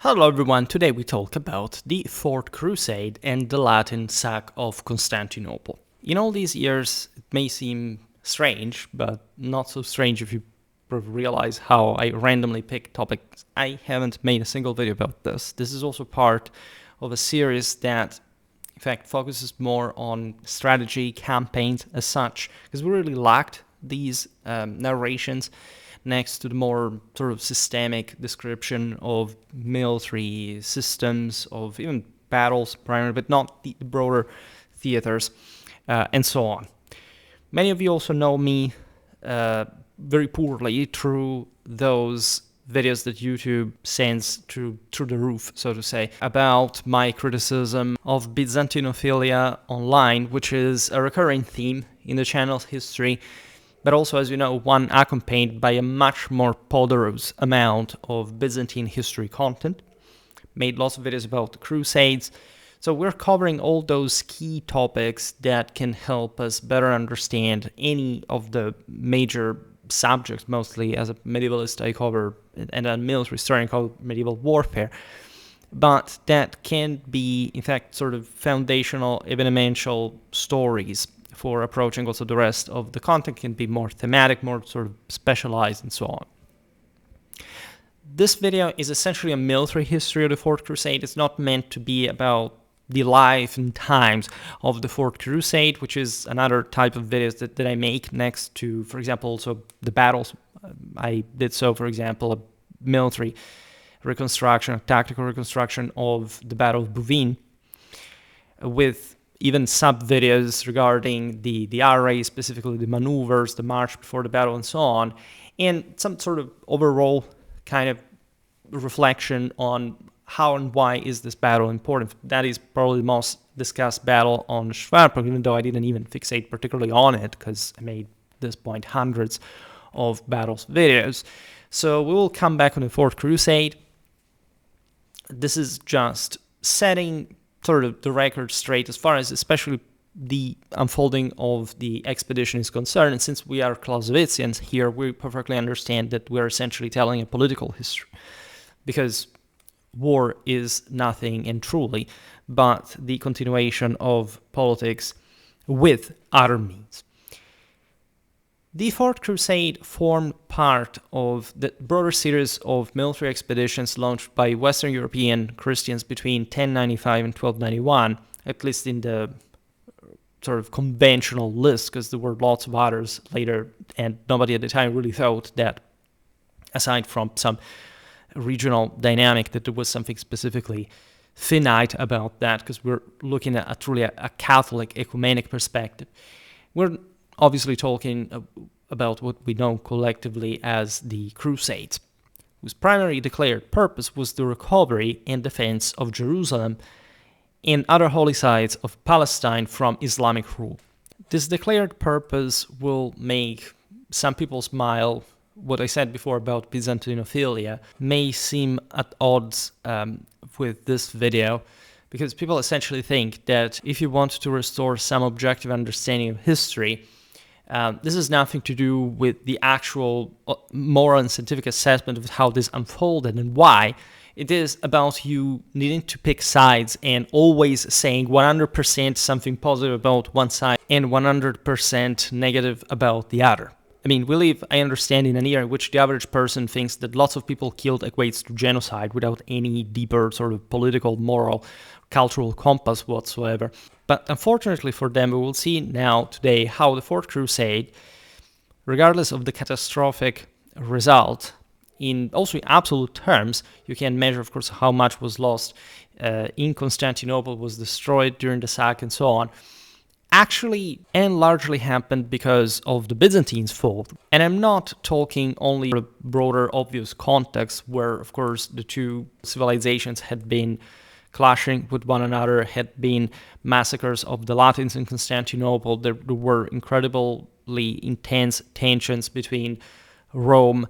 Hello everyone, today we talk about the Fourth Crusade and the Latin sack of Constantinople. In all these years, it may seem strange, but not so strange if you realize how I randomly pick topics. I haven't made a single video about this. This is also part of a series that, in fact, focuses more on strategy, campaigns as such, because we really lacked these narrations next to the more sort of systemic description of military systems, of even battles primarily, but not the broader theaters, and so on. Many of you also know me very poorly through those videos that YouTube sends through the roof, so to say, about my criticism of Byzantinophilia online, which is a recurring theme in the channel's history, but also, as you know, one accompanied by a much more poderous amount of Byzantine history content. Made lots of videos about the Crusades. So we're covering all those key topics that can help us better understand any of the major subjects. Mostly as a medievalist I cover, and a military historian called medieval warfare. But that can be, in fact, sort of foundational, evidential stories for approaching also the rest of the content. Can be more thematic, more sort of specialized, and so on. This video is essentially a military history of the Fourth Crusade. It's not meant to be about the life and times of the Fourth Crusade, which is another type of videos that I make next to, for example, also the battles. I did so, for example, a military reconstruction, a tactical reconstruction of the Battle of Bouvines, with even sub-videos regarding the array, specifically the maneuvers, the march before the battle, and so on, and some sort of overall kind of reflection on how and why is this battle important. That is probably the most discussed battle on Schwerpunkt, even though I didn't even fixate particularly on it, because I made at this point hundreds of battles videos. So we will come back on the Fourth Crusade. This is just setting sort of the record straight as far as especially the unfolding of the expedition is concerned. And since we are Clausewitzians here, we perfectly understand that we're essentially telling a political history, because war is nothing and truly but the continuation of politics with other means. The Fourth Crusade formed part of the broader series of military expeditions launched by Western European Christians between 1095 and 1291, at least in the sort of conventional list, because there were lots of others later, and nobody at the time really thought that, aside from some regional dynamic, that there was something specifically finite about that, because we're looking at truly a Catholic ecumenic perspective. We're obviously talking about what we know collectively as the Crusades, whose primary declared purpose was the recovery and defense of Jerusalem and other holy sites of Palestine from Islamic rule. This declared purpose will make some people smile. What I said before about Byzantinophilia may seem at odds with this video, because people essentially think that if you want to restore some objective understanding of history, this has nothing to do with the actual moral and scientific assessment of how this unfolded and why. It is about you needing to pick sides and always saying 100% something positive about one side and 100% negative about the other. I mean, we live, I understand, in an era in which the average person thinks that lots of people killed equates to genocide without any deeper sort of political, moral, cultural compass whatsoever. But unfortunately for them, we will see now, today, how the Fourth Crusade, regardless of the catastrophic result, also in absolute terms, you can measure, of course, how much was lost in Constantinople, was destroyed during the sack, and so on, actually and largely happened because of the Byzantines' fault. And I'm not talking only a broader, obvious context where, of course, the two civilizations had been clashing with one another, had been massacres of the Latins in Constantinople. There were incredibly intense tensions between Rome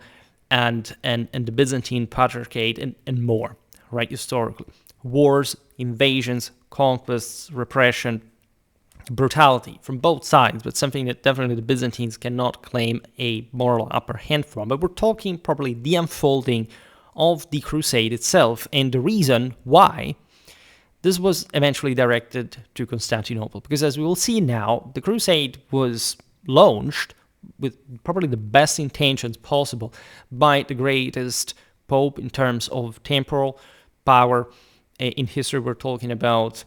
and the Byzantine Patriarchate and more, right, historically. Wars, invasions, conquests, repression, brutality from both sides, but something that definitely the Byzantines cannot claim a moral upper hand from. But we're talking probably the unfolding of the crusade itself and the reason why this was eventually directed to Constantinople. Because as we will see now, the crusade was launched with probably the best intentions possible by the greatest pope in terms of temporal power. In history, we're talking about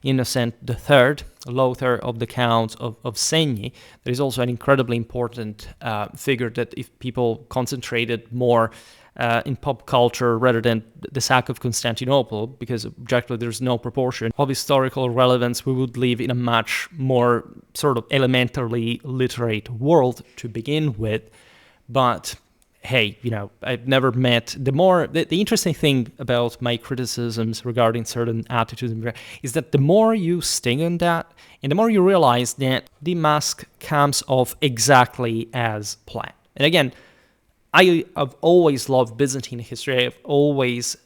Innocent III, Lothar of the Counts of Segni. That is also an incredibly important figure that if people concentrated more in pop culture rather than the sack of Constantinople, because objectively there's no proportion of historical relevance, we would live in a much more sort of elementarily literate world to begin with. But hey, I've never met the interesting thing about my criticisms regarding certain attitudes is that the more you sting on that, and the more you realize that the mask comes off exactly as planned. And again, I've always loved Byzantine history. I've always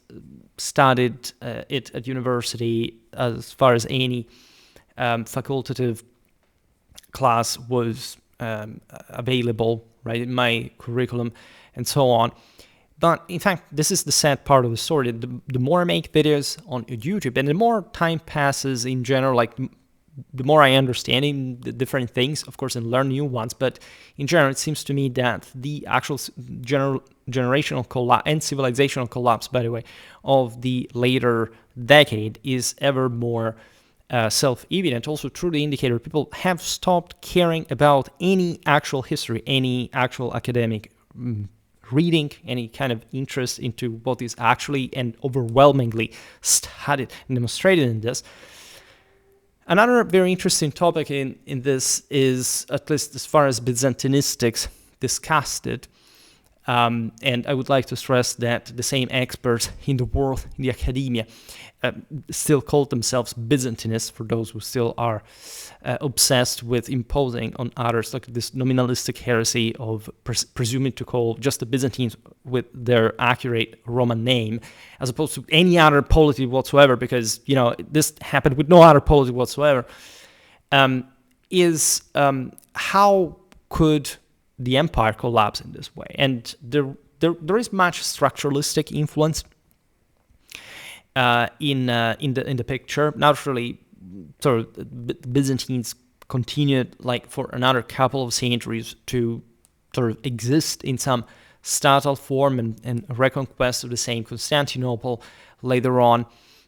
studied it at university as far as any facultative class was available, right, in my curriculum and so on. But in fact, this is the sad part of the story. The more I make videos on YouTube and the more time passes in general, like the more I understand in the different things, of course, and learn new ones. But in general, it seems to me that the actual generational collapse and civilizational collapse, by the way, of the later decade is ever more self-evident. Also, through the indicator, people have stopped caring about any actual history, any actual academic reading, any kind of interest into what is actually and overwhelmingly studied and demonstrated in this. Another very interesting topic in this is, at least as far as Byzantinistics discussed it, and I would like to stress that the same experts in the world, in the academia, still call themselves Byzantinists, for those who still are obsessed with imposing on others, like this nominalistic heresy of presuming to call just the Byzantines with their accurate Roman name, as opposed to any other polity whatsoever, because, this happened with no other polity whatsoever, is how could the empire collapse in this way? And there is much structuralistic influence in the picture. Naturally, sort of the Byzantines continued like for another couple of centuries to sort of exist in some statal form and reconquest of the same Constantinople later on.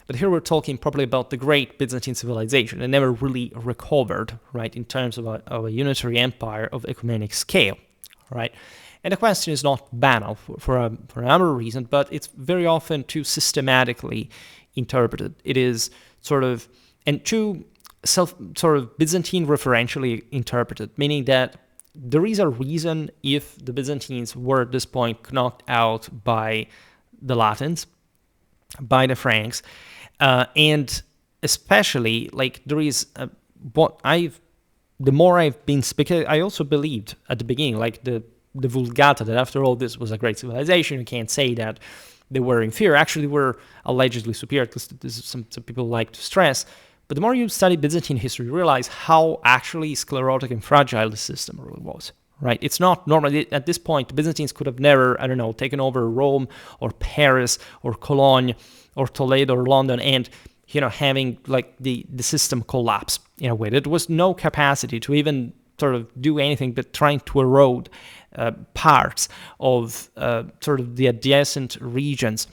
But here we're talking probably about the great Byzantine civilization. It never really recovered, right, in terms of a unitary empire of ecumenic scale, right? And the question is not banal for a number of reasons, but it's very often too systematically interpreted. It is sort of, and too sort of Byzantine referentially interpreted, meaning that there is a reason if the Byzantines were at this point knocked out by the Latins, by the Franks, and especially like there is the more I've been speaking, I also believed at the beginning, like the Vulgata, that after all this was a great civilization. You can't say that they were inferior. Actually, they were allegedly superior, because this is some people like to stress. But the more you study Byzantine history, you realize how actually sclerotic and fragile the system really was, right? It's not normal. At this point, the Byzantines could have never, taken over Rome or Paris or Cologne or Toledo or London and, having like the system collapse in a way. There was no capacity to even sort of do anything but trying to erode parts of sort of the adjacent regions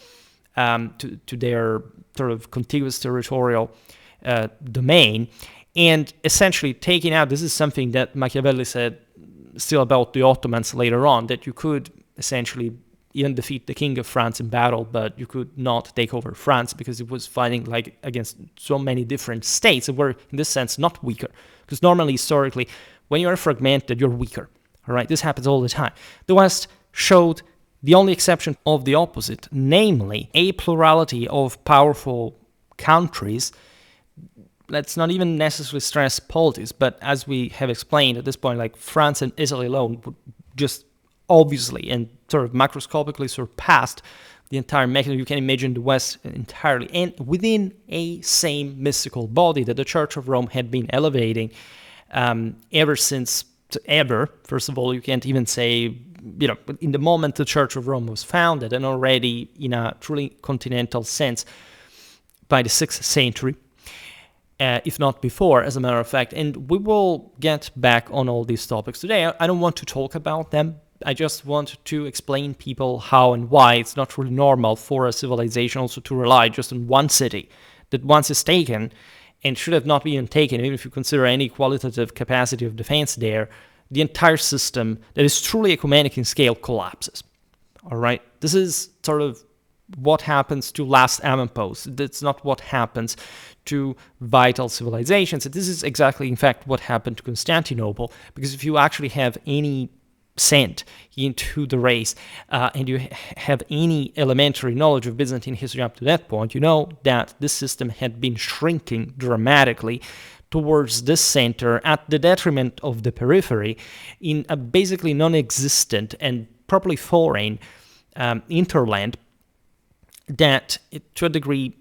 to their sort of contiguous territorial domain, and essentially taking out, this is something that Machiavelli said still about the Ottomans later on, that you could essentially even defeat the king of France in battle, but you could not take over France because it was fighting like against so many different states that were in this sense not weaker, because normally historically when you are fragmented you're weaker. All right, this happens all the time. The West showed the only exception of the opposite, namely a plurality of powerful countries. Let's not even necessarily stress politics, but as we have explained at this point, like France and Italy alone would just obviously and sort of macroscopically surpassed the entire mechanism. You can imagine the West entirely, and within a same mystical body that the Church of Rome had been elevating ever since exist ever. First of all, you can't even say, in the moment the Church of Rome was founded, and already in a truly continental sense by the 6th century, if not before, as a matter of fact. And we will get back on all these topics today. I don't want to talk about them. I just want to explain people how and why it's not really normal for a civilization also to rely just on one city that once is taken and should have not been taken, even if you consider any qualitative capacity of defense there, the entire system that is truly ecumenic in scale collapses. All right? This is sort of what happens to last avamposts. That's not what happens to vital civilizations. This is exactly, in fact, what happened to Constantinople, because if you actually have any scent into the race and you have any elementary knowledge of Byzantine history up to that point, you know that this system had been shrinking dramatically towards this center at the detriment of the periphery in a basically non-existent and properly foreign interland that, to a degree,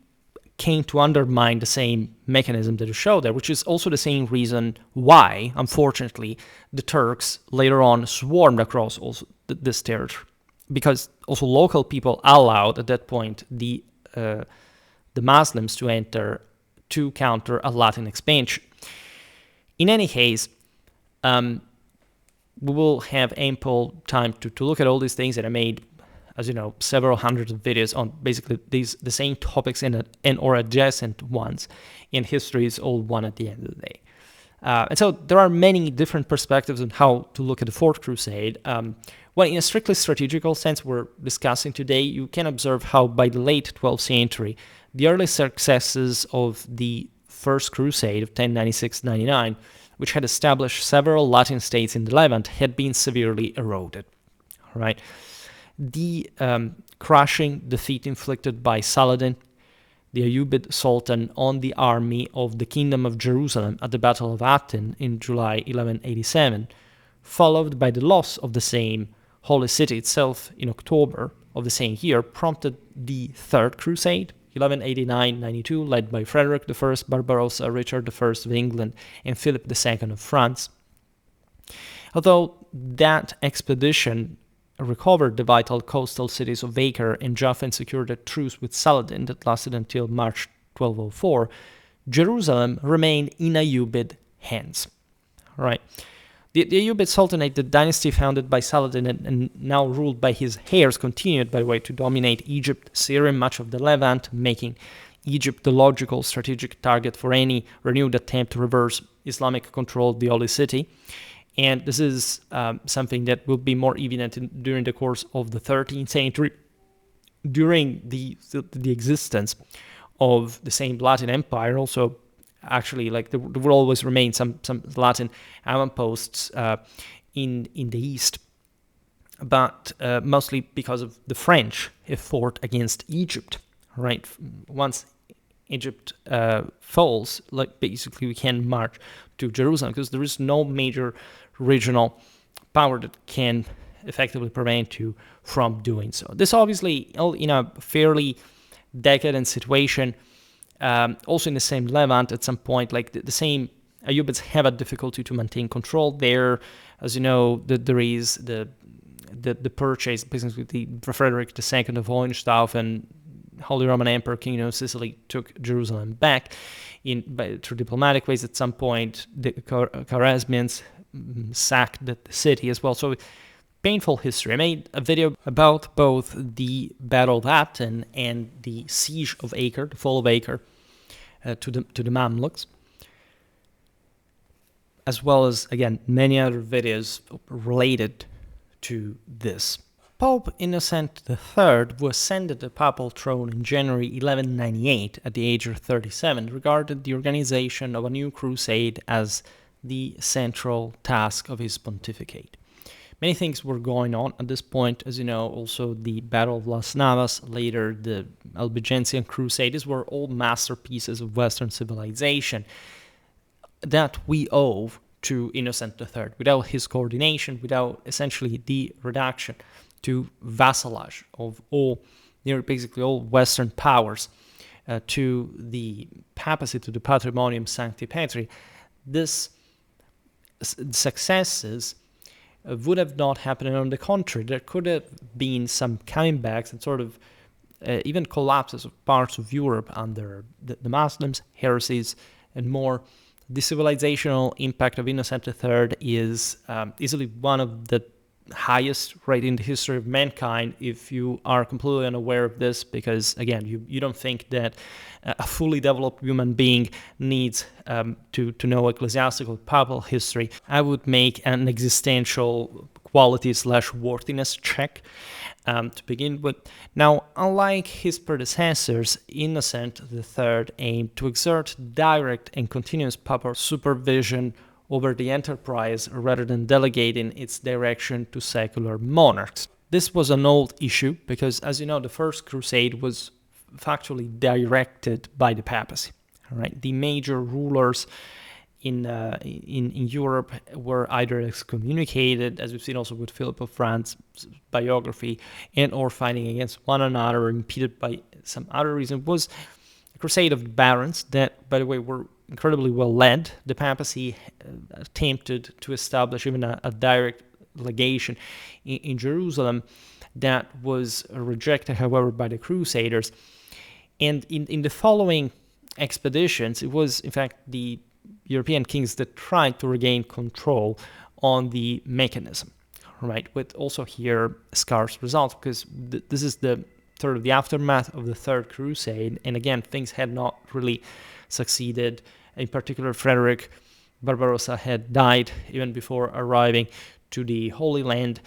came to undermine the same mechanism that you show there, which is also the same reason why, unfortunately, the Turks later on swarmed across also this territory, because also local people allowed at that point the Muslims to enter to counter a Latin expansion. In any case, we will have ample time to look at all these things that I made, as you know, several hundreds of videos on basically the same topics and or adjacent ones, and history is all one at the end of the day. And so there are many different perspectives on how to look at the Fourth Crusade. Well, in a strictly strategical sense we're discussing today, you can observe how by the late 12th century, the early successes of the First Crusade of 1096-99, which had established several Latin states in the Levant, had been severely eroded. All right. The crushing defeat inflicted by Saladin, the Ayyubid Sultan, on the army of the Kingdom of Jerusalem at the Battle of Aten in July 1187, followed by the loss of the same holy city itself in October of the same year, prompted the Third Crusade, 1189-92, led by Frederick I Barbarossa, Richard I of England, and Philip II of France. Although that expedition recovered the vital coastal cities of Acre and Jaffa and secured a truce with Saladin that lasted until March 1204, Jerusalem remained in Ayyubid hands. All right. The Ayyubid Sultanate, the dynasty founded by Saladin and now ruled by his heirs, continued, by the way, to dominate Egypt, Syria, and much of the Levant, making Egypt the logical strategic target for any renewed attempt to reverse Islamic control of the Holy City. And this is something that will be more evident during the course of the 13th century, during the existence of the same Latin Empire. Also, actually, like there will always remain some Latin avamposts in the East, but mostly because of the French effort against Egypt. Right, once Egypt falls, like basically we can march to Jerusalem because there is no major regional power that can effectively prevent you from doing so. This obviously in a fairly decadent situation, also in the same Levant at some point, like the same Ayyubids have a difficulty to maintain control there. As you know, there is the purchase, basically the Frederick II of Hohenstaufen, Holy Roman Emperor, King of Sicily, took Jerusalem back through diplomatic ways. At some point, the Khwarezmians sacked the city as well. So painful history. I made a video about both the Battle of Aten and the siege of Acre, the fall of Acre, to the Mamluks, as well as, again, many other videos related to this. Pope Innocent III, who ascended the papal throne in January 1198 at the age of 37, regarded the organization of a new crusade as the central task of his pontificate. Many things were going on at this point, as you know, also the Battle of Las Navas, later the Albigensian Crusade. These were all masterpieces of Western civilization that we owe to Innocent III. Without his coordination, without essentially the reduction to vassalage of basically all Western powers to the papacy, to the Patrimonium Sancti Petri, this successes would have not happened. On the contrary, there could have been some coming backs and sort of even collapses of parts of Europe under the Muslims, heresies, and more. The civilizational impact of Innocent III is easily one of the highest in the history of mankind, if you are completely unaware of this, because again, you don't think that a fully developed human being needs to know ecclesiastical papal history. I would make an existential quality/worthiness check to begin with. Now, unlike his predecessors, Innocent III aimed to exert direct and continuous papal supervision over the enterprise rather than delegating its direction to secular monarchs. This was an old issue because, as you know, the First Crusade was factually directed by the papacy. All right, the major rulers in Europe were either excommunicated, as we've seen also with Philip of France's biography, and or fighting against one another or impeded by some other reason. It was a crusade of the barons that, by the way, were incredibly well led. The papacy attempted to establish even a direct legation in Jerusalem that was rejected, however, by the Crusaders. And in the following expeditions, it was, in fact, the European kings that tried to regain control on the mechanism, right? With also here scarce results, because this is the sort of the aftermath of the Third Crusade, and again, things had not really succeeded. In particular, Frederick Barbarossa had died even before arriving to the Holy Land.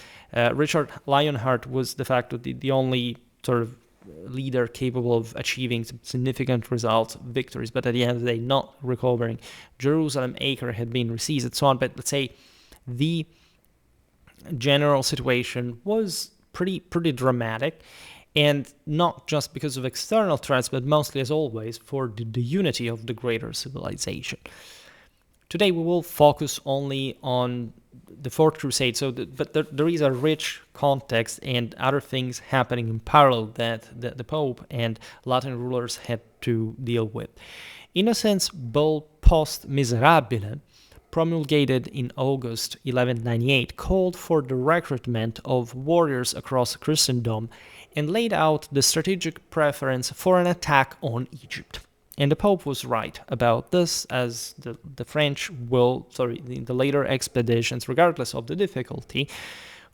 Richard Lionheart was de facto the only sort of leader capable of achieving significant results, victories, but at the end of the day, not recovering. Jerusalem, Acre had been seized and so on, but let's say the general situation was pretty dramatic, and not just because of external threats, but mostly, as always, for the unity of the greater civilization. Today we will focus only on the Fourth Crusade, but there is a rich context and other things happening in parallel that the Pope and Latin rulers had to deal with. Innocent's bull Post Miserabile, promulgated in August 1198, called for the recruitment of warriors across Christendom and laid out the strategic preference for an attack on Egypt. And the Pope was right about this, as the French in the later expeditions, regardless of the difficulty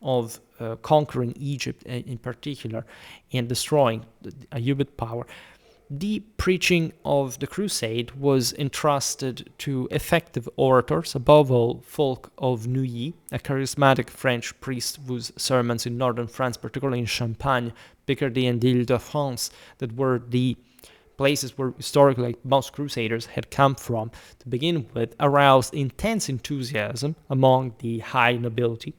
of conquering Egypt in particular and destroying a Ayyubid power, the preaching of the crusade was entrusted to effective orators, above all Fulk of Neuilly, a charismatic French priest whose sermons in northern France, particularly in Champagne, Picardy, and Île-de-France, that were the places where historically most crusaders had come from to begin with, aroused intense enthusiasm among the high nobility.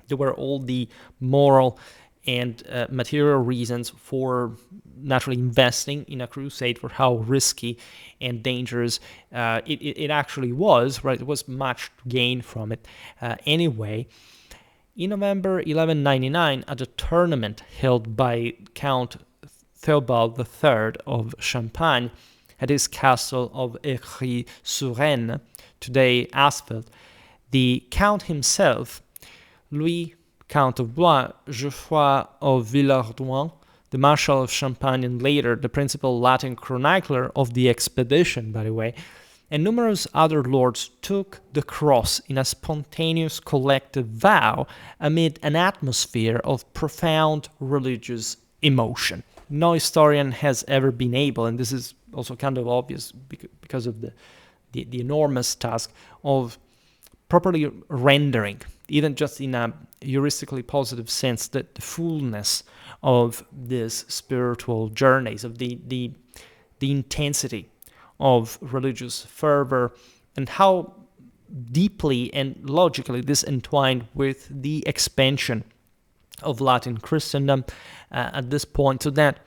There were all the moral and material reasons for naturally investing in a crusade, for how risky and dangerous it actually was, right? It was much to gain from it anyway. In November 1199, at a tournament held by Count Theobald III of Champagne at his castle of Ivry-sur-Seine, today Asphalt, the Count himself, Louis, Count of Blois, Geoffroy of Villehardouin, the Marshal of Champagne, and later the principal Latin chronicler of the expedition, by the way, and numerous other lords took the cross in a spontaneous collective vow amid an atmosphere of profound religious emotion. No historian has ever been able, and this is also kind of obvious because of the enormous task of properly rendering, even just in a heuristically positive sense, the fullness of these spiritual journeys, of the intensity of religious fervor, and how deeply and logically this entwined with the expansion of Latin Christendom at this point, so that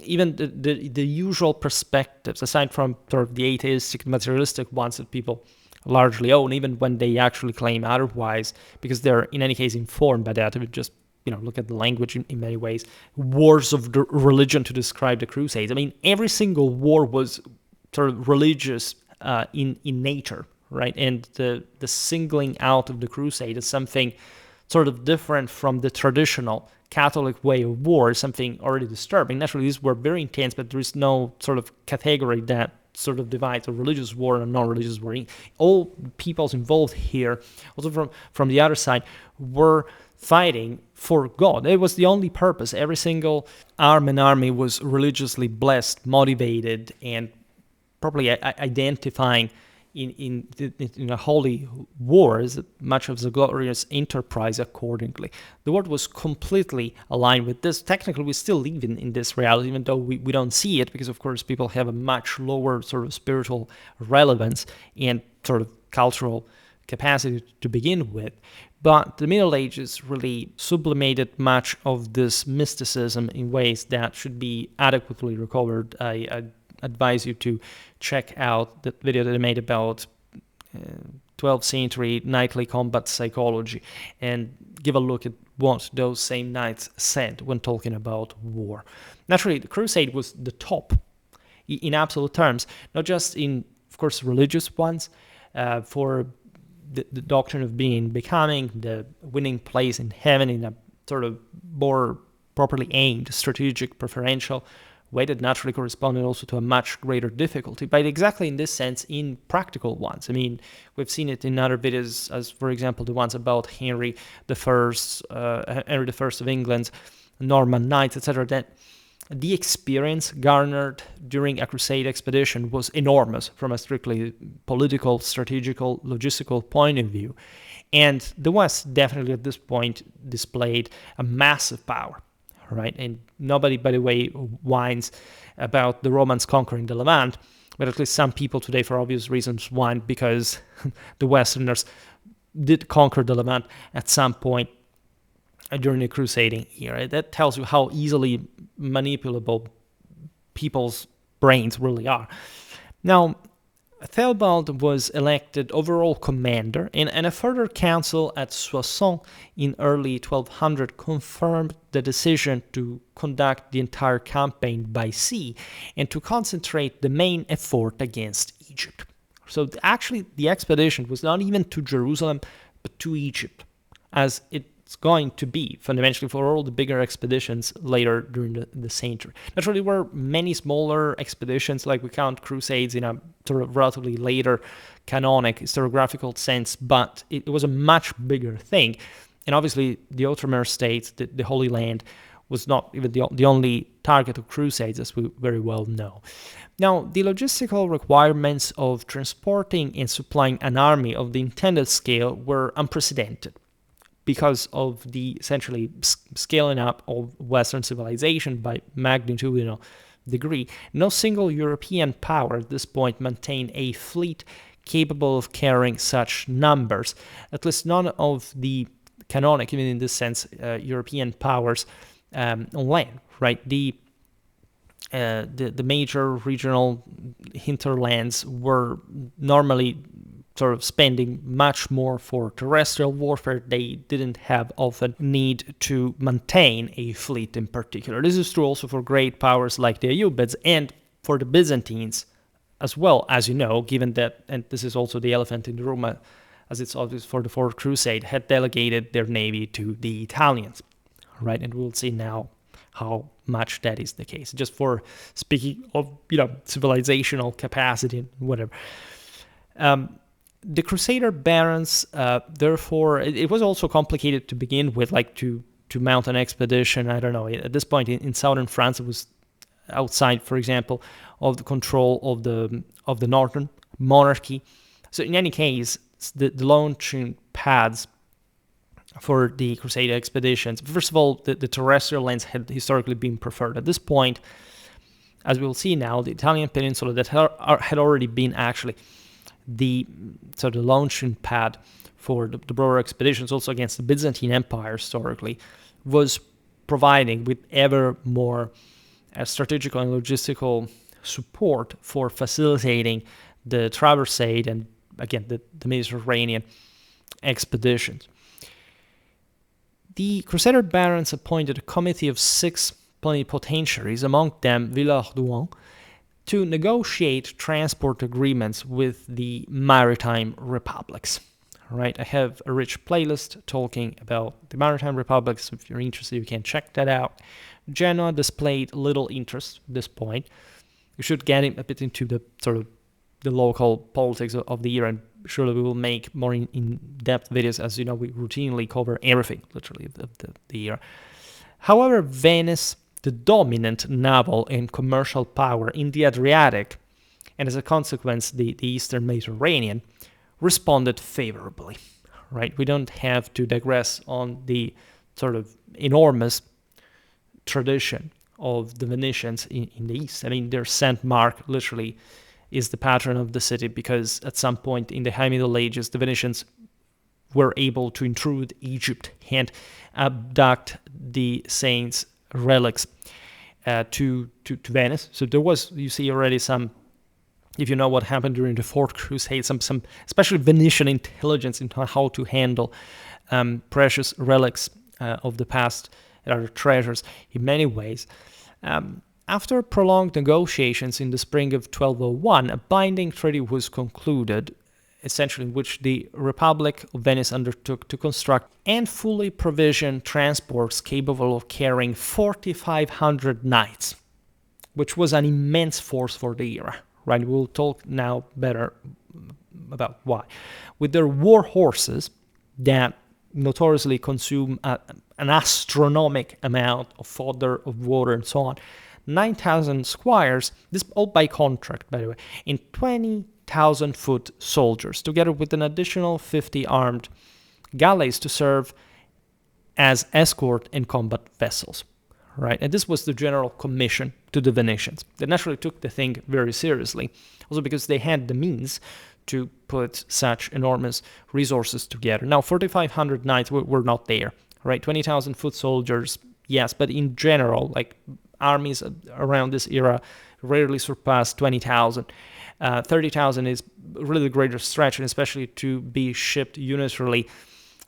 even the usual perspectives, aside from sort of the atheistic, materialistic ones that people largely own, even when they actually claim otherwise, because they're in any case informed by that. If you just look at the language in many ways, wars of religion to describe the Crusades. I mean, every single war was sort of religious in nature, right? And the singling out of the crusade is something sort of different from the traditional Catholic way of war, is something already disturbing. Naturally, these were very intense, but there is no sort of category that sort of divides a religious war and non-religious war. All peoples involved here, also from the other side, were fighting for God. It was the only purpose. Every single army was religiously blessed, motivated, and properly identifying in a holy war as much as a glorious enterprise accordingly. The world was completely aligned with this. Technically, we still live in this reality, even though we don't see it, because of course people have a much lower sort of spiritual relevance and sort of cultural capacity to begin with. But the Middle Ages really sublimated much of this mysticism in ways that should be adequately recovered. I advise you to check out that video that I made about 12th century knightly combat psychology and give a look at what those same knights said when talking about war. Naturally, the crusade was the top in absolute terms, not just in, of course, religious ones, for the doctrine of becoming, the winning place in heaven in a sort of more properly aimed, strategic, preferential way that naturally corresponded also to a much greater difficulty, but exactly in this sense in practical ones. I mean, we've seen it in other videos, as for example the ones about Henry I of England, Norman Knights, etc., that the experience garnered during a crusade expedition was enormous from a strictly political, strategical, logistical point of view. And the West definitely at this point displayed a massive power, right? And nobody, by the way, whines about the Romans conquering the Levant, but at least some people today, for obvious reasons, whine because the Westerners did conquer the Levant at some point during the crusading era. That tells you how easily manipulable people's brains really are. Now, Theobald was elected overall commander, and a further council at Soissons in early 1200 confirmed the decision to conduct the entire campaign by sea and to concentrate the main effort against Egypt. So actually, the expedition was not even to Jerusalem, but to Egypt, as it's going to be fundamentally for all the bigger expeditions later during the century. Naturally, there were many smaller expeditions, like we count crusades in a sort of relatively later canonic historiographical sense, but it was a much bigger thing. And obviously, the Outremer states that the Holy Land was not even the only target of crusades, as we very well know. Now, the logistical requirements of transporting and supplying an army of the intended scale were unprecedented, because of the essentially scaling up of Western civilization by magnitudinal degree. No single European power at this point maintained a fleet capable of carrying such numbers, at least none of the canonic, even in this sense, European powers on land, right? The major regional hinterlands were normally sort of spending much more for terrestrial warfare. They didn't have often need to maintain a fleet in particular. This is true also for great powers like the Ayyubids and for the Byzantines as well, as you know, given that, and this is also the elephant in the room, as it's obvious for the Fourth Crusade, had delegated their navy to the Italians, right? And we'll see now how much that is the case. Just for speaking of, civilizational capacity and whatever. The Crusader barons, therefore, it was also complicated to begin with, like to mount an expedition. I don't know. At this point in southern France, it was outside, for example, of the control of the northern monarchy. So in any case, the launching pads for the Crusader expeditions, first of all, the terrestrial lands had historically been preferred. At this point, as we'll see now, the Italian peninsula that had already been actually the sort of launching pad for the broader expeditions, also against the Byzantine Empire historically, was providing with ever more strategical and logistical support for facilitating the traversade and, again, the Mediterranean expeditions. The Crusader barons appointed a committee of 6 plenipotentiaries, among them Villehardouin, to negotiate transport agreements with the maritime republics. Right, I have a rich playlist talking about the maritime republics. So if you're interested, you can check that out. Genoa displayed little interest at this point. You should get a bit into the sort of the local politics of the era, and surely we will make more in-depth videos. As you know, we routinely cover everything, literally, of the era. However, Venice, the dominant naval and commercial power in the Adriatic, and as a consequence, the Eastern Mediterranean, responded favorably, right? We don't have to digress on the sort of enormous tradition of the Venetians in the East. I mean, their Saint Mark literally is the patron of the city, because at some point in the High Middle Ages, the Venetians were able to intrude Egypt and abduct the saints' relics to Venice. So there was, you see already some, if you know what happened during the Fourth Crusade, some especially Venetian intelligence into how to handle precious relics of the past that are treasures in many ways. After prolonged negotiations in the spring of 1201, a binding treaty was concluded, essentially in which the Republic of Venice undertook to construct and fully provision transports capable of carrying 4,500 knights, which was an immense force for the era. Right, we'll talk now better about why. With their war horses that notoriously consume an astronomical amount of fodder, of water, and so on, 9,000 squires, this all by contract, by the way, and 20,000 foot soldiers, together with an additional 50 armed galleys to serve as escort and combat vessels. Right, and this was the general commission to the Venetians. They naturally took the thing very seriously, also because they had the means to put such enormous resources together. Now, 4,500 knights were not there, right? 20,000 foot soldiers, yes, but in general, like armies around this era rarely surpassed 20,000. 30,000 is really the greater stretch, and especially to be shipped unilaterally.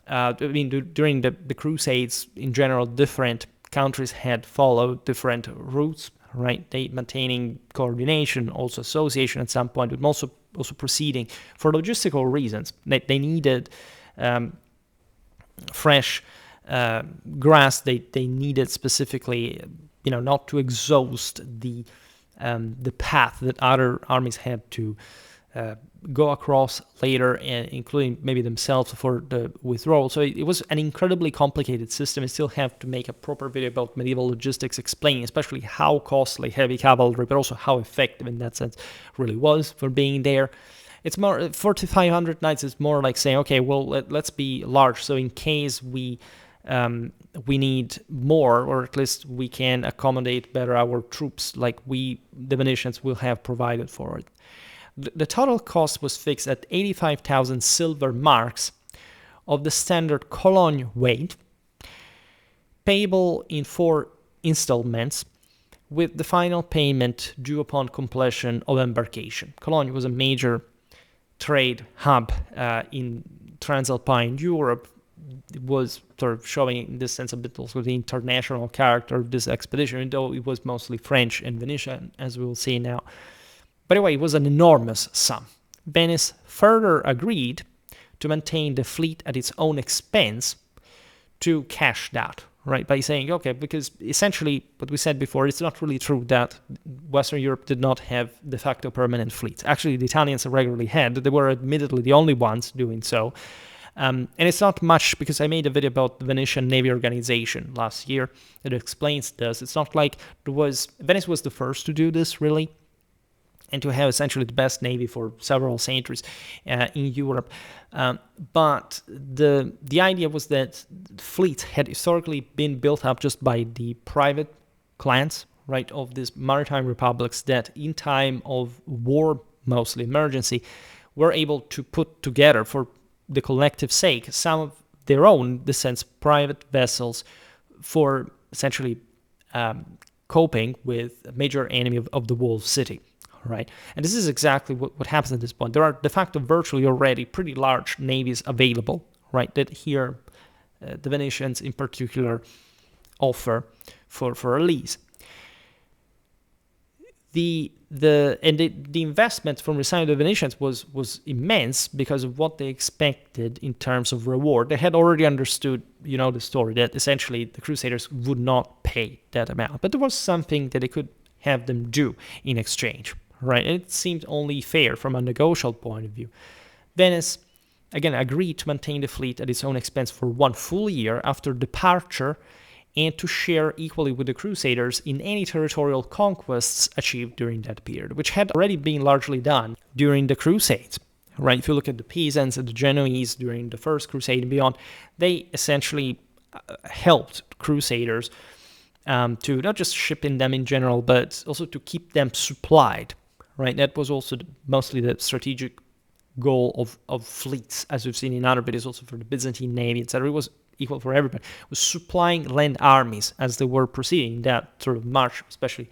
I mean, during the Crusades, in general, different countries had followed different routes, right? They maintaining coordination, also association at some point, but also proceeding for logistical reasons. They needed fresh grass. They needed specifically, not to exhaust the path that other armies had to go across later, including maybe themselves for the withdrawal. So it was an incredibly complicated system. I still have to make a proper video about medieval logistics, explaining especially how costly heavy cavalry, but also how effective in that sense really was for being there. It's more, 4,500 knights is more like saying, okay, well, let's be large. So in case we need more, or at least we can accommodate better our troops, like the Venetians will have provided for it. The total cost was fixed at 85,000 silver marks of the standard Cologne weight, payable in 4 installments, with the final payment due upon completion of embarkation. Cologne was a major trade hub in Transalpine Europe. It was sort of showing, in this sense, a bit also the international character of this expedition, though it was mostly French and Venetian, as we will see now. By the way, it was an enormous sum. Venice further agreed to maintain the fleet at its own expense to cash that, right? By saying, okay, because essentially what we said before, it's not really true that Western Europe did not have de facto permanent fleets. Actually, the Italians regularly had. They were admittedly the only ones doing so. And it's not much, because I made a video about the Venetian Navy organization last year that explains this. It's not like Venice was the first to do this, really, and to have essentially the best navy for several centuries in Europe. But the idea was that fleets had historically been built up just by the private clans, right, of these maritime republics that in time of war, mostly emergency, were able to put together for the collective sake some of their own, in the sense, private vessels for essentially coping with a major enemy of the walled city. Right, and this is exactly what happens at this point. There are de facto virtually already pretty large navies available, right, that here the Venetians in particular offer for a lease. The investment from the side of the Venetians was immense because of what they expected in terms of reward. They had already understood, the story, that essentially the Crusaders would not pay that amount, but there was something that they could have them do in exchange, right? And it seemed only fair from a negotiable point of view. Venice, again, agreed to maintain the fleet at its own expense for 1 full year after departure, and to share equally with the Crusaders in any territorial conquests achieved during that period, which had already been largely done during the Crusades. Right? If you look at the Pisans and the Genoese during the First Crusade and beyond, they essentially helped Crusaders to not just ship in them in general, but also to keep them supplied. Right? That was also mostly the strategic goal of fleets, as we've seen in other videos, also for the Byzantine Navy, etc. It was equal for everybody. It was supplying land armies as they were proceeding that sort of march, especially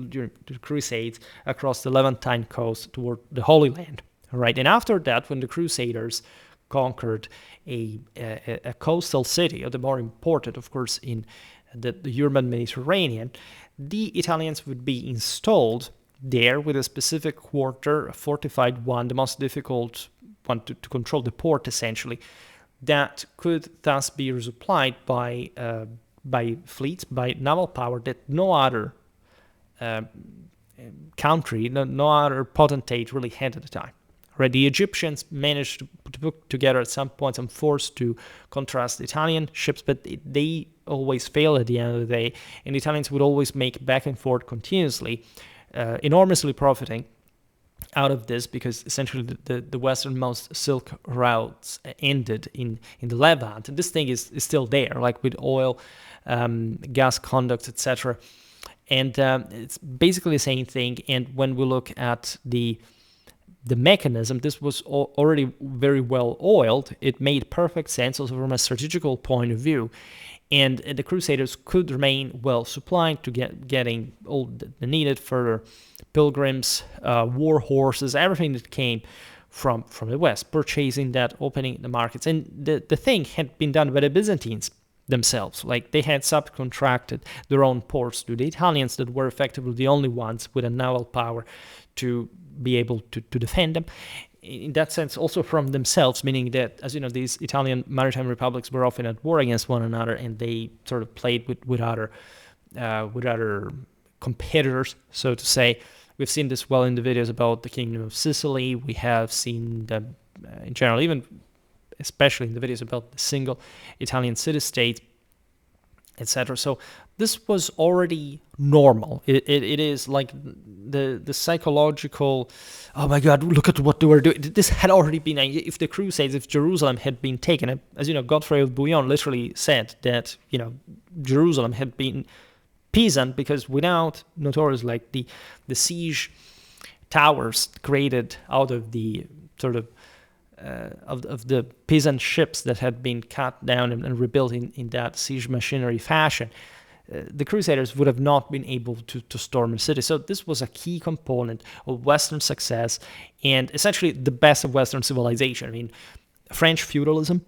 during the Crusades, across the Levantine coast toward the Holy Land. Right, and after that, when the Crusaders conquered a coastal city, or the more important, of course, in the urban Mediterranean, the Italians would be installed there with a specific quarter, a fortified one, the most difficult one to control, the port essentially, that could thus be resupplied by fleets, by naval power that no other country, no other potentate really had at the time. Right, the Egyptians managed to put together at some point some force to contrast Italian ships, but they always failed at the end of the day, and the Italians would always make back and forth continuously, enormously profiting out of this, because essentially the westernmost silk routes ended in the Levant, and this thing is still there, like with oil, gas conducts, etc. And it's basically the same thing. And when we look at the mechanism, this was already very well oiled. It made perfect sense also from a strategical point of view. And the Crusaders could remain well supplied to getting all the needed further pilgrims, war horses, everything that came from the west, purchasing that, opening the markets. And the thing had been done by the Byzantines themselves. Like, they had subcontracted their own ports to the Italians that were effectively the only ones with a naval power to be able to defend them. In that sense, also from themselves, meaning that, as you know, these Italian maritime republics were often at war against one another, and they sort of played with other competitors, so to say. We've seen this well in the videos about the Kingdom of Sicily. We have seen them in general, even especially in the videos about the single Italian city-state, etc. So this was already normal. It is like the psychological, oh my God, look at what they were doing. This had already been, if the Crusades, if Jerusalem had been taken, as you know, Godfrey of Bouillon literally said that, Jerusalem had been peasant because without, notoriously, like the siege towers created out of the sort of the peasant ships that had been cut down and rebuilt in that siege machinery fashion, the Crusaders would have not been able to storm the city. So this was a key component of Western success and essentially the best of Western civilization. I mean, French feudalism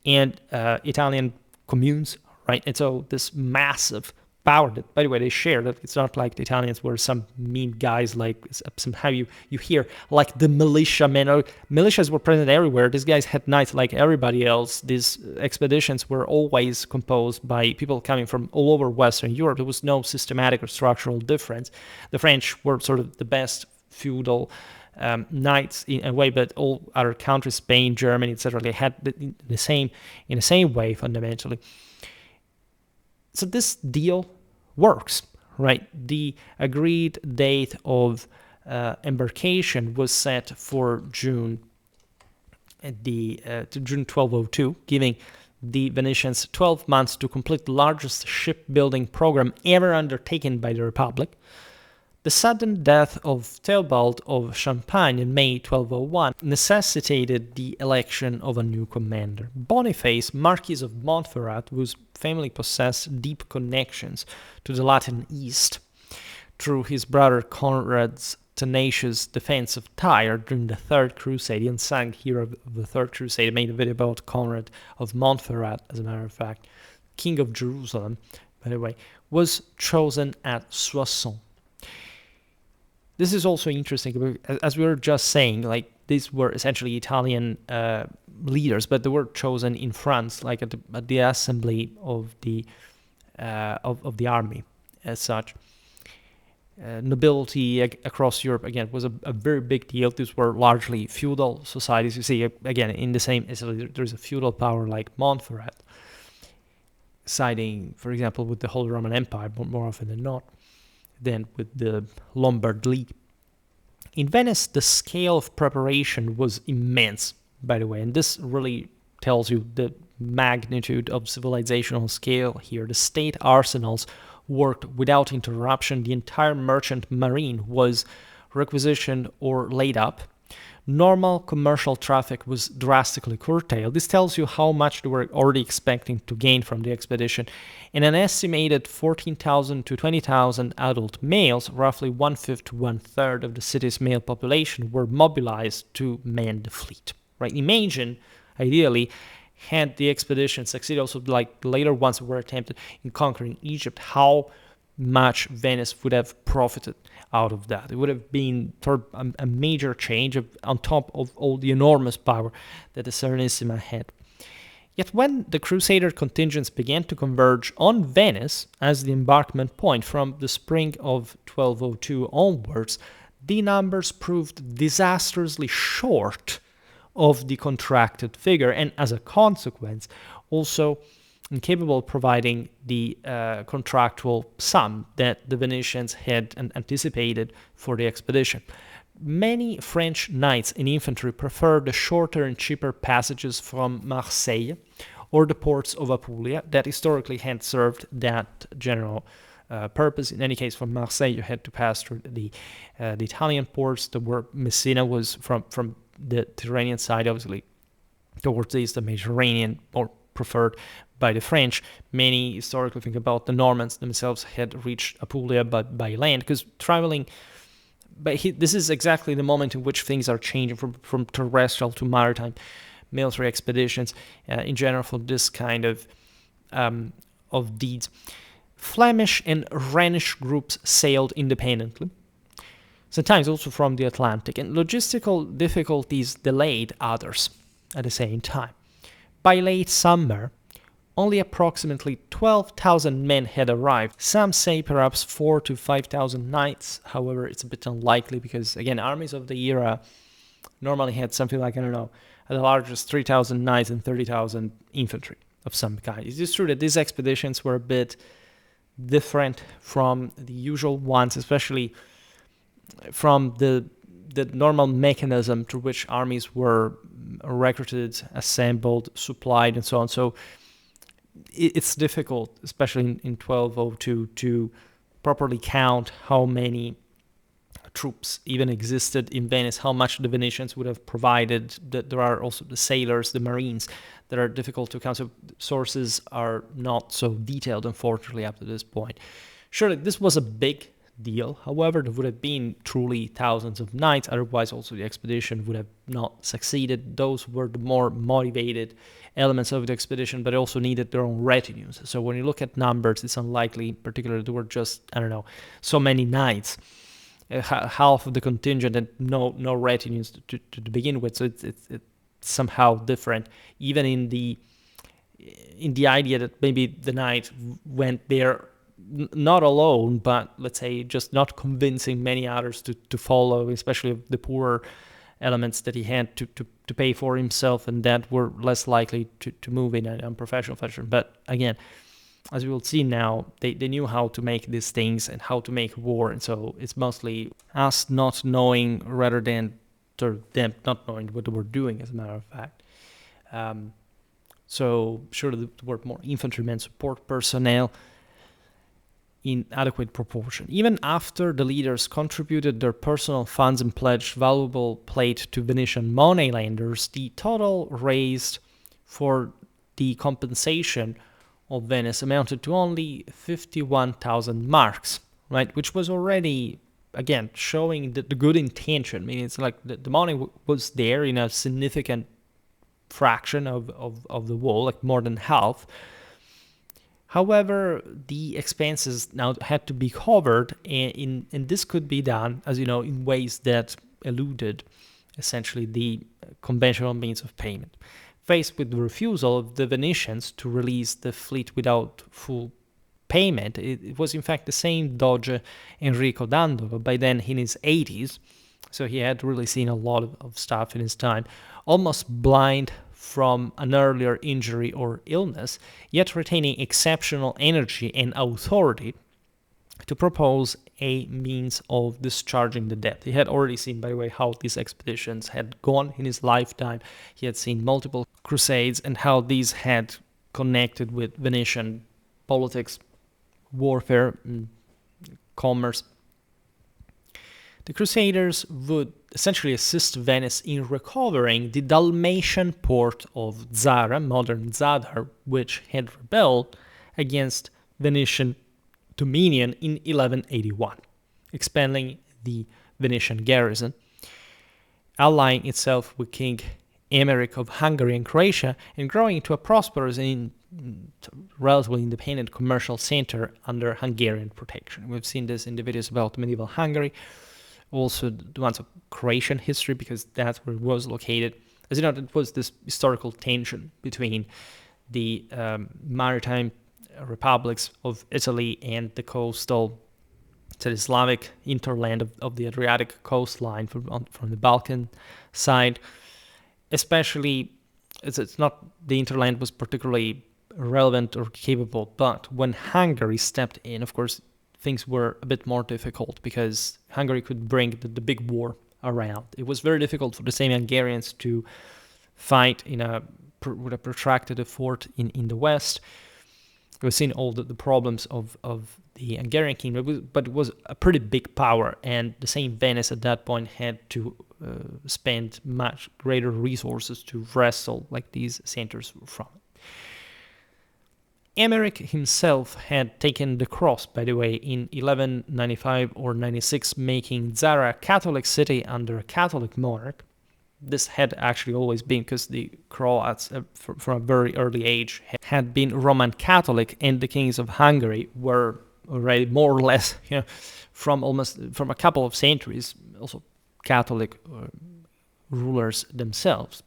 and Italian communes, right? And so this massive power that, by the way, they share. That it's not like the Italians were some mean guys, like somehow you hear like the militia men. Militias were present everywhere. These guys had knights like everybody else. These expeditions were always composed by people coming from all over Western Europe. There was no systematic or structural difference. The French were sort of the best feudal knights in a way, but all other countries, Spain, Germany, etc., they had in the same way fundamentally. So this deal works, right? The agreed date of embarkation was set for June 1202, giving the Venetians 12 months to complete the largest shipbuilding program ever undertaken by the Republic. The sudden death of Theobald of Champagne in May 1201 necessitated the election of a new commander. Boniface, Marquis of Montferrat, whose family possessed deep connections to the Latin East through his brother Conrad's tenacious defense of Tyre during the Third Crusade. The unsung hero of the Third Crusade. I made a video about Conrad of Montferrat, as a matter of fact, King of Jerusalem, by the way, was chosen at Soissons. This is also interesting, because as we were just saying, like these were essentially Italian leaders, but they were chosen in France, like at the assembly of the army, as such. Nobility across Europe again was a very big deal. These were largely feudal societies. You see, again, in the same Italy, there's a feudal power like Montferrat, siding, for example, with the Holy Roman Empire more often than not, than with the Lombard League. In Venice, the scale of preparation was immense, by the way, and this really tells you the magnitude of civilizational scale here. The state arsenals worked without interruption. The entire merchant marine was requisitioned or laid up. Normal commercial traffic was drastically curtailed. This tells you how much they were already expecting to gain from the expedition. And an estimated 14,000 to 20,000 adult males, roughly 1/5 to 1/3 of the city's male population, were mobilized to man the fleet. Right? Imagine, ideally, had the expedition succeeded, also like later ones were attempted in conquering Egypt, how much Venice would have profited out of that. It would have been sort of a major change on top of all the enormous power that the Serenissima had. Yet when the Crusader contingents began to converge on Venice as the embarkment point from the spring of 1202 onwards, the numbers proved disastrously short of the contracted figure, and as a consequence, also incapable of providing the contractual sum that the Venetians had anticipated for the expedition. Many French knights and infantry preferred the shorter and cheaper passages from Marseille or the ports of Apulia that historically had served that general purpose. In any case, from Marseille, you had to pass through the Italian ports. Messina was from the Tyrrhenian side, obviously, towards the east, the Mediterranean, or preferred by the French. Many historically think about the Normans themselves had reached Apulia by land, because traveling. But this is exactly the moment in which things are changing from terrestrial to maritime military expeditions in general for this kind of deeds. Flemish and Rhenish groups sailed independently, sometimes also from the Atlantic, and logistical difficulties delayed others at the same time. By late summer, only approximately 12,000 men had arrived. Some say perhaps 4,000 to 5,000 knights. However, it's a bit unlikely because, again, armies of the era normally had something like, at the largest 3,000 knights and 30,000 infantry of some kind. It is true that these expeditions were a bit different from the usual ones, especially from the normal mechanism through which armies were recruited, assembled, supplied, and so on. So it's difficult, especially in 1202, to properly count how many troops even existed in Venice, how much the Venetians would have provided. There are also the sailors, the marines, that are difficult to count. So sources are not so detailed, unfortunately, up to this point. Surely this was a big deal. However, there would have been truly thousands of knights. Otherwise, also the expedition would have not succeeded. Those were the more motivated elements of the expedition, but also needed their own retinues. So when you look at numbers, it's unlikely, particularly there were just, so many knights. Half of the contingent and no retinues to begin with. So it's somehow different, even in the idea that maybe the knight went there not alone, but let's say just not convincing many others to follow, especially the poorer elements that he had to pay for himself, and that were less likely to move in a unprofessional fashion. But again, as we will see now, they knew how to make these things and how to make war, and so it's mostly us not knowing rather than them not knowing what they were doing, as a matter of fact. So sure, there were more infantrymen, support personnel, in adequate proportion. Even after the leaders contributed their personal funds and pledged valuable plate to Venetian moneylenders, the total raised for the compensation of Venice amounted to only 51,000 marks, right? Which was already, again, showing the good intention. I mean, it's like the money was there in a significant fraction of the whole, like more than half. However, the expenses now had to be covered, and this could be done, as you know, in ways that eluded essentially the conventional means of payment. Faced with the refusal of the Venetians to release the fleet without full payment, it was in fact the same Doge Enrico Dandolo, by then in his 80s, so he had really seen a lot of stuff in his time, almost blind from an earlier injury or illness, yet retaining exceptional energy and authority to propose a means of discharging the debt. He had already seen, by the way, how these expeditions had gone in his lifetime. He had seen multiple crusades and how these had connected with Venetian politics, warfare, commerce. The Crusaders would essentially assist Venice in recovering the Dalmatian port of Zara, modern Zadar, which had rebelled against Venetian dominion in 1181, expelling the Venetian garrison, allying itself with King Emeric of Hungary and Croatia, and growing into a prosperous and relatively independent commercial center under Hungarian protection. We've seen this in the videos about medieval Hungary, also the ones of Croatian history, because that's where it was located. As you know, it was this historical tension between the maritime republics of Italy and the coastal, to the Slavic hinterland of the Adriatic coastline from the Balkan side. Especially, it's not the hinterland was particularly relevant or capable, but when Hungary stepped in, of course, things were a bit more difficult because Hungary could bring the big war around. It was very difficult for the same Hungarians to fight with a protracted effort in the West. We've seen all the problems of the Hungarian kingdom, but it was a pretty big power, and the same Venice at that point had to spend much greater resources to wrestle like these centers from. Emeric himself had taken the cross, by the way, in 1195 or 96, making Zara a Catholic city under a Catholic monarch. This had actually always been because the Croats, from a very early age, had been Roman Catholic, and the kings of Hungary were already more or less, from a couple of centuries, also Catholic rulers themselves.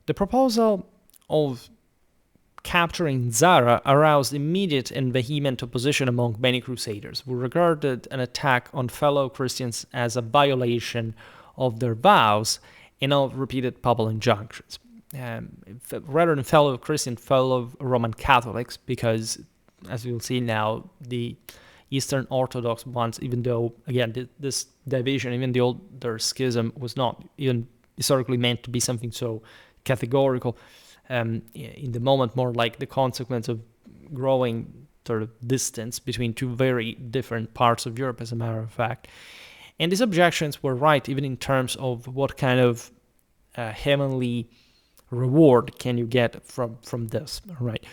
The proposal of capturing Zara aroused immediate and vehement opposition among many crusaders, who regarded an attack on fellow Christians as a violation of their vows and of repeated papal injunctions. Rather than fellow Christian, fellow Roman Catholics, because, as we'll see now, the Eastern Orthodox ones, even though, again, this division, even the older schism, was not even historically meant to be something so categorical, in the moment more like the consequence of growing sort of distance between two very different parts of Europe, as a matter of fact. And these objections were right, even in terms of what kind of heavenly reward can you get from this, right?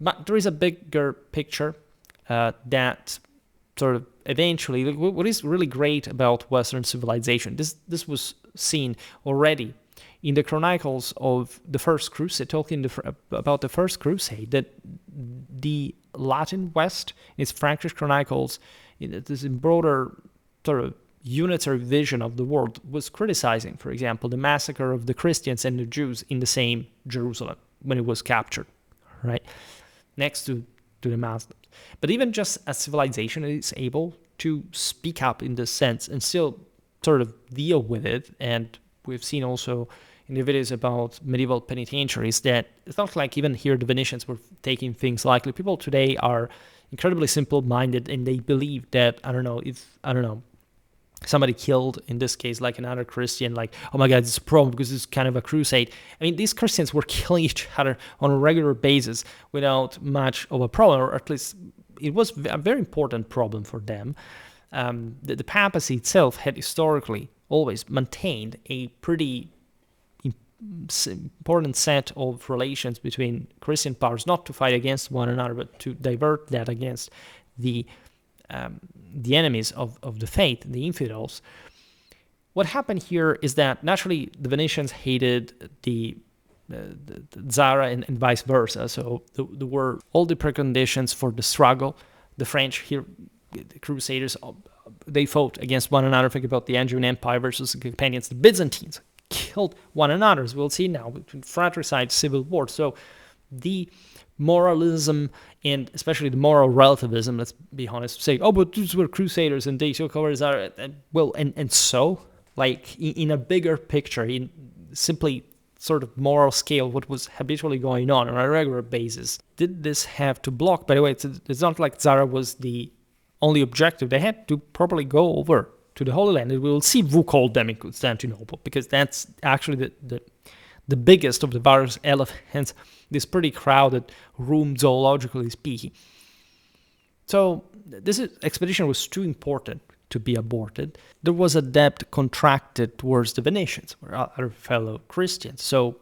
But there is a bigger picture that sort of eventually, what is really great about Western civilization, this was seen already in the chronicles of the First Crusade, talking about the First Crusade, that the Latin West, in its Frankish chronicles, this broader sort of unitary vision of the world, was criticizing, for example, the massacre of the Christians and the Jews in the same Jerusalem when it was captured, right, next to the Muslims. But even just as civilization is able to speak up in this sense and still sort of deal with it, and we've seen also in the videos about medieval penitentiaries that it's not like even here the Venetians were taking things lightly. People today are incredibly simple-minded, and they believe that, somebody killed, in this case, like another Christian, like, oh my God, it's a problem because it's kind of a crusade. I mean, these Christians were killing each other on a regular basis without much of a problem, or at least it was a very important problem for them. The papacy itself had historically always maintained a pretty important set of relations between Christian powers, not to fight against one another, but to divert that against the enemies of the faith, the infidels. What happened here is that naturally the Venetians hated the Zara and vice versa. So there were all the preconditions for the struggle. The French here, the Crusaders, they fought against one another. Think about the Angevin Empire versus the Companions. The Byzantines killed one another, as we'll see now, between fratricide, civil war. So the moralism and especially the moral relativism, let's be honest, say, oh, but these were Crusaders and they took over Zara. Well, and so, like, in a bigger picture, in simply sort of moral scale, what was habitually going on a regular basis, did this have to block? By the way, it's not like Zara was the only objective. They had to properly go over to the Holy Land. And we will see who called them in Constantinople, because that's actually the biggest of the various elephants, this pretty crowded room, zoologically speaking. So this expedition was too important to be aborted. There was a debt contracted towards the Venetians, or other fellow Christians. So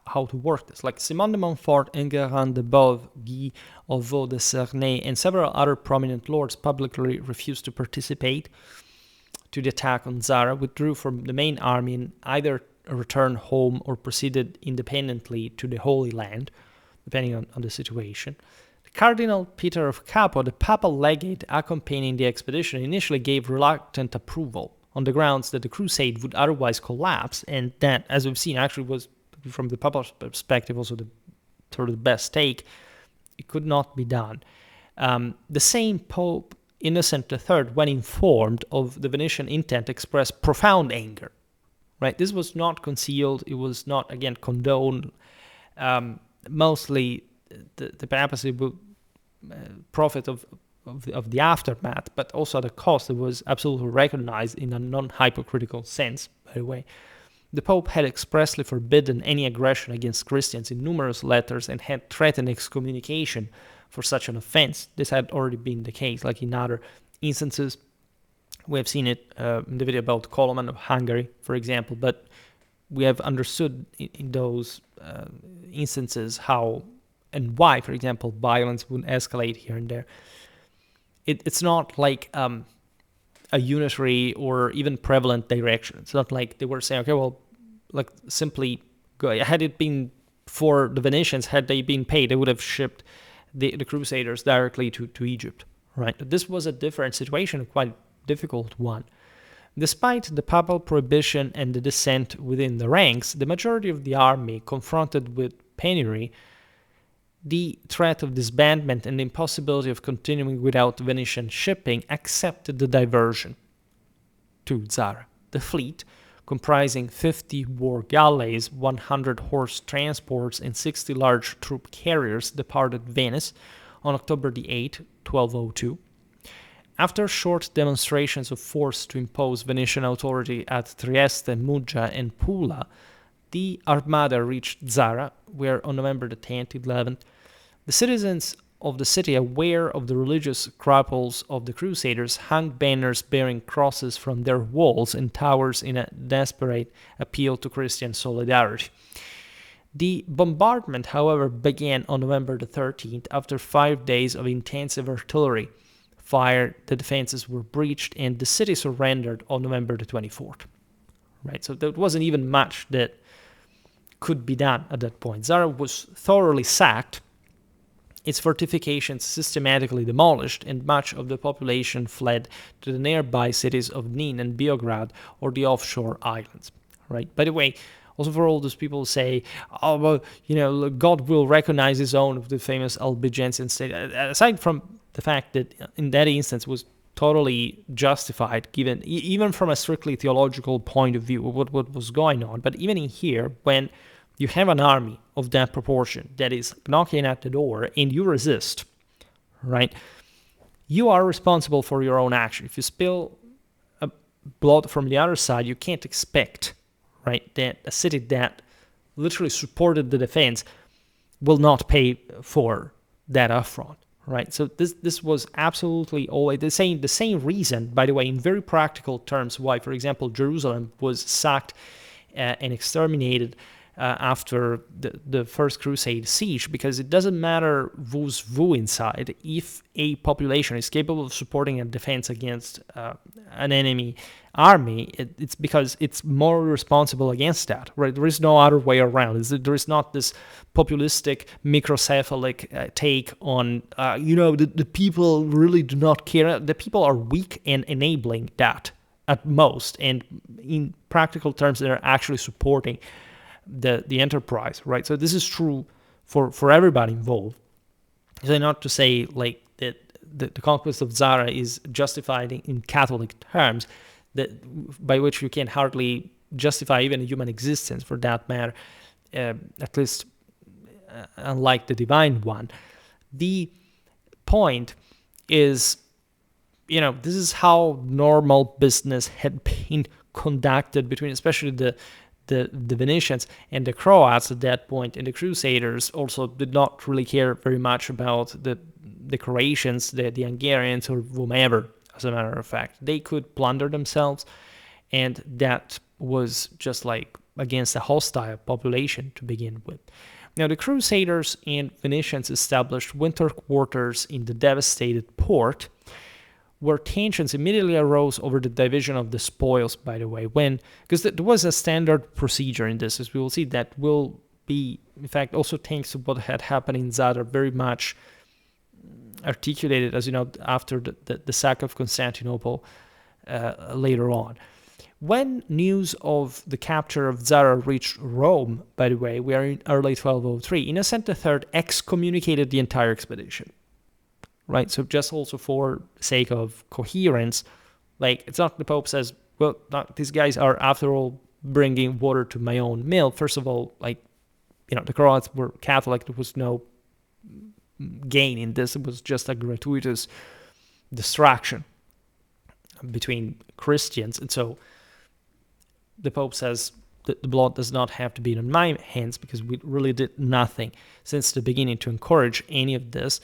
how to work this? Like Simon de Montfort, Enguerrand de Beauve, Guy of Vaux de Cernay, and several other prominent lords publicly refused to participate to the attack on Zara, withdrew from the main army and either returned home or proceeded independently to the Holy Land, depending on the situation. Cardinal Peter of Capo, the papal legate accompanying the expedition, initially gave reluctant approval on the grounds that the crusade would otherwise collapse, and that, as we've seen, actually was, from the papal perspective, also the sort of the best take. It could not be done. The same Pope Innocent III, when informed of the Venetian intent, expressed profound anger. Right, this was not concealed. It was not, again, condoned. Mostly, the papacy would profit of the aftermath, but also at a cost that was absolutely recognized in a non-hypocritical sense. By the way, the Pope had expressly forbidden any aggression against Christians in numerous letters and had threatened excommunication for such an offense. This had already been the case, like in other instances. We have seen it in the video about Koloman of Hungary, for example, but we have understood in those instances how and why, for example, violence would escalate here and there. It's not like a unitary or even prevalent direction. It's not like they were saying, okay, well, like simply go. Had it been for the Venetians, had they been paid, they would have shipped the Crusaders directly to Egypt, right? This was a different situation, quite difficult one. Despite the papal prohibition and the dissent within the ranks, the majority of the army, confronted with penury, the threat of disbandment, and the impossibility of continuing without Venetian shipping, accepted the diversion to Zara. The fleet, comprising 50 war galleys, 100 horse transports, and 60 large troop carriers, departed Venice on October the 8th, 1202. After short demonstrations of force to impose Venetian authority at Trieste, Muggia, and Pula, the Armada reached Zara, where on November the 10th, 11th, the citizens of the city, aware of the religious scruples of the Crusaders, hung banners bearing crosses from their walls and towers in a desperate appeal to Christian solidarity. The bombardment, however, began on November the 13th after 5 days of intensive artillery fire. The defenses were breached and the city surrendered on November the 24th. Right, so there wasn't even much that could be done at that point. Zara was thoroughly sacked, its fortifications systematically demolished, and much of the population fled to the nearby cities of Nin and Beograd or the offshore islands. Right. By the way, also for all those people who say, oh, well, God will recognize his own, of the famous Albigensian state. Aside from the fact that in that instance was totally justified, given even from a strictly theological point of view, what was going on. But even in here, when you have an army of that proportion that is knocking at the door and you resist, right? You are responsible for your own action. If you spill blood from the other side, you can't expect, right, that a city that literally supported the defense will not pay for that affront, right? So this was absolutely always the same reason, by the way, in very practical terms, why, for example, Jerusalem was sacked and exterminated after the First Crusade siege, because it doesn't matter who's who inside. If a population is capable of supporting a defense against an enemy army, it's because it's more responsible against that, right? There is no other way around. There is not this populistic, microcephalic take on, the people really do not care. The people are weak and enabling that at most, and in practical terms, they're actually supporting the enterprise, right? So this is true for everybody involved. So not to say like that the conquest of Zara is justified in Catholic terms, that by which you can hardly justify even a human existence for that matter, at least unlike the divine one. The point is, this is how normal business had been conducted between especially the Venetians and the Croats at that point, and the Crusaders also did not really care very much about the Croatians, the Hungarians, or whomever, as a matter of fact. They could plunder themselves, and that was just like against a hostile population to begin with. Now, the Crusaders and Venetians established winter quarters in the devastated port, where tensions immediately arose over the division of the spoils, by the way, because there was a standard procedure in this, as we will see, that will be, in fact, also thanks to what had happened in Zara, very much articulated, as you know, after the sack of Constantinople later on. When news of the capture of Zara reached Rome, by the way, we are in early 1203, Innocent III excommunicated the entire expedition. Right, so just also for the sake of coherence, like it's not the Pope says, well, these guys are after all bringing water to my own mill. First of all, the Croats were Catholic. There was no gain in this. It was just a gratuitous distraction between Christians. And so the Pope says that the blood does not have to be in my hands, because we really did nothing since the beginning to encourage any of this.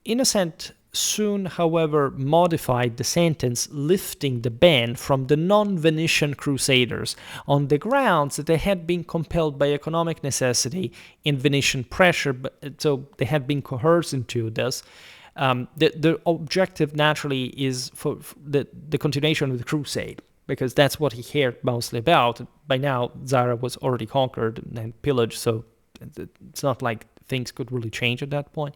Innocent soon, however, modified the sentence, lifting the ban from the non-Venetian crusaders on the grounds that they had been compelled by economic necessity and Venetian pressure, so they had been coerced into this. The objective, naturally, is for the continuation of the crusade, because that's what he cared mostly about. By now, Zara was already conquered and pillaged, so it's not like things could really change at that point.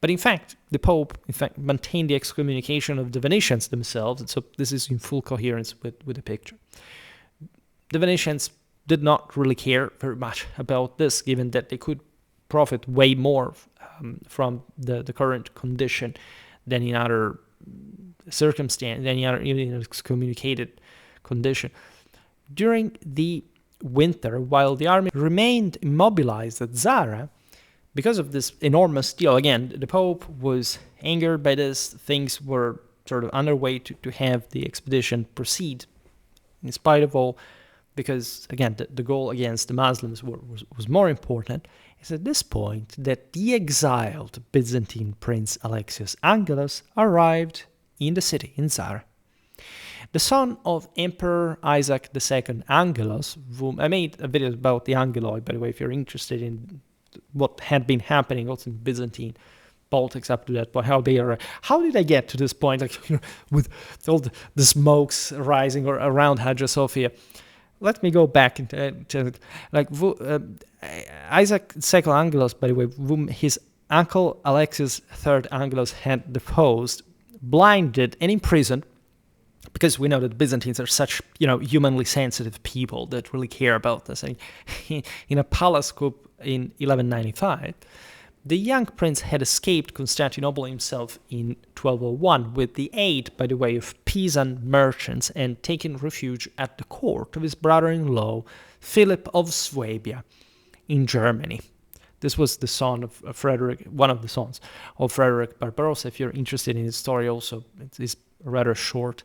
But in fact, the Pope, maintained the excommunication of the Venetians themselves, and so this is in full coherence with the picture. The Venetians did not really care very much about this, given that they could profit way more from the current condition than in other circumstances, than in other excommunicated condition. During the winter, while the army remained immobilized at Zara, because of this enormous deal, again, the Pope was angered by this. Things were sort of underway to have the expedition proceed, in spite of all, because, again, the goal against the Muslims was more important. It's at this point that the exiled Byzantine Prince Alexius Angelos arrived in the city, in Zara. The son of Emperor Isaac II Angelos, whom I made a video about the Angeloi, by the way, if you're interested in what had been happening also in Byzantine politics up to that point, how did I get to this point, with all the smokes rising around Hagia Sophia. Let me go back into Isaac II Angelos, by the way, whom his uncle Alexius III Angelos had deposed, blinded and imprisoned, because we know that Byzantines are such, humanly sensitive people that really care about this. In a palace coup in 1195, the young prince had escaped Constantinople himself in 1201 with the aid, by the way, of peasant merchants, and taken refuge at the court of his brother-in-law, Philip of Swabia, in Germany. This was the son of Frederick, one of the sons of Frederick Barbarossa. If you're interested in his story also, it's a rather short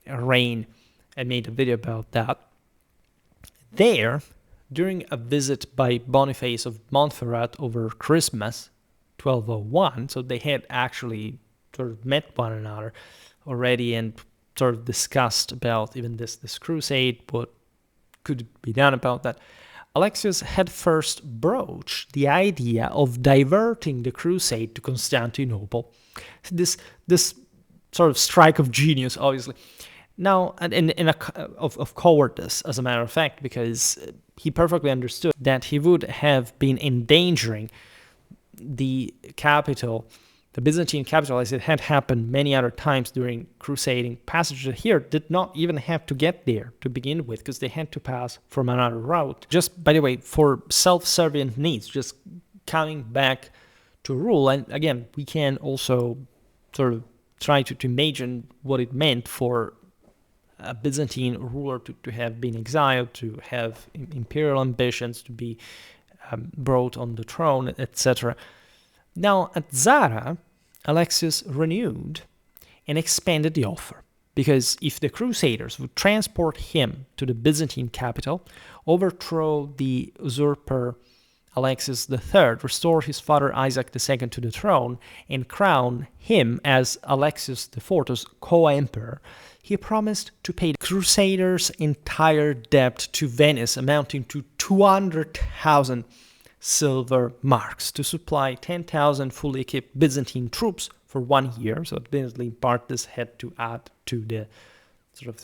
reign. I made a video about that. There, during a visit by Boniface of Montferrat over Christmas, 1201, so they had actually sort of met one another already and sort of discussed about even this crusade, what could be done about that, Alexius had first broached the idea of diverting the crusade to Constantinople. This sort of strike of genius, obviously. Now, of cowardice, as a matter of fact, because he perfectly understood that he would have been endangering the capital, the Byzantine capital, as it had happened many other times during crusading passages here, did not even have to get there to begin with, because they had to pass from another route. Just, by the way, for self-servient needs, just coming back to rule. And again, we can also sort of try to imagine what it meant for a Byzantine ruler to have been exiled, to have imperial ambitions, to be brought on the throne, etc. Now, at Zara, Alexius renewed and expanded the offer, because if the Crusaders would transport him to the Byzantine capital, overthrow the usurper Alexius III, restore his father Isaac II to the throne, and crown him as Alexius IV's co-emperor, he promised to pay the Crusaders' entire debt to Venice, amounting to 200,000 silver marks, to supply 10,000 fully equipped Byzantine troops for 1 year. So admittedly, Bartus had to add to the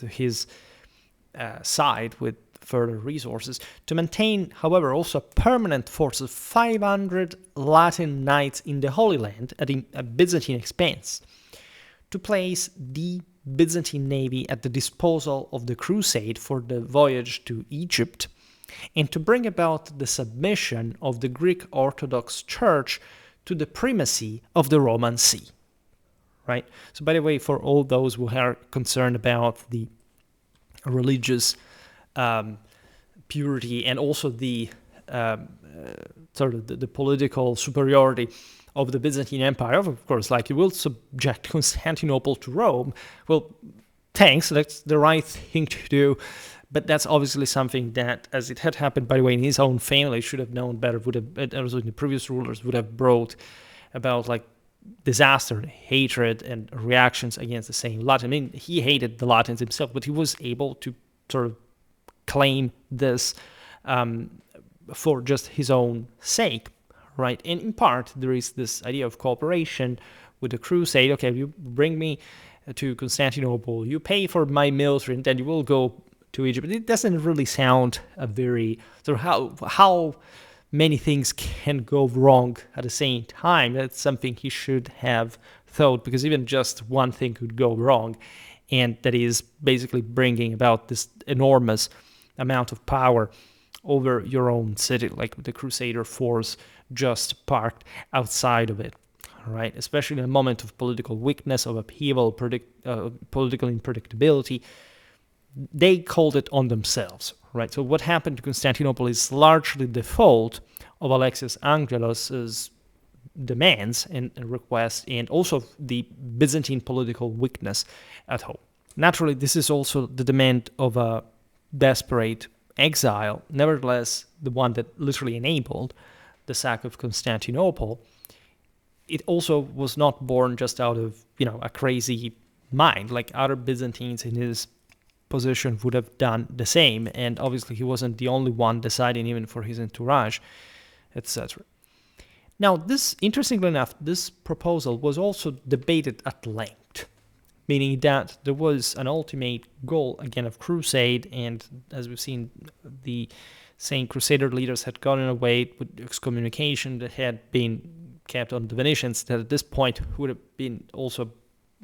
his side with further resources, to maintain, however, also a permanent force of 500 Latin knights in the Holy Land at a Byzantine expense, to place the Byzantine navy at the disposal of the crusade for the voyage to Egypt, and to bring about the submission of the Greek Orthodox Church to the primacy of the Roman See. Right? So, by the way, for all those who are concerned about the religious purity and also the the political superiority of the Byzantine Empire, of course, like, you will subject Constantinople to Rome. Well, thanks, that's the right thing to do. But that's obviously something that, as it had happened, by the way, in his own family, should have known better, also the previous rulers would have brought about, like, disaster, hatred, and reactions against the same Latin. I mean, he hated the Latins himself, but he was able to sort of claim this for just his own sake, right? And in part, there is this idea of cooperation with the crusade. Okay, you bring me to Constantinople, you pay for my military, and then you will go to Egypt. It doesn't really sound a very sort of how many things can go wrong at the same time. That's something he should have thought, because even just one thing could go wrong, and that is basically bringing about this enormous amount of power over your own city, like the Crusader force just parked outside of it, right? Especially in a moment of political weakness, of upheaval, political unpredictability. They called it on themselves, right? So what happened to Constantinople is largely the fault of Alexius Angelus's demands and requests, and also the Byzantine political weakness at home. Naturally, this is also the demand of a desperate exile, nevertheless, the one that literally enabled the sack of Constantinople. It also was not born just out of, a crazy mind, like other Byzantines in his position would have done the same, and obviously he wasn't the only one deciding even for his entourage, etc. Now, interestingly enough, this proposal was also debated at length, meaning that there was an ultimate goal, again, of crusade, and as we've seen, the same crusader leaders had gotten away with excommunication that had been kept on the Venetians, that at this point would have been also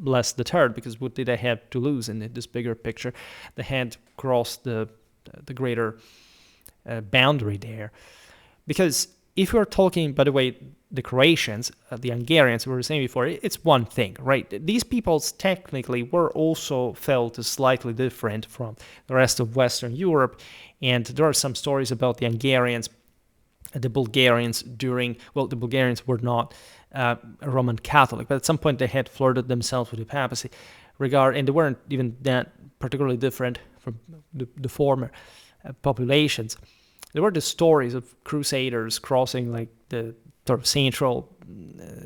less deterred, because what did they have to lose in this bigger picture? They had crossed the greater boundary there. Because if we're talking, by the way, the Croatians, the Hungarians, we were saying before, it's one thing, right? These peoples technically were also felt as slightly different from the rest of Western Europe, and there are some stories about the Hungarians, the Bulgarians the Bulgarians were not Roman Catholic, but at some point they had flirted themselves with the papacy and they weren't even that particularly different from the former populations. There were the stories of crusaders crossing like the sort of central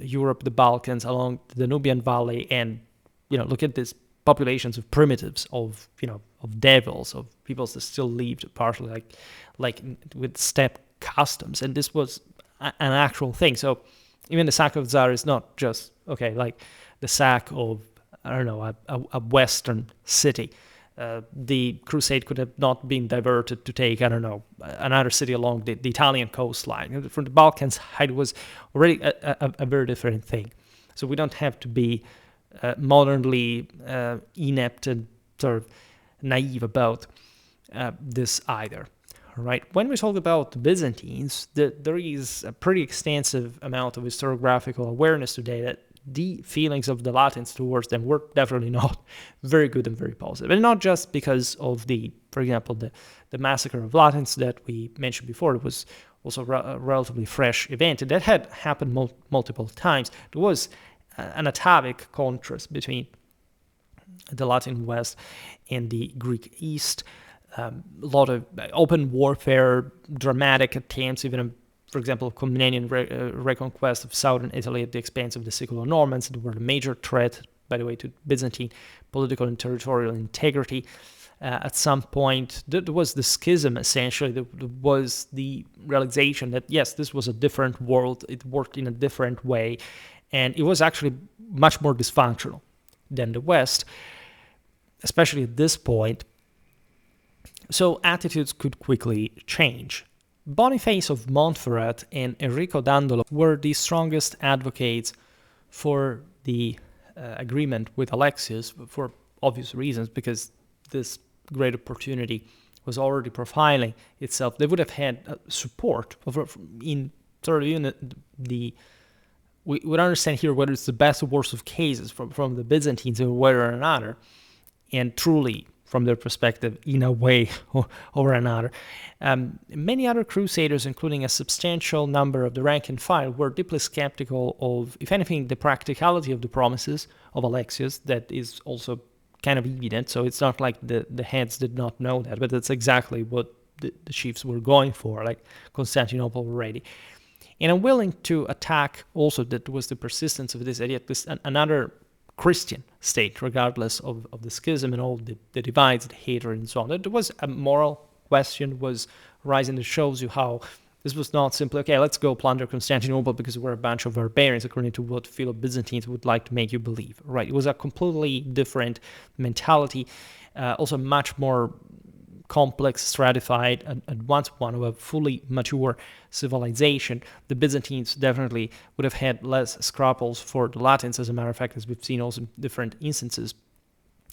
Europe, the Balkans, along the Danubian Valley, and look at this populations of primitives, of devils, of peoples that still lived partly like with steppe customs, and this was an actual thing. So even the sack of Zara is not just like the sack of, I don't know, a western city. The crusade could have not been diverted to take, I don't know, another city along the Italian coastline. From the Balkan side, it was already a very different thing. So we don't have to be modernly inept and sort of naive about this either. Right. When we talk about the Byzantines, there is a pretty extensive amount of historiographical awareness today that the feelings of the Latins towards them were definitely not very good and very positive. And not just because of for example, the massacre of Latins that we mentioned before. It was also a relatively fresh event, and that had happened multiple times. There was an atavic contrast between the Latin West and the Greek East. A lot of open warfare, dramatic attempts, even, for example, Comnenian reconquest of southern Italy at the expense of the secular Normans. They were a major threat, by the way, to Byzantine political and territorial integrity. At some point, there was the schism, essentially. There was the realization that, yes, this was a different world. It worked in a different way, and it was actually much more dysfunctional than the West, especially at this point. So attitudes could quickly change. Boniface of Montferrat and Enrico Dandolo were the strongest advocates for the agreement with Alexius, for obvious reasons, because this great opportunity was already profiling itself. They would have had support in sort of even we would understand here whether it's the best or worst of cases from the Byzantines or whether or another, and truly, from their perspective, in a way or another. Many other crusaders, including a substantial number of the rank and file, were deeply skeptical of, if anything, the practicality of the promises of Alexius. That is also kind of evident, so it's not like the heads did not know that, but that's exactly what the chiefs were going for, like Constantinople already. And unwilling to attack, also, that was the persistence of this idea, another Christian state, regardless of the schism and all the divides, the hatred, and so on. There was a moral question was rising that shows you how this was not simply, okay, let's go plunder Constantinople because we're a bunch of barbarians, according to what Philo-Byzantines would like to make you believe. Right? It was a completely different mentality, also much more complex, stratified, and once one of a fully mature civilization. The Byzantines definitely would have had less scruples for the Latins, as a matter of fact, as we've seen also in different instances.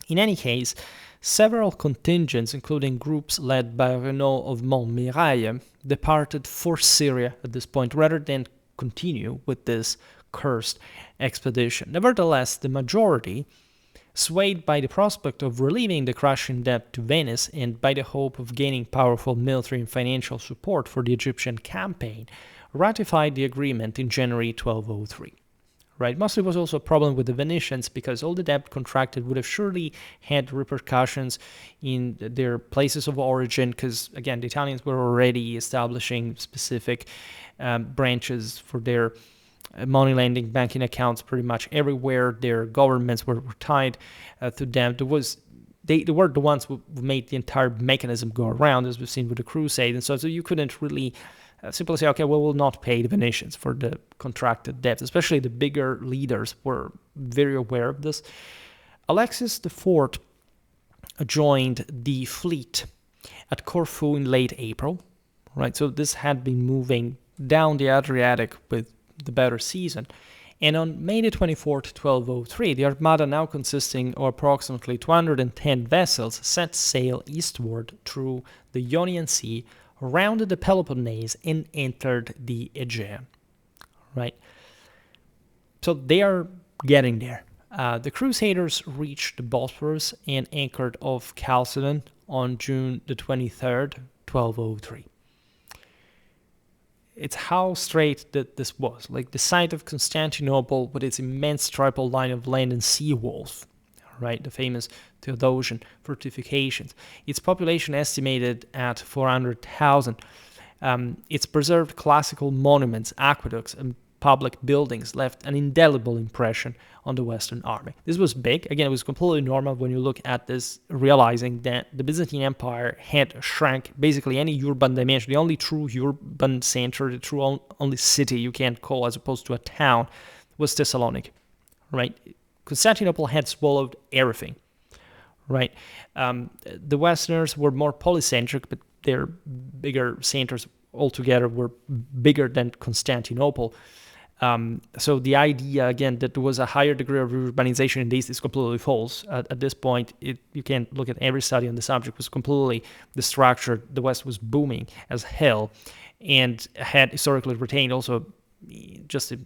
In any case, several contingents, including groups led by Renaud of Montmirail, departed for Syria at this point, rather than continue with this cursed expedition. Nevertheless, the majority, swayed by the prospect of relieving the crushing debt to Venice and by the hope of gaining powerful military and financial support for the Egyptian campaign, ratified the agreement in January 1203. Right? Mostly was also a problem with the Venetians, because all the debt contracted would have surely had repercussions in their places of origin, because, again, the Italians were already establishing specific branches for their money lending, banking accounts pretty much everywhere. Their governments were tied to them. They were the ones who made the entire mechanism go around, as we've seen with the Crusade. And so you couldn't really simply say, okay, well, we'll not pay the Venetians for the contracted debts. Especially the bigger leaders were very aware of this. Alexius IV joined the fleet at Corfu in late April. Right, so this had been moving down the Adriatic with the better season. And on May the 24th, 1203, the Armada, now consisting of approximately 210 vessels, set sail eastward through the Ionian Sea, rounded the Peloponnese, and entered the Aegean. Right? So they are getting there. The Crusaders reached the Bosphorus and anchored off Chalcedon on June the 23rd, 1203. It's how straight that this was. Like the site of Constantinople with its immense triple line of land and sea walls, right? The famous Theodosian fortifications. Its population estimated at 400,000. Its preserved classical monuments, aqueducts, and public buildings left an indelible impression on the Western army. This was big. Again, it was completely normal when you look at this, realizing that the Byzantine Empire had shrank basically any urban dimension. The only true urban center, the true only city you can call as opposed to a town, was Thessaloniki, right? Constantinople had swallowed everything, right? The Westerners were more polycentric, but their bigger centers altogether were bigger than Constantinople. So the idea, again, that there was a higher degree of urbanization in the East is completely false. At this point, you can look at every study on the subject, was completely destructured. The West was booming as hell and had historically retained also just in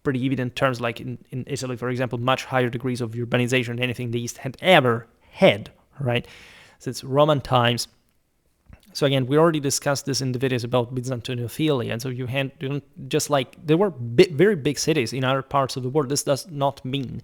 pretty evident terms, like in Italy, for example, much higher degrees of urbanization than anything the East had ever had, right? Since Roman times. So again, we already discussed this in the videos about Byzantinophilia, and so you don't just like there were very big cities in other parts of the world. This does not mean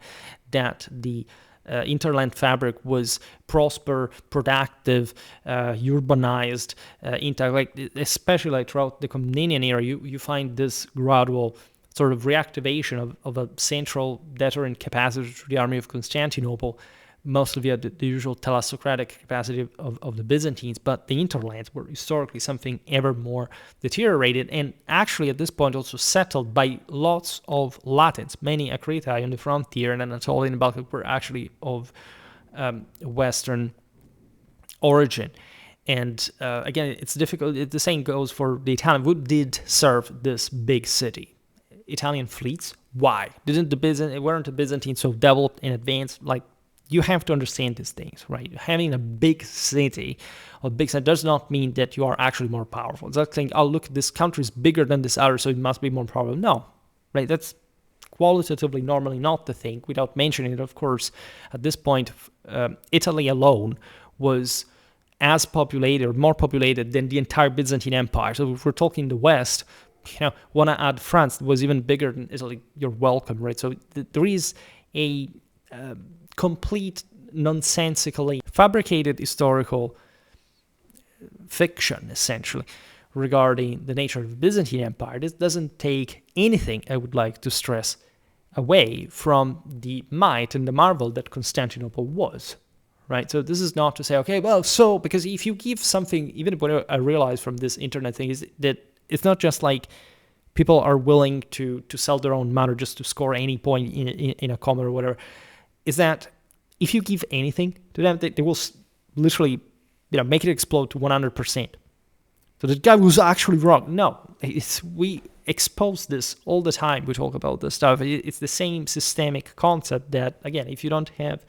that the interland fabric was prosper, productive, urbanized, like especially like throughout the Komnenian era, you find this gradual sort of reactivation of a central deterrent capacity to the army of Constantinople, mostly via the usual thalassocratic capacity of the Byzantines, but the interlands were historically something ever more deteriorated, and actually at this point also settled by lots of Latins. Many Akritae on the frontier and Anatolian and Balkan were actually of Western origin. And again, it's difficult. The same goes for the Italian, who did serve this big city. Italian fleets, why? Weren't the Byzantines so developed in advance? Like, you have to understand these things, right? Having a big city or big city does not mean that you are actually more powerful. It's like saying, oh, look, this country is bigger than this other, so it must be more powerful. No, right? That's qualitatively normally not the thing, without mentioning it, of course. At this point, Italy alone was as populated or more populated than the entire Byzantine Empire. So if we're talking the West, want to add France, that was even bigger than Italy, you're welcome, right? So there is a complete nonsensically fabricated historical fiction, essentially, regarding the nature of the Byzantine Empire. This doesn't take anything, I would like to stress, away from the might and the marvel that Constantinople was, right? So this is not to say, okay, well, so, because if you give something, even what I realize from this internet thing is that it's not just like people are willing to sell their own mother just to score any point in a comment or whatever. Is that if you give anything to them, they will literally, make it explode to 100%. So the guy was actually wrong. No, we expose this all the time. We talk about this stuff. It's the same systemic concept that, again, if you don't have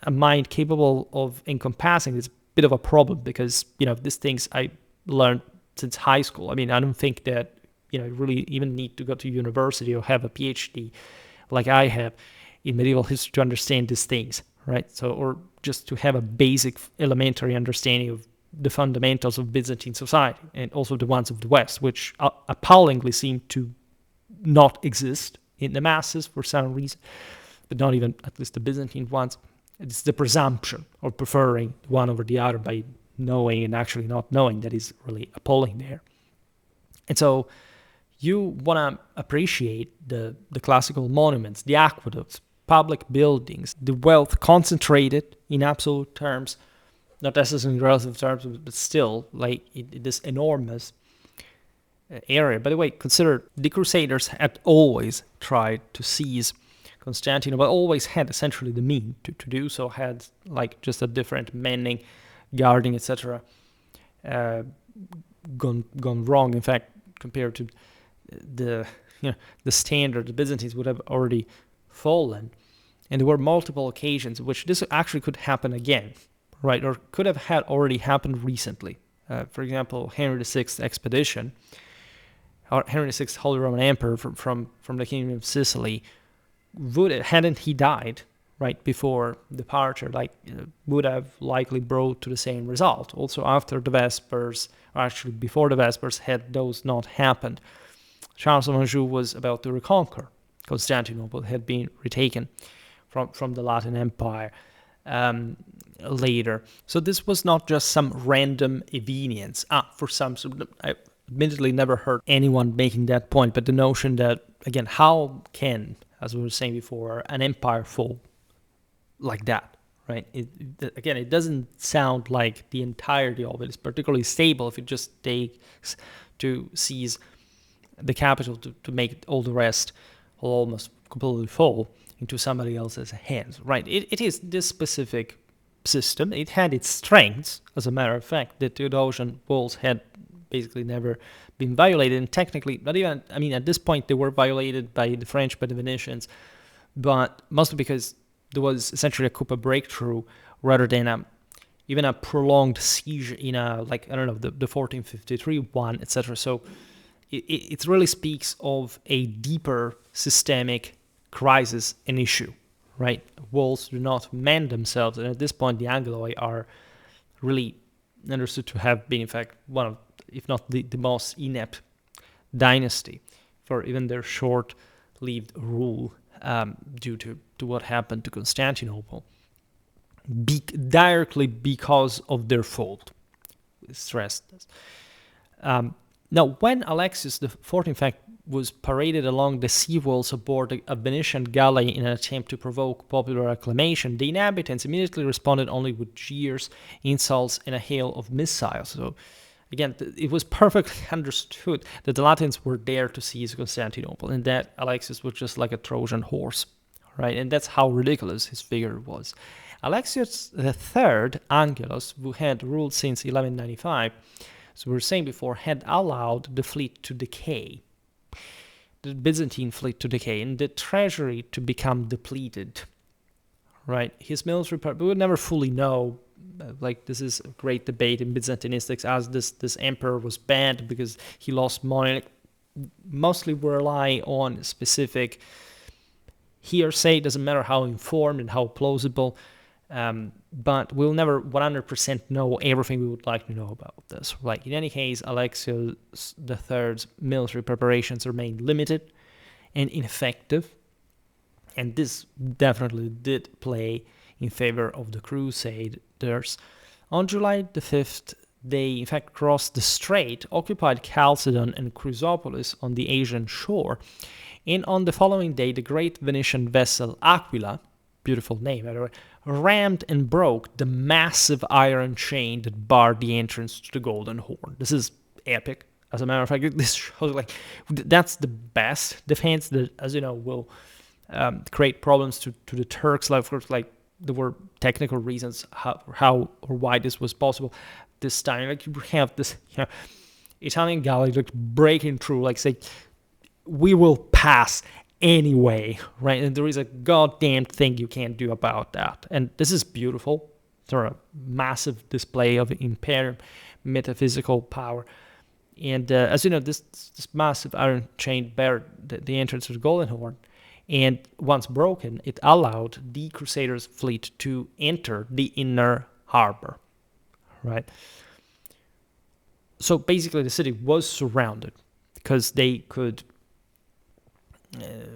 a mind capable of encompassing, it's a bit of a problem because, these things I learned since high school. I mean, I don't think that, you really even need to go to university or have a PhD like I have in medieval history to understand these things, right? So, or just to have a basic elementary understanding of the fundamentals of Byzantine society and also the ones of the West, which appallingly seem to not exist in the masses for some reason, but not even at least the Byzantine ones. It's the presumption of preferring one over the other by knowing and actually not knowing that is really appalling there. And so you want to appreciate the classical monuments, the aqueducts, public buildings, the wealth concentrated in absolute terms, not necessarily in relative terms, but still, like in this enormous area. By the way, consider the Crusaders had always tried to seize Constantinople, always had essentially the mean to do so, had like just a different manning, guarding, etc. Gone wrong. In fact, compared to the standard, the Byzantines would have already fallen. And there were multiple occasions in which this actually could happen again, right? Or could have had already happened recently. For example, Henry VI's expedition, or Henry VI, Holy Roman Emperor from the Kingdom of Sicily, hadn't he died right before departure, would have likely brought to the same result. Also after the Vespers, or actually before the Vespers, had those not happened, Charles of Anjou was about to reconquer Constantinople, had been retaken from the Latin Empire later. So this was not just some random evenience. For some, admittedly never heard anyone making that point, but the notion that, again, how can, as we were saying before, an empire fall like that, right? Again, it doesn't sound like the entirety of it is particularly stable if it just takes to seize the capital to make all the rest almost completely fall into somebody else's hands, right? It is this specific system. It had its strengths, as a matter of fact. The Theodosian walls had basically never been violated, and technically, not even, I mean, at this point, they were violated by the French, by the Venetians, but mostly because there was essentially a coup, a breakthrough, rather than even a prolonged siege in the 1453 one, etc. So it really speaks of a deeper systemic crisis and issue, right? Walls do not mend themselves, and at this point, the Angeli are really understood to have been, in fact, one of, if not the most inept dynasty for even their short-lived rule due to what happened to Constantinople, directly because of their fault. Stress this. Now, when Alexius IV, in fact, was paraded along the sea walls aboard a Venetian galley in an attempt to provoke popular acclamation, the inhabitants immediately responded only with jeers, insults, and a hail of missiles. So, again, it was perfectly understood that the Latins were there to seize Constantinople, and that Alexius was just like a Trojan horse, right? And that's how ridiculous his figure was. Alexius III, Angelos, who had ruled since 1195, as we were saying before, had allowed the fleet to decay, the Byzantine fleet to decay, and the treasury to become depleted, right? His military part, we would never fully know. Like, this is a great debate in Byzantinistics, as this emperor was banned because he lost money. Like, mostly we rely on specific hearsay. Doesn't matter how informed and how plausible, but we'll never 100% know everything we would like to know about this. Like, in any case, Alexius III's military preparations remained limited and ineffective, and this definitely did play in favor of the Crusaders. On July the 5th, they in fact crossed the strait, occupied Chalcedon and Chrysopolis on the Asian shore, and on the following day, the great Venetian vessel Aquila, beautiful name by the way, rammed and broke the massive iron chain that barred the entrance to the Golden Horn. This is epic. As a matter of fact, this shows like that's the best defense that, as you know, will create problems to the Turks. Like, of course, like there were technical reasons how or why this was possible this time. Like, you have this Italian galley like breaking through, like say, we will pass anyway, right? And there is a goddamn thing you can't do about that. And this is beautiful. Sort of massive display of imperial metaphysical power. And as you know, this massive iron chain barred the entrance to the Golden Horn. And once broken, it allowed the Crusaders' fleet to enter the inner harbor, right? So basically, the city was surrounded because they could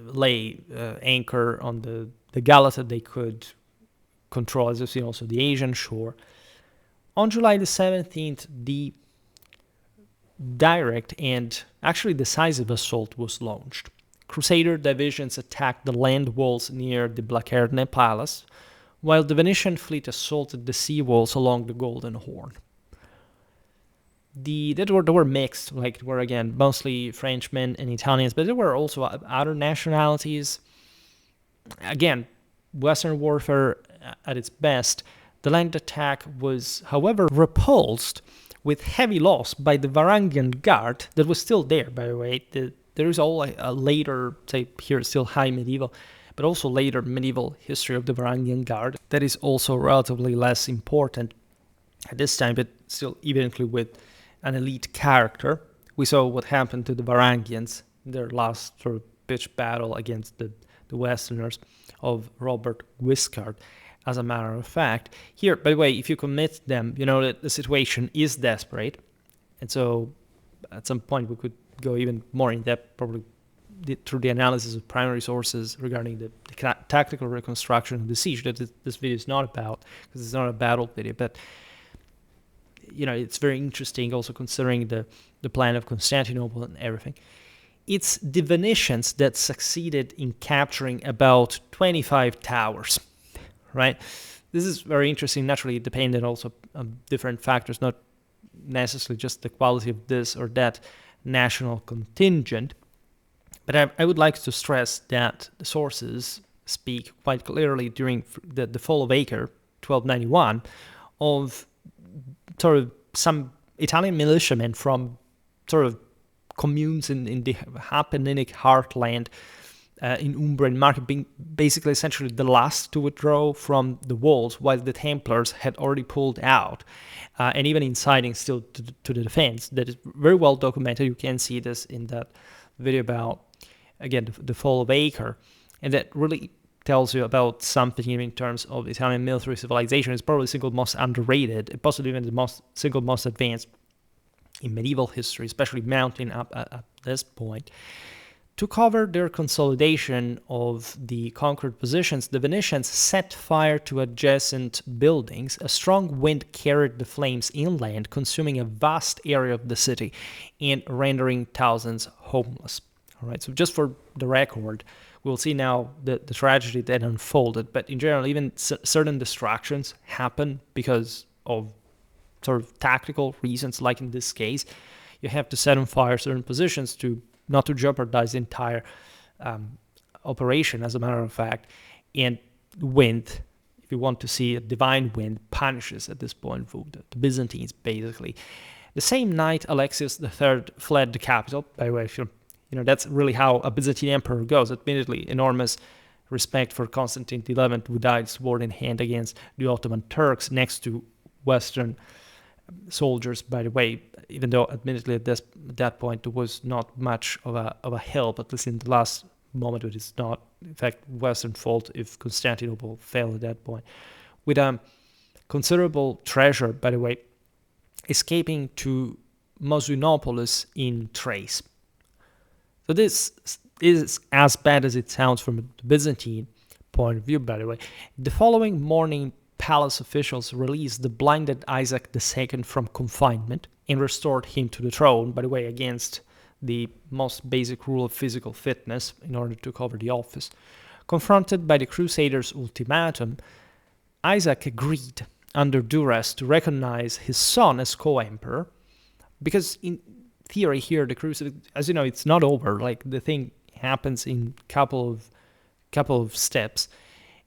lay anchor on the Galata. They could control, as you've seen, also the Asian shore. On July the 17th, the direct and actually decisive assault was launched. Crusader divisions attacked the land walls near the Blackerne Palace, while the Venetian fleet assaulted the sea walls along the Golden Horn. They were mixed, like there were again mostly Frenchmen and Italians, but there were also other nationalities. Again, Western warfare at its best. The land attack was, however, repulsed with heavy loss by the Varangian Guard that was still there, by the way. There is all a later, say here still high medieval, but also later medieval history of the Varangian Guard that is also relatively less important at this time, but still evidently with an elite character. We saw what happened to the Varangians in their last sort of pitched battle against the Westerners of Robert Guiscard. As a matter of fact, here, by the way, if you commit them, you know that the situation is desperate, and so at some point we could go even more in depth, probably through the analysis of primary sources regarding the tactical reconstruction of the siege. That this video is not about, because it's not a battle video, but it's very interesting also considering the plan of Constantinople and everything. It's the Venetians that succeeded in capturing about 25 towers, right? This is very interesting, naturally dependent also on different factors, not necessarily just the quality of this or that national contingent. But I would like to stress that the sources speak quite clearly during the fall of Acre, 1291, of sort of some Italian militiamen from sort of communes in the Apenninic heartland in Umbria and Mark being basically essentially the last to withdraw from the walls, while the Templars had already pulled out, and even inciting still to the defense. That is very well documented. You can see this in that video about, again, the fall of Acre, and that really tells you about something in terms of Italian military civilization. It's probably the single most underrated, possibly even the single most advanced in medieval history, especially mounting up at this point. To cover their consolidation of the conquered positions, the Venetians set fire to adjacent buildings. A strong wind carried the flames inland, consuming a vast area of the city and rendering thousands homeless. All right, so just for the record, we'll see now the tragedy that unfolded, but in general, even certain distractions happen because of sort of tactical reasons, like in this case. You have to set on fire certain positions to not to jeopardize the entire operation, as a matter of fact. And wind, if you want to see a divine wind, punishes at this point for the Byzantines, basically. The same night, Alexius III fled the capital. By the way, that's really how a Byzantine emperor goes. Admittedly, enormous respect for Constantine XI, who died sword in hand against the Ottoman Turks next to Western soldiers, by the way, even though admittedly at that point there was not much of a help, at least in the last moment. It is not, in fact, Western fault if Constantinople fell at that point. With considerable treasure, by the way, escaping to Mosynopolis in Thrace. So this is as bad as it sounds from the Byzantine point of view, by the way. The following morning, palace officials released the blinded Isaac II from confinement and restored him to the throne, by the way, against the most basic rule of physical fitness in order to cover the office. Confronted by the Crusaders' ultimatum, Isaac agreed under duress to recognize his son as co-emperor, because in theory here, the Crusade, as you know, it's not over. Like, the thing happens in couple of steps,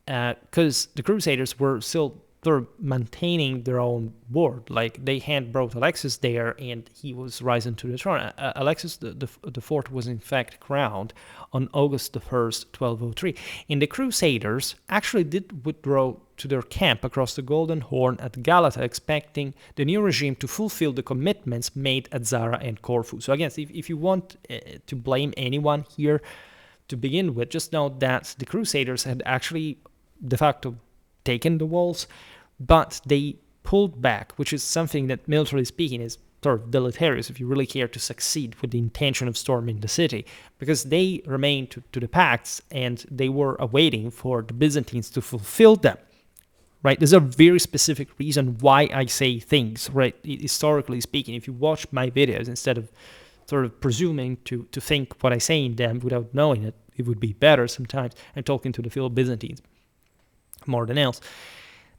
because the Crusaders were still sort of maintaining their own word. Like, they had brought Alexius there, and he was rising to the throne. Alexius the Fourth was in fact crowned on August the 1st, 1203. And the Crusaders actually did withdraw to their camp across the Golden Horn at Galata, expecting the new regime to fulfill the commitments made at Zara and Corfu. So again, if you want to blame anyone here to begin with, just know that the Crusaders had actually de facto taken the walls, but they pulled back, which is something that, militarily speaking, is sort of deleterious if you really care to succeed with the intention of storming the city, because they remained to the pacts and they were awaiting for the Byzantines to fulfill them. Right? There's a very specific reason why I say things, right? Historically speaking, if you watch my videos, instead of sort of presuming to think what I say in them without knowing it, it would be better sometimes. I'm talking to the fellow Byzantines more than else.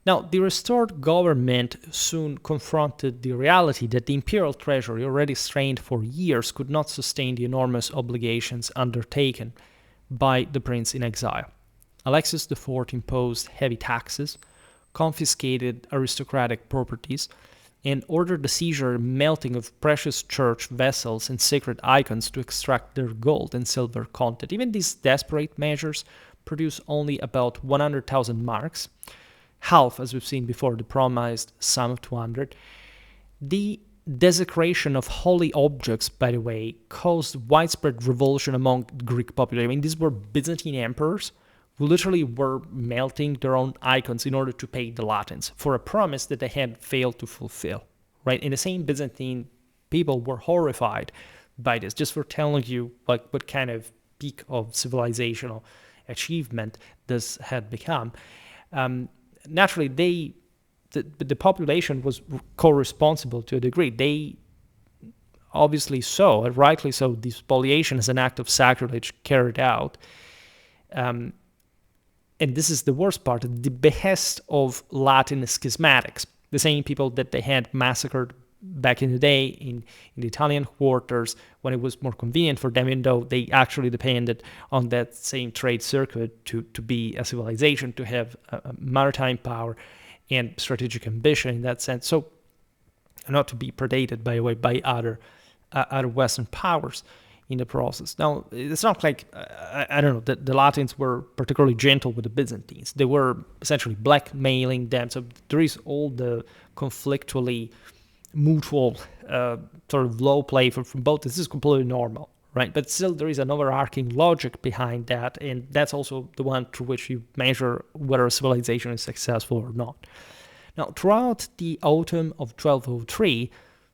Now, the restored government soon confronted the reality that the imperial treasury, already strained for years, could not sustain the enormous obligations undertaken by the prince in exile. Alexius IV imposed heavy taxes, confiscated aristocratic properties, and ordered the seizure and melting of precious church vessels and sacred icons to extract their gold and silver content. Even these desperate measures produced only about 100,000 marks, half, as we've seen before, the promised sum of 200. The desecration of holy objects, by the way, caused widespread revulsion among the Greek population. I mean, these were Byzantine emperors who literally were melting their own icons in order to pay the Latins for a promise that they had failed to fulfill, right? And the same Byzantine people were horrified by this, just for telling you like what kind of peak of civilizational achievement this had become. Naturally, they the population was co-responsible to a degree. They obviously so, and rightly so, the spoliation is an act of sacrilege carried out. And this is the worst part, the behest of Latin schismatics, the same people that they had massacred back in the day in the Italian quarters when it was more convenient for them, even though they actually depended on that same trade circuit to be a civilization, to have a maritime power and strategic ambition in that sense. So not to be predated, by the way, by other Western powers in the process. Now, it's not like, I don't know, the Latins were particularly gentle with the Byzantines. They were essentially blackmailing them. So there is all the conflictually mutual sort of low play from both. This is completely normal, right? But still, there is an overarching logic behind that, and that's also the one through which you measure whether a civilization is successful or not. Now, throughout the autumn of 1203,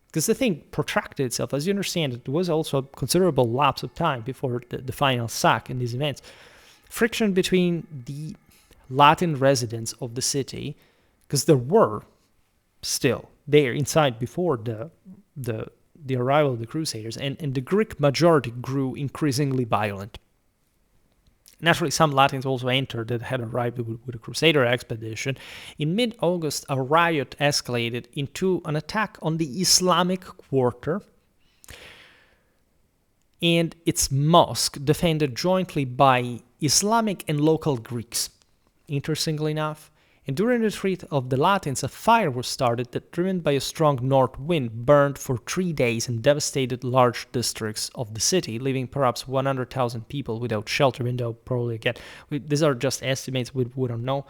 because the thing protracted itself, as you understand, it was also a considerable lapse of time before the final sack in these events. Friction between the Latin residents of the city, because there were still there inside before the arrival of the Crusaders, and the Greek majority grew increasingly violent. Naturally, some Latins also entered that had arrived with a Crusader expedition. In mid-August, a riot escalated into an attack on the Islamic quarter and its mosque, defended jointly by Islamic and local Greeks, interestingly enough. And during the retreat of the Latins, a fire was started that, driven by a strong north wind, burned for 3 days and devastated large districts of the city, leaving perhaps 100,000 people without shelter, even though probably, again, these are just estimates, we don't know.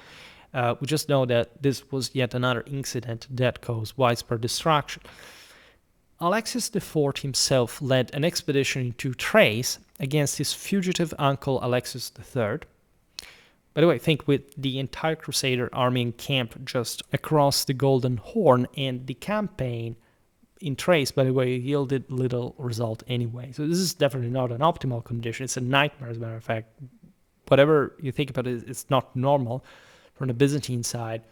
We just know that this was yet another incident that caused widespread destruction. Alexius IV himself led an expedition into Thrace against his fugitive uncle Alexius III. By the way, think with the entire Crusader army encamped just across the Golden Horn, and the campaign in Thrace, by the way, yielded little result anyway. So this is definitely not an optimal condition. It's a nightmare, as a matter of fact. Whatever you think about it, it's not normal from the Byzantine side,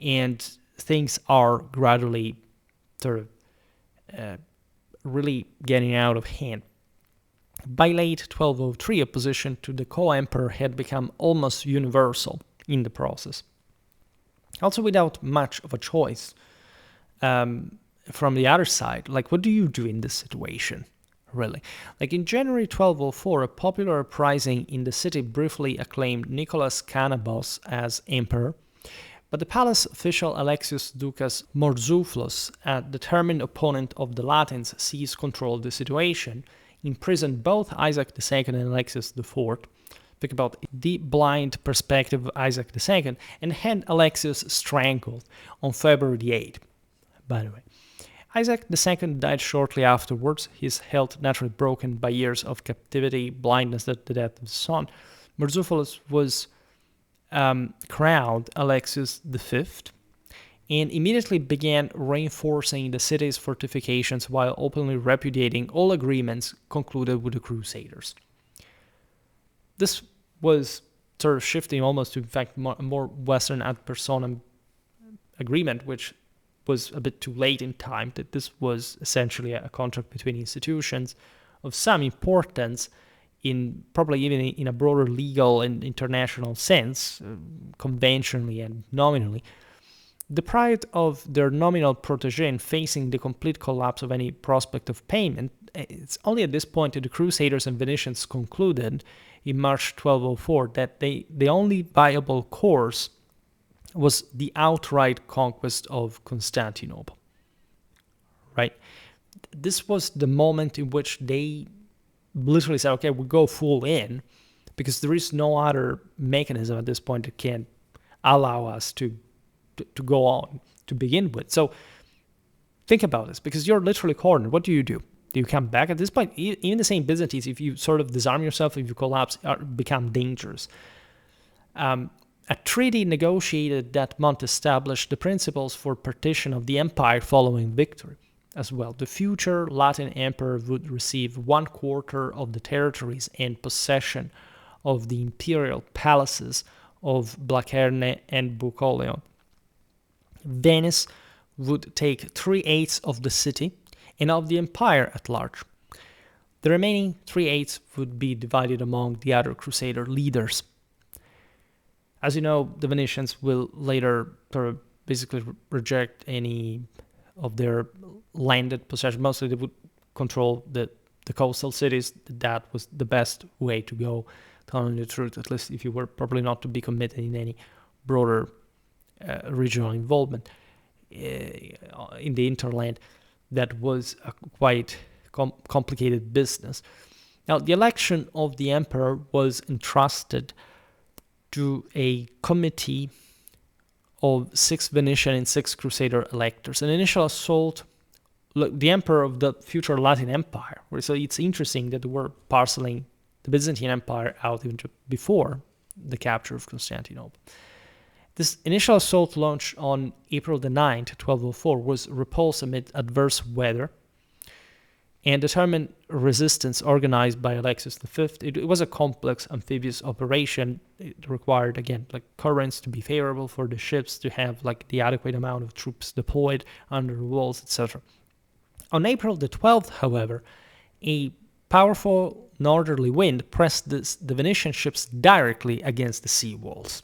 and things are gradually sort of really getting out of hand. By late 1203, opposition to the co-emperor had become almost universal in the process. Also without much of a choice from the other side. Like, what do you do in this situation, really? Like, in January 1204, a popular uprising in the city briefly acclaimed Nicholas Canabos as emperor, but the palace official Alexius Ducas Mourzouflos, a determined opponent of the Latins, seized control of the situation, imprisoned both Isaac II and Alexius IV. Think about the blind perspective of Isaac II, and had Alexius strangled on February 8th, by the way. Isaac II died shortly afterwards, his health naturally broken by years of captivity, blindness at the death of his son. Mourzouflos was crowned Alexius V, and immediately began reinforcing the city's fortifications while openly repudiating all agreements concluded with the Crusaders. This was sort of shifting almost to, in fact, more Western ad personam agreement, which was a bit too late in time, that this was essentially a contract between institutions of some importance, in probably even in a broader legal and international sense, conventionally and nominally. Deprived of their nominal protege and facing the complete collapse of any prospect of payment, it's only at this point that the Crusaders and Venetians concluded in March 1204 that the only viable course was the outright conquest of Constantinople. Right? This was the moment in which they literally said, okay, we go full in, because there is no other mechanism at this point that can allow us to go on to begin with. So think about this, because you're literally cornered. What do? Do you come back? At this point, even the same Byzantines, if you sort of disarm yourself, if you collapse, become dangerous. A treaty negotiated that month established the principles for partition of the empire following victory as well. The future Latin emperor would receive 1/4 of the territories and possession of the imperial palaces of Blachernae and Bucolion. Venice would take 3/8 of the city and of the empire at large. The remaining 3/8 would be divided among the other Crusader leaders. As you know, the Venetians will later sort of basically reject any of their landed possession. Mostly they would control the coastal cities. That was the best way to go, telling the truth, at least if you were probably not to be committed in any broader regional involvement in the interland. That was a quite complicated business. Now, the election of the emperor was entrusted to a committee of 6 Venetian and 6 Crusader electors. An initial assault, look, the emperor of the future Latin Empire. So it's interesting that they were parceling the Byzantine Empire out even before the capture of Constantinople. This initial assault launched on April the 9th, 1204, was repulsed amid adverse weather and determined resistance organized by Alexius V. It was a complex amphibious operation. It required, again, like currents to be favorable for the ships, to have like the adequate amount of troops deployed under the walls, etc. On April the 12th, however, a powerful northerly wind pressed the Venetian ships directly against the sea walls,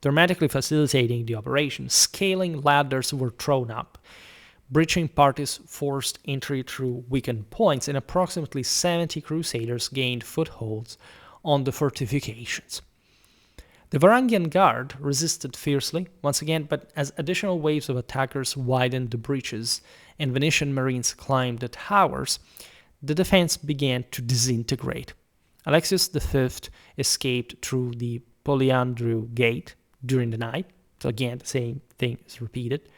dramatically facilitating the operation. Scaling ladders were thrown up. Breaching parties forced entry through weakened points, and approximately 70 Crusaders gained footholds on the fortifications. The Varangian Guard resisted fiercely, once again, but as additional waves of attackers widened the breaches and Venetian marines climbed the towers, the defense began to disintegrate. Alexius V escaped through the Polyandrou Gate during the night, so again, the same thing is repeated.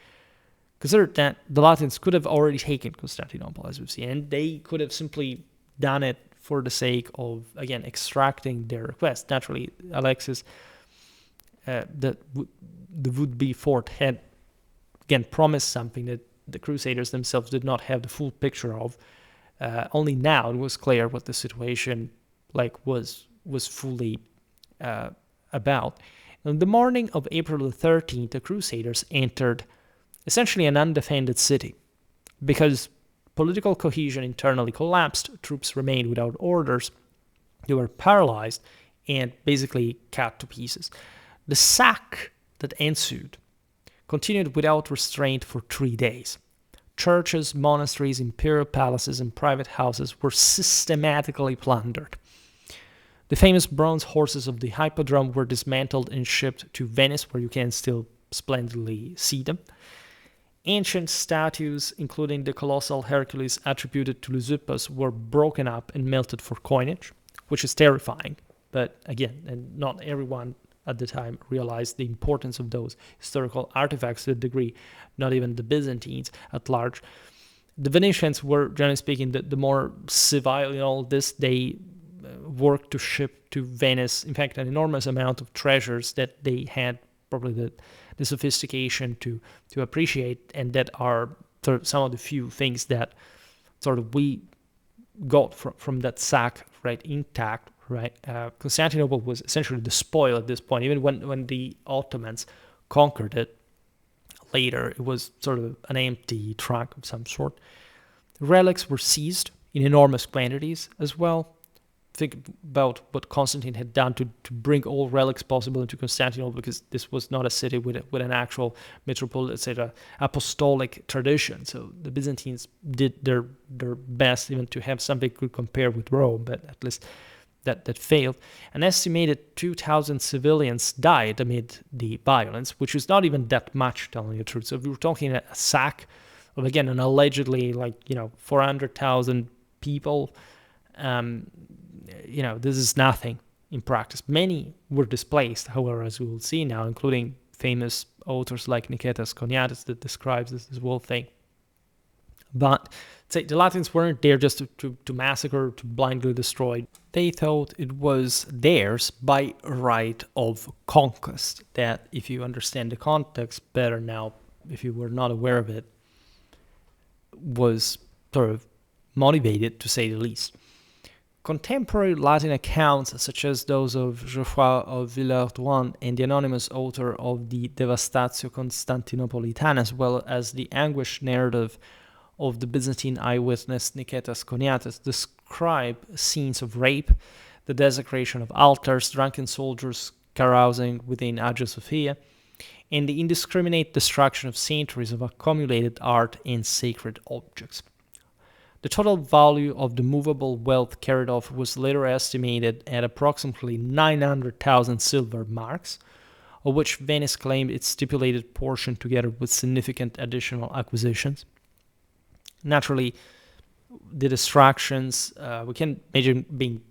Consider that the Latins could have already taken Constantinople, as we've seen, and they could have simply done it for the sake of, again, extracting their request. Naturally, Alexius, the would-be fort, had, again, promised something that the Crusaders themselves did not have the full picture of. Only now it was clear what the situation was fully about. On the morning of April the 13th, the Crusaders entered essentially an undefended city. Because political cohesion internally collapsed, troops remained without orders, they were paralyzed and basically cut to pieces. The sack that ensued continued without restraint for 3 days. Churches, monasteries, imperial palaces, and private houses were systematically plundered. The famous bronze horses of the Hippodrome were dismantled and shipped to Venice, where you can still splendidly see them. Ancient statues, including the colossal Hercules attributed to Lysippus, were broken up and melted for coinage, which is terrifying. But again, and not everyone at the time realized the importance of those historical artifacts to a degree, not even the Byzantines at large. The Venetians were, generally speaking, the more civil in all this. They worked to ship to Venice, in fact, an enormous amount of treasures that they had probably the sophistication to appreciate, and that are some of the few things that sort of we got from that sack, right, intact, right. Constantinople was essentially the spoil at this point. Even when the Ottomans conquered it later, it was sort of an empty trunk of some sort. Relics were seized in enormous quantities as well. Think about what Constantine had done to bring all relics possible into Constantinople, because this was not a city with an actual metropolitan, etc., apostolic tradition. So the Byzantines did their best even to have something could compare with Rome, but at least that failed. An estimated 2,000 civilians died amid the violence, which is not even that much, telling the truth. So if we were talking a sack of, again, an allegedly 400,000 people, this is nothing in practice. Many were displaced, however, as we will see now, including famous authors like Nicetas Choniates that describes this whole thing. But the Latins weren't there just to massacre, to blindly destroy. They thought it was theirs by right of conquest. That, if you understand the context better now, if you were not aware of it, was sort of motivated, to say the least. Contemporary Latin accounts, such as those of Geoffroy of Villehardouin and the anonymous author of the Devastatio Constantinopolitana, as well as the anguished narrative of the Byzantine eyewitness Nicetas Choniates, describe scenes of rape, the desecration of altars, drunken soldiers carousing within Hagia Sophia, and the indiscriminate destruction of centuries of accumulated art and sacred objects. The total value of the movable wealth carried off was later estimated at approximately 900,000 silver marks, of which Venice claimed its stipulated portion together with significant additional acquisitions. Naturally, the distractions, we can imagine being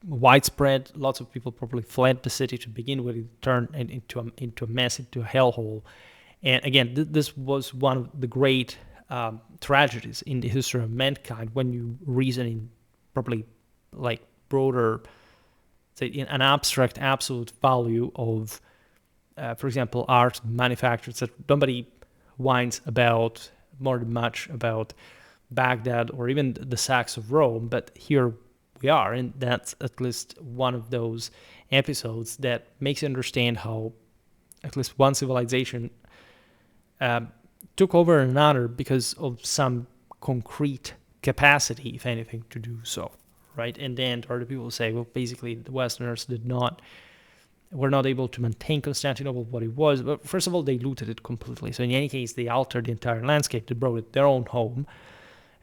widespread. Lots of people probably fled the city to begin with. It turned into a mess, into a hellhole. And again, this was one of the great tragedies in the history of mankind when you reason in probably like broader, say, in an abstract absolute value of, for example, art manufacturers that nobody whines about more than much about Baghdad or even the sacks of Rome, but here we are, and that's at least one of those episodes that makes you understand how at least one civilization took over another because of some concrete capacity, if anything, to do so, right? And then other people say, well, basically the Westerners were not able to maintain Constantinople what it was. But first of all, they looted it completely. So in any case, they altered the entire landscape. They brought it their own home.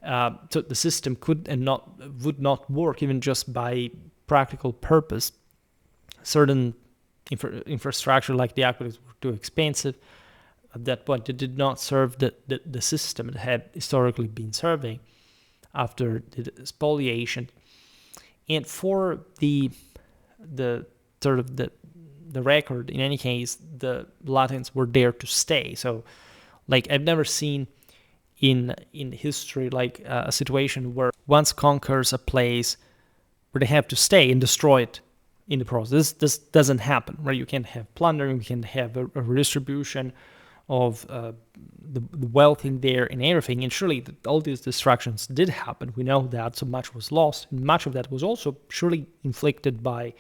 So the system would not work even just by practical purpose. Certain infrastructure like the aqueducts were too expensive. At that point, it did not serve the system it had historically been serving after the spoliation. And for the sort of the record, in any case, the Latins were there to stay. So, like, I've never seen in history like a situation where once conquers a place where they have to stay and destroy it in the process. This doesn't happen, right? You can't have plundering, you can have a redistribution of the wealth in there and everything. And surely all these destructions did happen. We know that so much was lost. And much of that was also surely inflicted by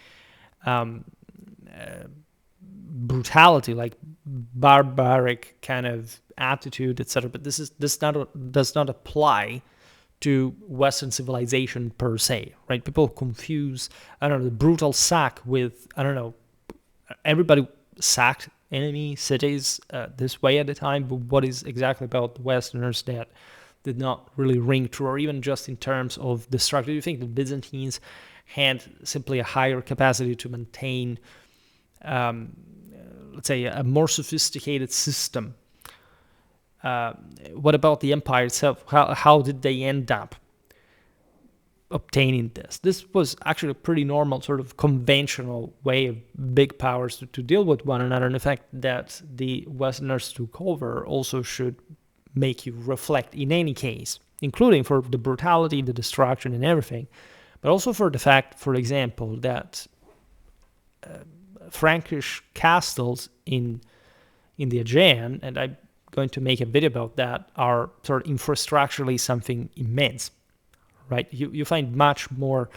brutality, like barbaric kind of attitude, etc. But this does not apply to Western civilization per se, right? People confuse, the brutal sack with, everybody sacked enemy cities this way at the time, but what is exactly about the Westerners that did not really ring true, or even just in terms of destruction? Do you think the Byzantines had simply a higher capacity to maintain, let's say, a more sophisticated system? What about the empire itself? How did they end up obtaining this? This was actually a pretty normal, sort of conventional way of big powers to deal with one another. And the fact that the Westerners took over also should make you reflect in any case, including for the brutality, the destruction, and everything, but also for the fact, for example, that Frankish castles in the Aegean, and I'm going to make a video about that, are sort of infrastructurally something immense, right? You find much more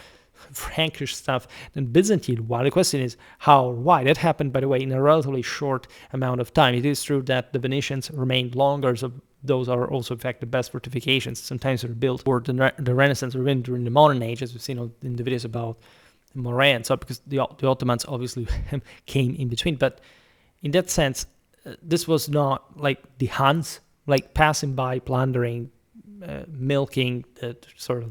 Frankish stuff than Byzantine one. The question is how or why. That happened, by the way, in a relatively short amount of time. It is true that the Venetians remained longer, so those are also, in fact, the best fortifications. Sometimes they're built for the Renaissance or even during the modern age, as we've seen in the videos about Moran. So because the Ottomans obviously came in between. But in that sense, this was not like the Huns, like passing by, plundering, milking the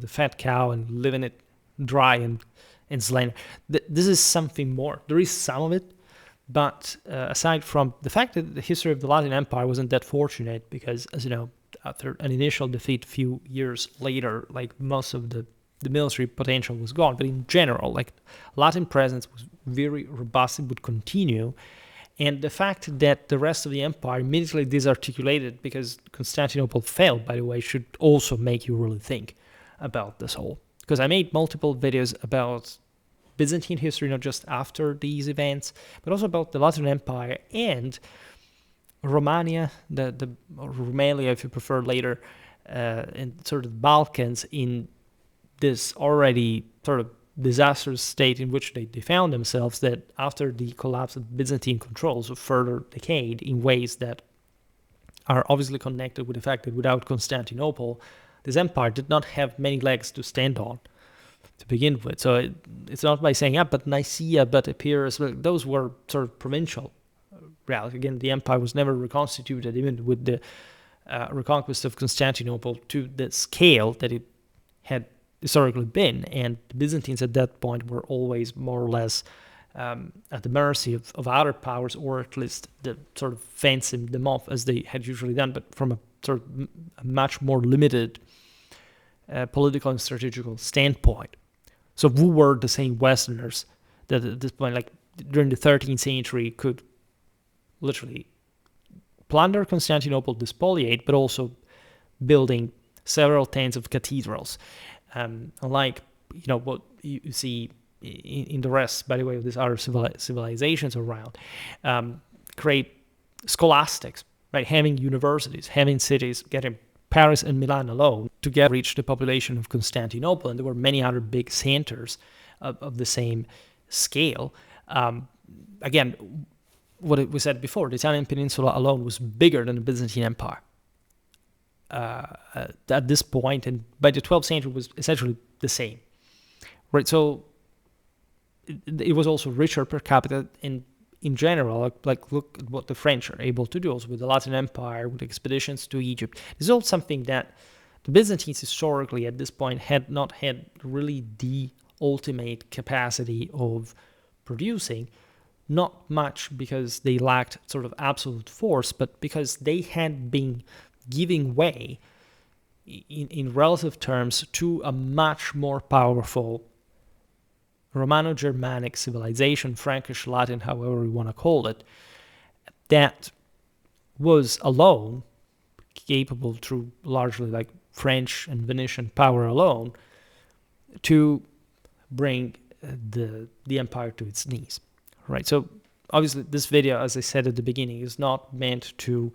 fat cow and leaving it dry and slaying. This is something more. There is some of it, but aside from the fact that the history of the Latin Empire wasn't that fortunate, because, as you know, after an initial defeat a few years later, like most of the military potential was gone. But in general, like, Latin presence was very robust and would continue. And the fact that the rest of the empire immediately disarticulated because Constantinople failed, by the way, should also make you really think about this whole. Because I made multiple videos about Byzantine history, not just after these events, but also about the Latin Empire and Romania, or Rumelia, if you prefer, later, and sort of the Balkans in this already sort of disastrous state in which they found themselves, that after the collapse of Byzantine controls further decayed in ways that are obviously connected with the fact that without Constantinople, this empire did not have many legs to stand on to begin with. So it's not by saying, but Nicaea, but Epirus, those were sort of provincial reality. Again, the empire was never reconstituted, even with the reconquest of Constantinople, to the scale that it had historically been. And the Byzantines at that point were always more or less at the mercy of other powers, or at least the sort of fencing them off as they had usually done, but from a sort of a much more limited political and strategical standpoint. So who were the same Westerners that at this point, like during the 13th century, could literally plunder Constantinople, despoliate, but also building several tens of cathedrals. Unlike what you see in the rest, by the way, of these other civilizations around, create scholastics, right? Having universities, having cities, getting Paris and Milan alone to reach the population of Constantinople, and there were many other big centers of the same scale. Again, what we said before, the Italian peninsula alone was bigger than the Byzantine Empire at this point, and by the 12th century was essentially the same, right? So it was also richer per capita in general. Like look at what the French are able to do also with the Latin Empire, with expeditions to Egypt. This is all something that the Byzantines historically at this point had not had really the ultimate capacity of producing. Not much because they lacked sort of absolute force, but because they had been giving way in relative terms to a much more powerful Romano-Germanic civilization, Frankish Latin, however you want to call it, that was alone capable, through largely like French and Venetian power alone, to bring the empire to its knees, right? So obviously this video, as I said at the beginning, is not meant to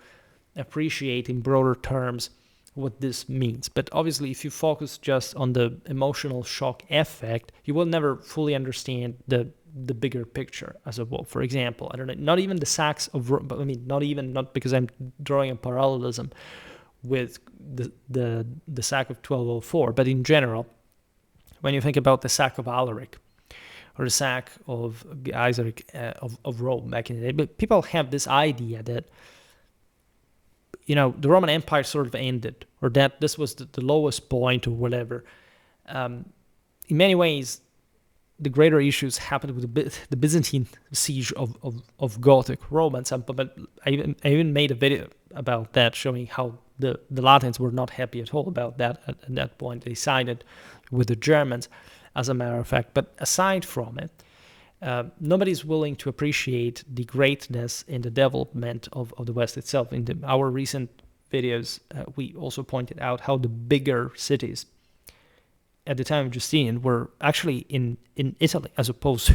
appreciate in broader terms what this means. But obviously, if you focus just on the emotional shock effect, you will never fully understand the bigger picture as a whole. For example, I don't know, not even the sacks of, not because I'm drawing a parallelism with the sack of 1204, but in general, when you think about the sack of Alaric or the sack of Isaac of Rome back in the day, but people have this idea that the Roman Empire sort of ended, or that this was the lowest point or whatever. In many ways, the greater issues happened with the Byzantine siege of Gothic Rome and something. But I even made a video about that, showing how the Latins were not happy at all about that at that point. They sided with the Germans, as a matter of fact. But aside from it, nobody's willing to appreciate the greatness and the development of the West itself. In our recent videos, we also pointed out how the bigger cities at the time of Justinian were actually in Italy, as opposed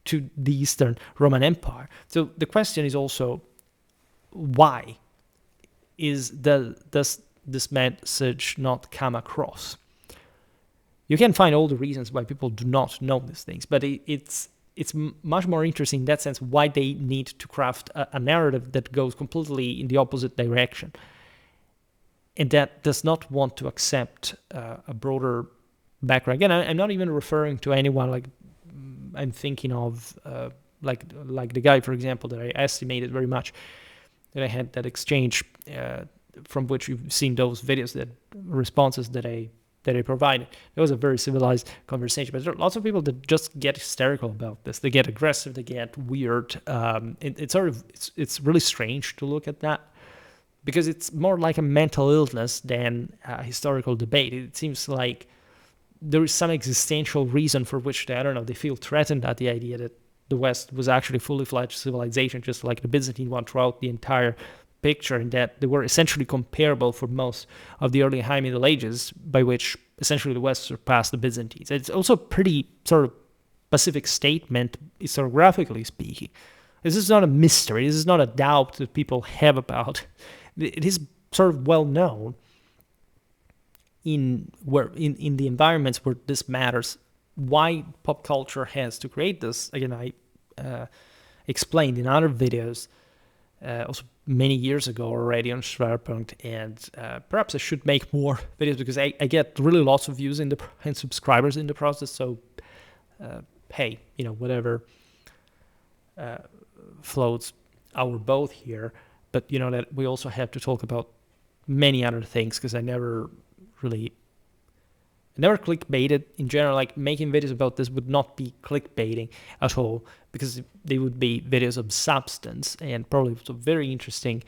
to the Eastern Roman Empire. So the question is also, why does this message not come across? You can find all the reasons why people do not know these things, but it's much more interesting in that sense why they need to craft a narrative that goes completely in the opposite direction, and that does not want to accept a broader background. Again, I'm not even referring to anyone like I'm thinking of, like the guy, for example, that I estimated very much, that I had that exchange from which you've seen those videos, that responses that I provided. It was a very civilized conversation, but there are lots of people that just get hysterical about this. They get aggressive, they get weird. It's really strange to look at that, because it's more like a mental illness than a historical debate. It seems like there is some existential reason for which they feel threatened at the idea that the West was actually fully fledged civilization, just like the Byzantine one throughout the entire picture, and that they were essentially comparable for most of the early High Middle Ages, by which essentially the West surpassed the Byzantines. It's also a pretty sort of pacific statement, historiographically speaking. This is not a mystery. This is not a doubt that people have about. It is sort of well known in the environments where this matters why pop culture has to create this, again, I explained in other videos, also many years ago already on Schwerpunkt, and perhaps I should make more videos because I get really lots of views and subscribers in the process. So, hey, whatever floats our boat here. But that we also have to talk about many other things because I never clickbaited in general. Like, making videos about this would not be clickbaiting at all because they would be videos of substance and probably very interesting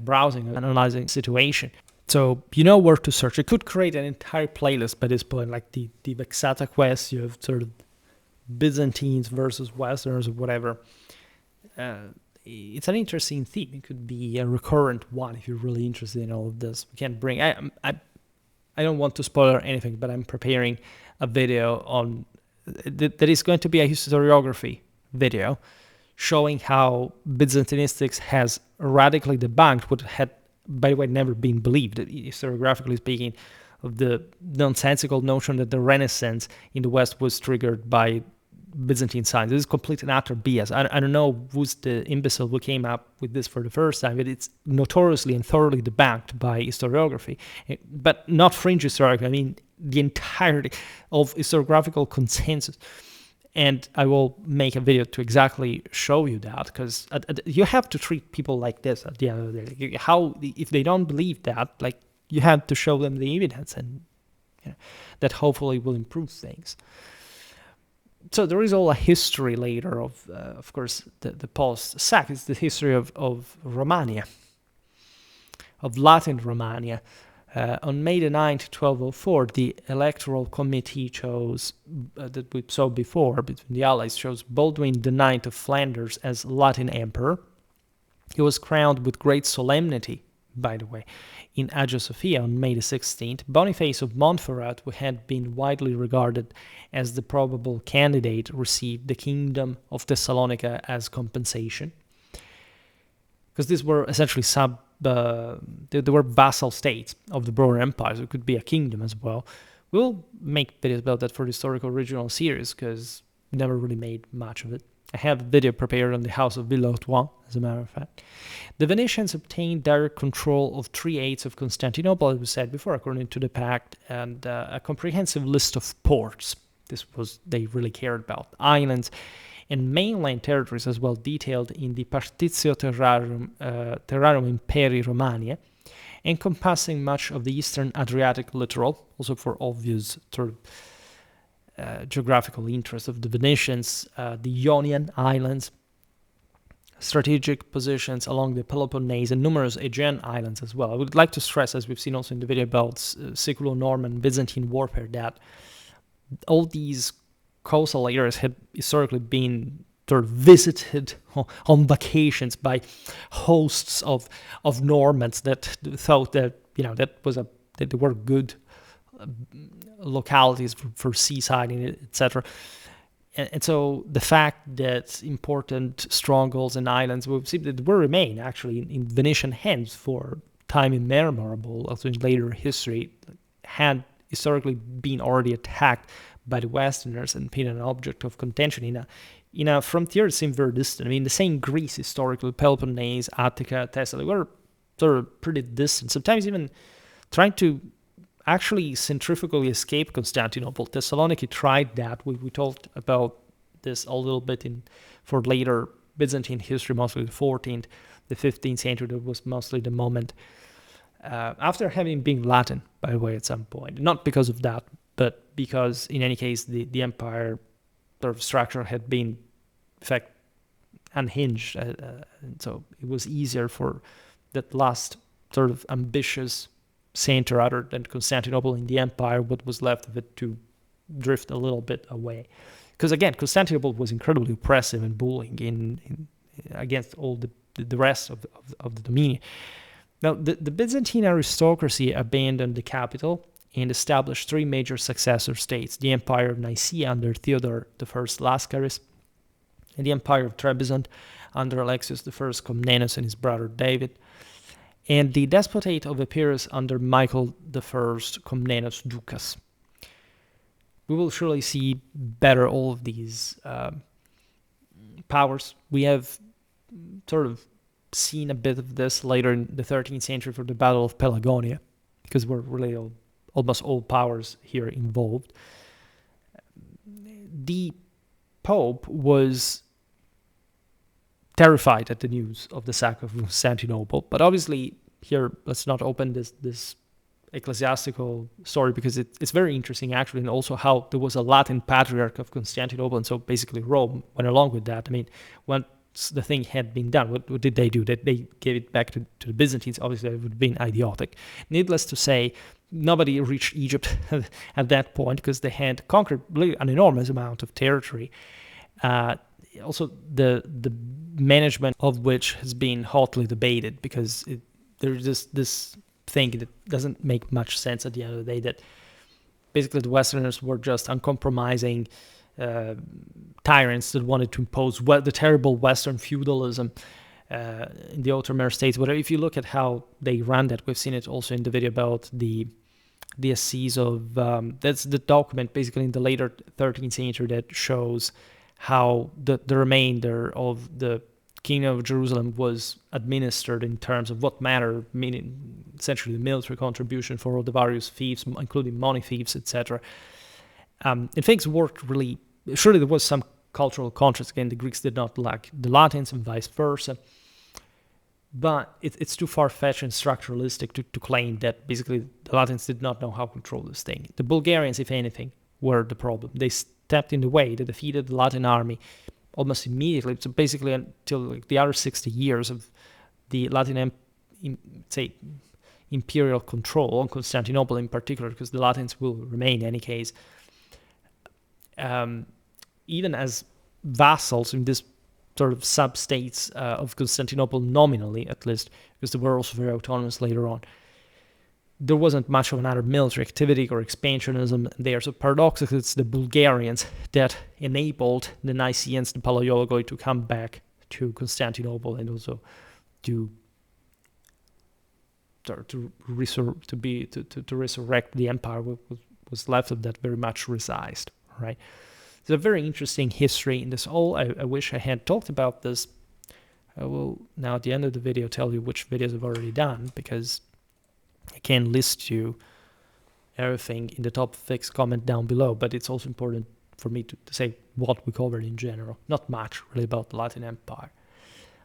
browsing and analyzing situation. So where to search. I could create an entire playlist by this point, like the Vexata quest. You have sort of Byzantines versus Westerners or whatever. It's an interesting theme. It could be a recurrent one if you're really interested in all of this. We can bring. I don't want to spoil anything, but I'm preparing a video on that is going to be a historiography video showing how Byzantinistics has radically debunked what had, by the way, never been believed, historiographically speaking, of the nonsensical notion that the Renaissance in the West was triggered by Byzantine science. This is complete and utter BS. I don't know who's the imbecile who came up with this for the first time, but it's notoriously and thoroughly debunked by historiography. But not fringe historiography, I mean the entirety of historiographical consensus. And I will make a video to exactly show you that, because you have to treat people like this at the end of the day. How, if they don't believe that, like, you have to show them the evidence, and that hopefully will improve things. So there is all a history later of course, the post-sack. It's the history of Romania, of Latin Romania. On May the 9th, 1204, the electoral committee chose, that we saw before, between the allies, chose Baldwin the Ninth of Flanders as Latin emperor. He was crowned with great solemnity, by the way, in Hagia Sophia on May the 16th. Boniface of Montferrat, who had been widely regarded as the probable candidate, received the kingdom of Thessalonica as compensation. Because these were essentially they were vassal states of the broader empire, so it could be a kingdom as well. We'll make videos about that for the historical regional series, because we never really made much of it. I have a video prepared on the House of Villehardouin, as a matter of fact. The Venetians obtained direct control of 3/8 of Constantinople, as we said before, according to the pact, and a comprehensive list of ports. They really cared about. Islands and mainland territories as well, detailed in the Partitio Terrarum Imperii Romaniae, encompassing much of the eastern Adriatic littoral, also for obvious sort of geographical interest of the Venetians, the Ionian Islands, strategic positions along the Peloponnese, and numerous Aegean islands as well. I would like to stress, as we've seen also in the video about Siculo-Norman Byzantine warfare, that all these coastal areas had historically been sort of visited on vacations by hosts of Normans that thought that that they were good localities for seasiding, etc. And so the fact that important strongholds and islands will remain actually in Venetian hands for time immemorable, also in later history, had historically been already attacked by the Westerners and been an object of contention in a frontier that seemed very distant. I mean, the same Greece historically, Peloponnese, Attica, Thessaly, were sort of pretty distant, sometimes even trying to actually centrifugally escape Constantinople. Thessaloniki tried that. We talked about this a little bit for later Byzantine history, mostly the 14th, the 15th century. That was mostly the moment after having been Latin, by the way, at some point. Not because of that, but because, in any case, the empire sort of structure had been, in fact, unhinged. And so it was easier for that last sort of ambitious center, other than Constantinople in the empire, what was left of it, to drift a little bit away. Because again, Constantinople was incredibly oppressive and bullying in against all the rest of the dominion. Now, the Byzantine aristocracy abandoned the capital and established three major successor states: the Empire of Nicaea under Theodore I Lascaris, and the Empire of Trebizond under Alexius I Comnenus and his brother David, and the Despotate of Epirus under Michael I Comnenus Ducas. we will surely see better all of these powers. We have sort of seen a bit of this later in the 13th century for the Battle of Pelagonia, because we're really almost all powers here involved. The Pope was terrified at the news of the sack of Constantinople, but obviously here, let's not open this ecclesiastical story, because it's very interesting actually, and also how there was a Latin patriarch of Constantinople, and so basically Rome went along with that. I mean, once the thing had been done, what did they do? They gave it back to the Byzantines. Obviously, it would have been idiotic. Needless to say, nobody reached Egypt at that point, because they had conquered really an enormous amount of territory. Also, the management of which has been hotly debated, because there's this thing that doesn't make much sense at the end of the day, that basically the Westerners were just uncompromising tyrants that wanted to impose the terrible Western feudalism in the Ottoman states. But if you look at how they ran that, we've seen it also in the video about the Asses of, that's the document basically in the later 13th century that shows how the remainder of the Kingdom of Jerusalem was administered in terms of what matter, meaning essentially the military contribution for all the various fiefs, including money fiefs, etc. And things worked really. Surely there was some cultural contrast. Again, the Greeks did not like the Latins and vice versa. But it's too far-fetched and structuralistic to claim that basically the Latins did not know how to control this thing. The Bulgarians, if anything, were the problem. They stepped in the way. They defeated the Latin army almost immediately. So basically until like the other 60 years of the Latin, imperial control on Constantinople in particular, because the Latins will remain in any case, even as vassals in this sort of sub-states of Constantinople, nominally at least, because they were also very autonomous later on. There wasn't much of another military activity or expansionism there. So paradoxically, it's the Bulgarians that enabled the Nicaeans, the Palaiologoi, to come back to Constantinople and also to resurrect the empire. What was left of that very much resized, right? It's a very interesting history in this all. I wish I had talked about this. I will now at the end of the video tell you which videos I've already done, because I can list you everything in the top fixed comment down below, but it's also important for me to say what we covered in general. Not much really about the Latin Empire.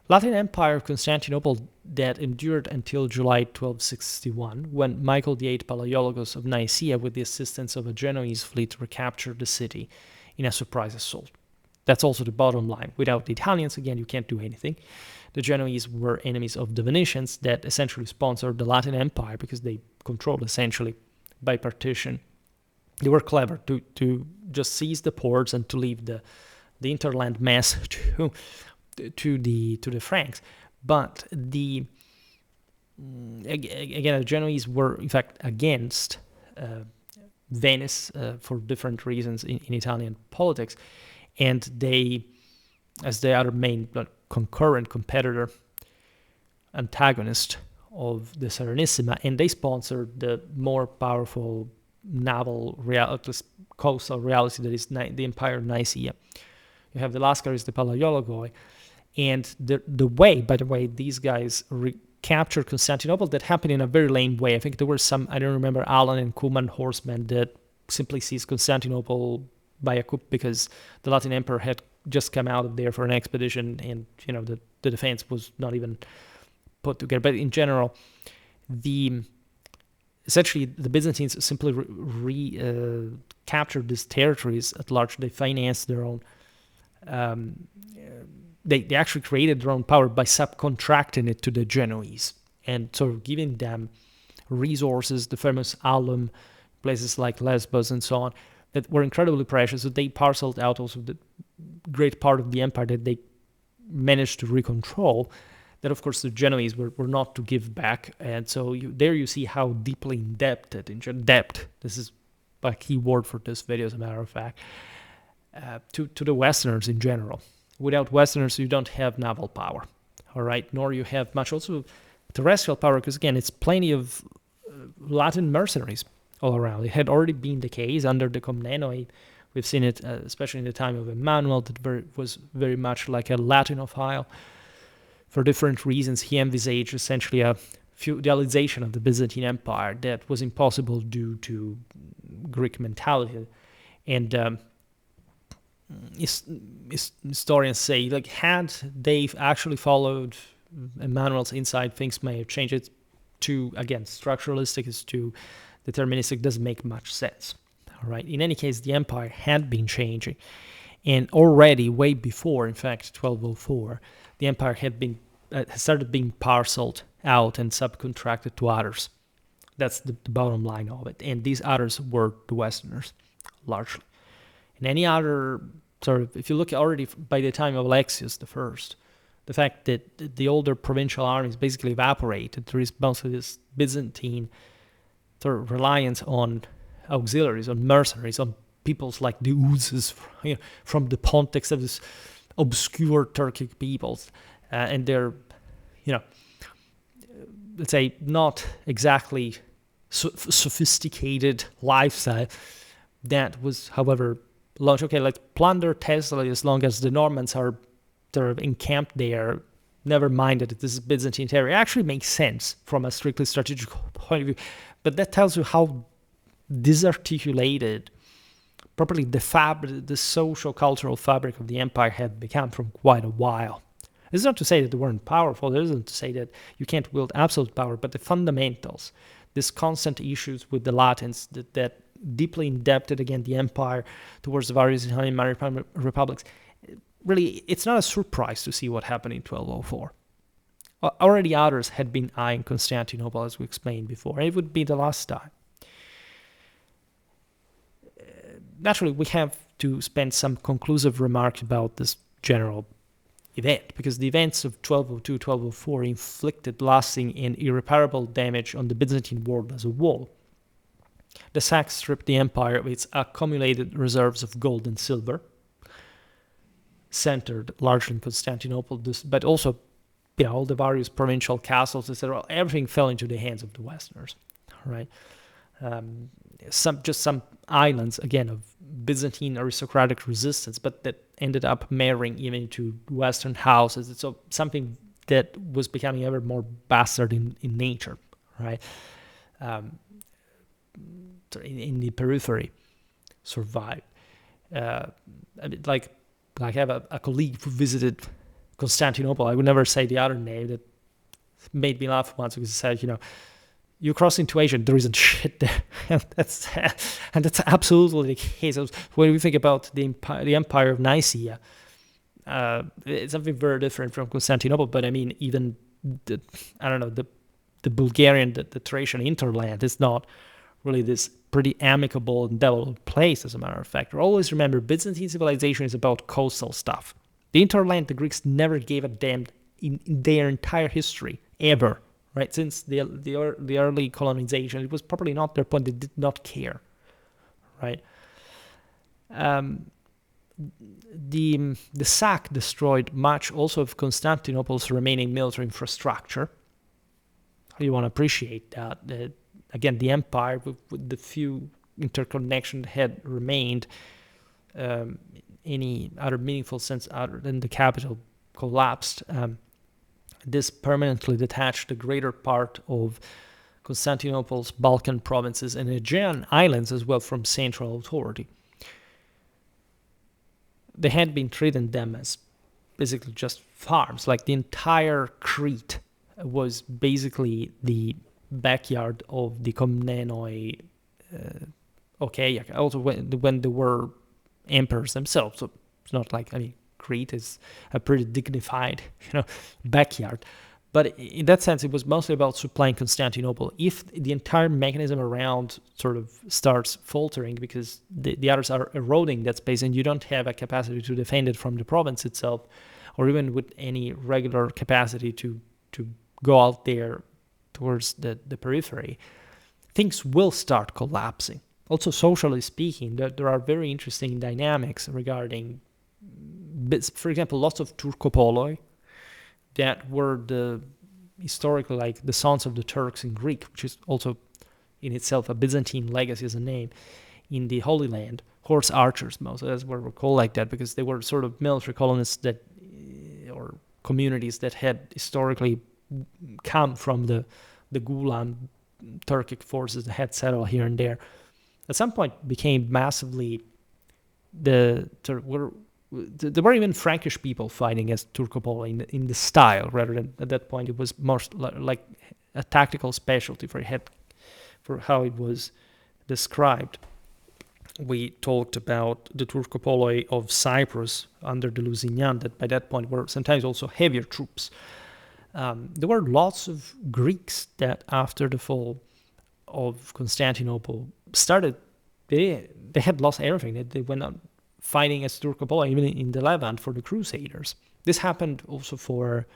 Latin Empire of Constantinople that endured until July 1261, when Michael VIII Palaiologos of Nicaea, with the assistance of a Genoese fleet, recaptured the city in a surprise assault. That's also the bottom line. Without the Italians, again, you can't do anything. The Genoese were enemies of the Venetians that essentially sponsored the Latin Empire, because they controlled essentially by partition. They were clever to just seize the ports and to leave the interland mess to the Franks. But the Genoese were in fact against Venice for different reasons in Italian politics, and they, as the other main concurrent competitor, antagonist of the Serenissima, and they sponsored the more powerful naval coastal reality that is the Empire of Nicaea. You have the Lascaris, the Palaiologoi, and the way, by the way, these guys captured Constantinople, that happened in a very lame way. I think there were some, I don't remember, Alan and Cuman horsemen that simply seized Constantinople by a coup, because the Latin Emperor had just come out of there for an expedition, and the defense was not even put together. But in general, essentially the Byzantines simply captured these territories at large. They financed their own. They actually created their own power by subcontracting it to the Genoese, and sort of giving them resources, the famous alum, places like Lesbos and so on, that were incredibly precious. So they parceled out also the great part of the empire that they managed to recontrol, that of course the Genoese were not to give back. And so there you see how deeply indebted, debt, this is a key word for this video as a matter of fact, to the Westerners in general. Without Westerners, you don't have naval power, all right? Nor you have much also terrestrial power, because again, it's plenty of Latin mercenaries all around. It had already been the case under the Komnenoi. We've seen it, especially in the time of Emmanuel, that was very much like a Latinophile. For different reasons, he envisaged essentially a feudalization of the Byzantine Empire that was impossible due to Greek mentality. And historians say, like, had they actually followed Emmanuel's insight, things may have changed. It's too, again, structuralistic, is too deterministic, doesn't make much sense. All right. In any case, the empire had been changing, and already way before, in fact, 1204, the empire had been started being parceled out and subcontracted to others. That's the bottom line of it. And these others were the Westerners, largely. And any other sort of, if you look already by the time of Alexius I, the fact that the older provincial armies basically evaporated, there is mostly this Byzantine sort of reliance on auxiliaries, on mercenaries, on peoples like the Uzes, from the Pontics of this obscure Turkic peoples, and they're, let's say, not exactly sophisticated lifestyle. That was, however, launched. Okay, let's plunder Thessaly as long as the Normans are sort of encamped there. Never mind that this is Byzantine territory. It actually makes sense from a strictly strategic point of view, but that tells you how disarticulated properly the social cultural fabric of the empire had become from quite a while. It's not to say that they weren't powerful. It isn't to say that you can't wield absolute power, but the fundamentals, these constant issues with the Latins that deeply indebted again the empire towards the various Italian republics, really, it's not a surprise to see what happened in 1204. Already others had been eyeing Constantinople, as we explained before, and it would be the last time. Naturally, we have to spend some conclusive remarks about this general event, because the events of 1202, 1204 inflicted lasting and irreparable damage on the Byzantine world as a whole. The sack stripped the empire of its accumulated reserves of gold and silver, centered largely in Constantinople, but also all the various provincial castles, etc. Everything fell into the hands of the Westerners, right? Some islands, again, of Byzantine aristocratic resistance, but that ended up marrying even into Western houses. It's something that was becoming ever more bastard in nature, right? In the periphery, survived. Like I have a colleague who visited Constantinople. I would never say the other name. That made me laugh once because he said, you cross into Asia, there isn't shit there. and that's absolutely the case. When we think about the Empire of Nicaea, it's something very different from Constantinople. But I mean, even the Bulgarian, the Thracian hinterland is not really this pretty amicable and developed place, as a matter of fact. Always remember, Byzantine civilization is about coastal stuff. The hinterland, the Greeks never gave a damn in their entire history, ever. Right, since the early colonization, it was probably not their point. They did not care, right? The sack destroyed much also of Constantinople's remaining military infrastructure. You want to appreciate that. Again, the empire, with the few interconnections had remained, any other meaningful sense other than the capital collapsed. This permanently detached the greater part of Constantinople's Balkan provinces and Aegean islands as well from central authority. They had been treating them as basically just farms. Like the entire Crete was basically the backyard of the Komnenoi, also when they were emperors themselves. So it's not like, Crete is a pretty dignified, backyard. But in that sense, it was mostly about supplying Constantinople. If the entire mechanism around sort of starts faltering because the others are eroding that space and you don't have a capacity to defend it from the province itself, or even with any regular capacity to go out there towards the periphery, things will start collapsing. Also, socially speaking, there are very interesting dynamics regarding, for example, lots of Turkopoloi that were historically like the sons of the Turks in Greek, which is also in itself a Byzantine legacy as a name, in the Holy Land, horse archers mostly, that's what we're called like that, because they were sort of military colonists that, or communities that had historically come from the Gulam Turkic forces that had settled here and there. At some point became massively there were even Frankish people fighting as Turcopoli in the style, rather than at that point it was more like a tactical specialty for how it was described. We talked about the Turcopoli of Cyprus under the Lusignan, that by that point were sometimes also heavier troops. There were lots of Greeks that after the fall of Constantinople they had lost everything. They went on fighting as Turcopoli, even in the Levant, for the Crusaders. This happened also for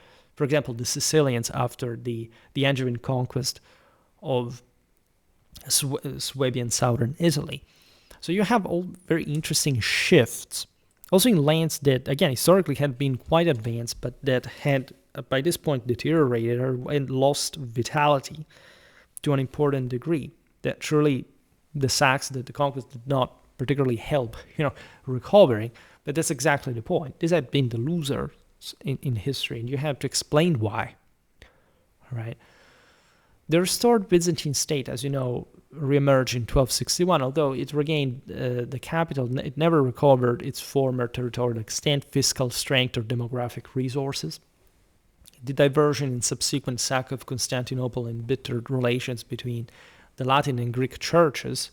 example, the Sicilians after the Angevin conquest of Swabian southern Italy. So you have all very interesting shifts, also in lands that, again, historically had been quite advanced, but that had, by this point, deteriorated and lost vitality to an important degree. That surely the Saxons, that the conquest did not particularly help, recovering, but that's exactly the point. These have been the losers in history, and you have to explain why. All right. The restored Byzantine state, as you know, reemerged in 1261, although it regained the capital, it never recovered its former territorial extent, fiscal strength, or demographic resources. The diversion and subsequent sack of Constantinople embittered relations between the Latin and Greek churches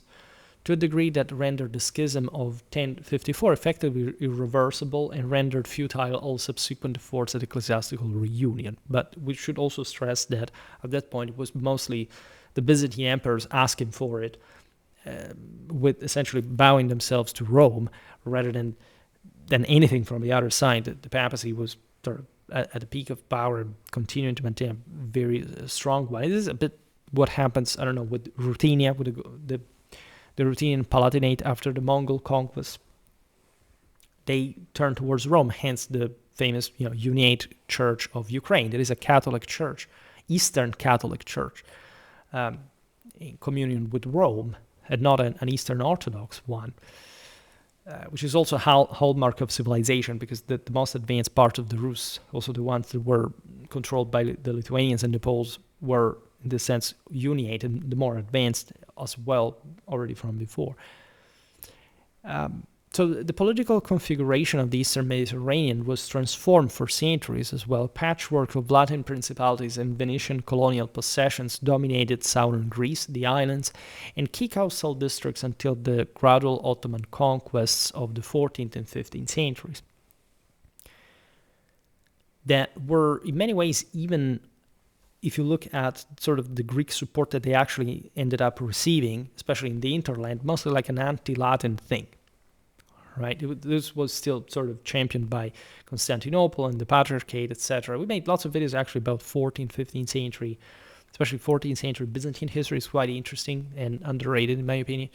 to a degree that rendered the schism of 1054 effectively irreversible and rendered futile all subsequent efforts at ecclesiastical reunion. But we should also stress that at that point it was mostly the Byzantine emperors asking for it, with essentially bowing themselves to Rome rather than anything from the other side. The papacy was sort of at the peak of power and continuing to maintain a very strong one. This is a bit what happens, I don't know, with Ruthenia, with the Ruthenian Palatinate after the Mongol conquest. They turned towards Rome, hence the famous Uniate Church of Ukraine. That is a Catholic church, Eastern Catholic church, in communion with Rome, and not an Eastern Orthodox one, which is also a hallmark of civilization, because the most advanced part of the Rus, also the ones that were controlled by the Lithuanians and the Poles, were in this sense uniate, and the more advanced as well already from before. So the political configuration of the Eastern Mediterranean was transformed for centuries as well. A patchwork of Latin principalities and Venetian colonial possessions dominated southern Greece, the islands, and key coastal districts until the gradual Ottoman conquests of the 14th and 15th centuries. That were in many ways, even if you look at sort of the Greek support that they actually ended up receiving, especially in the hinterland, mostly like an anti-Latin thing. Right, this was still sort of championed by Constantinople and the Patriarchate, etc. We made lots of videos actually about 14th, 15th century, especially 14th century Byzantine history is quite interesting and underrated in my opinion.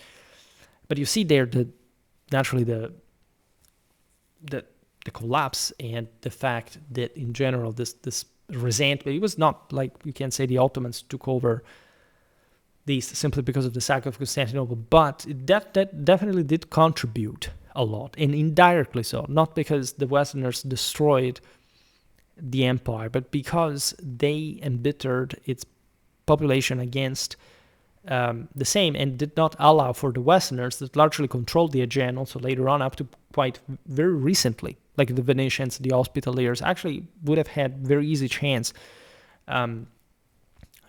But you see there that naturally the collapse and the fact that in general this resentment, it was not like you can say the Ottomans took over these simply because of the sack of Constantinople, but that definitely did contribute a lot, and indirectly so, not because the Westerners destroyed the empire, but because they embittered its population against the same, and did not allow for the Westerners that largely controlled the Aegean also later on up to quite very recently, like the Venetians, the Hospitallers, actually would have had very easy chance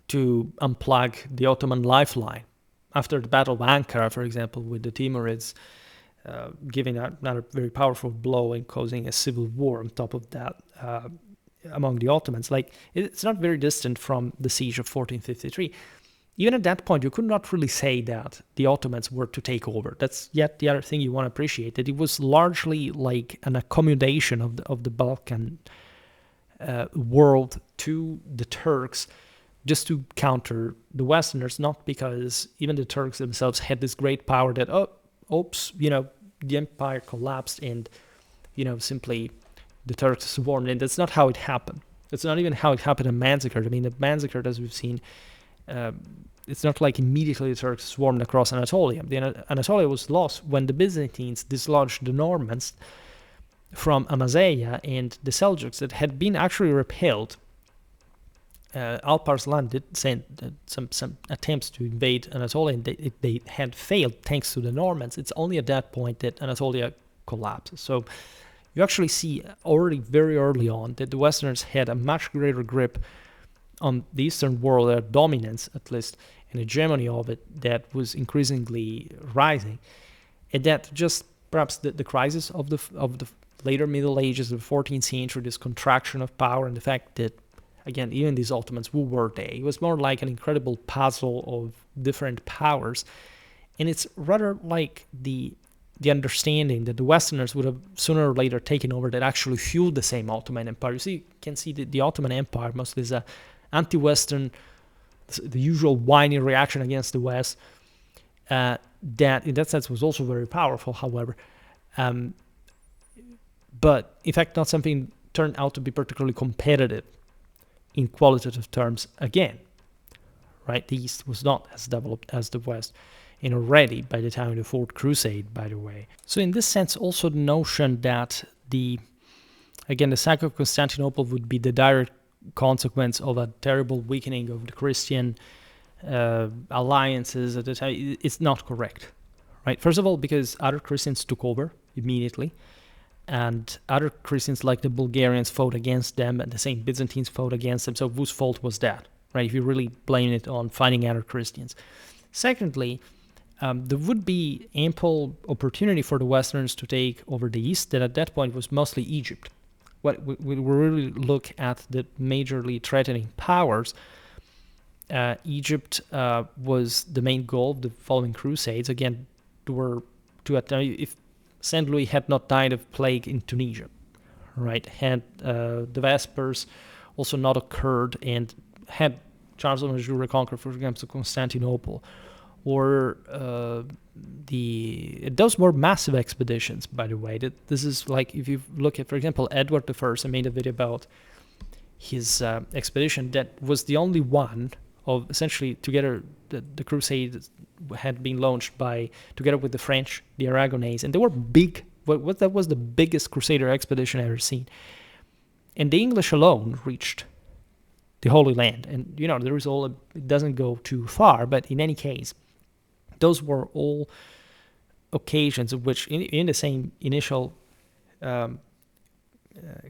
to unplug the Ottoman lifeline. After the Battle of Ankara, for example, with the Timurids, giving another very powerful blow and causing a civil war on top of that among the Ottomans. Like, it's not very distant from the siege of 1453. Even at that point, you could not really say that the Ottomans were to take over. That's yet the other thing you want to appreciate, that it was largely like an accommodation of the Balkan world to the Turks, just to counter the Westerners, not because even the Turks themselves had this great power that, the empire collapsed and, simply the Turks swarmed in. That's not how it happened. That's not even how it happened in Manzikert. I mean, at Manzikert, as we've seen, it's not like immediately the Turks swarmed across Anatolia. Anatolia was lost when the Byzantines dislodged the Normans from Amazeia and the Seljuks that had been actually repelled. Alparslan did send some attempts to invade Anatolia, and they had failed thanks to the Normans. It's only at that point that Anatolia collapses. So you actually see already very early on that the Westerners had a much greater grip on the Eastern world, their dominance at least, and hegemony of it that was increasingly rising, and that just perhaps the crisis of the later Middle Ages of the 14th century, this contraction of power, and the fact that, again, even these Ottomans, who were they? It was more like an incredible puzzle of different powers, and it's rather like the understanding that the Westerners would have sooner or later taken over that actually fueled the same Ottoman Empire. You can see the Ottoman Empire mostly is a anti-Western, the usual whiny reaction against the West, that in that sense was also very powerful, however. But in fact, not something turned out to be particularly competitive in qualitative terms again, right? The East was not as developed as the West, and already by the time of the Fourth Crusade, by the way. So in this sense, also the notion that the sack of Constantinople would be the direct consequence of a terrible weakening of the Christian alliances at the time, it's not correct, right? First of all, because other Christians took over immediately, and other Christians like the Bulgarians fought against them, and the same Byzantines fought against them. So whose fault was that, right? If you really blame it on finding other Christians. Secondly, there would be ample opportunity for the Westerners to take over the East, that at that point was mostly Egypt. What we really look at the majorly threatening powers, Egypt was the main goal of the following crusades. Again, there were two attempts. If St. Louis had not died of plague in Tunisia, right? Had the Vespers also not occurred, and had Charles of Anjou reconquered, for example, Constantinople, or those were massive expeditions, by the way. This is like, if you look at, for example, Edward I, I made a video about his expedition that was the only one of, essentially, together, the crusade had been launched together with the French, the Aragonese, and they were big. That was the biggest crusader expedition I've ever seen. And the English alone reached the Holy Land. And, there is it doesn't go too far, but in any case, those were all occasions of which, in the same initial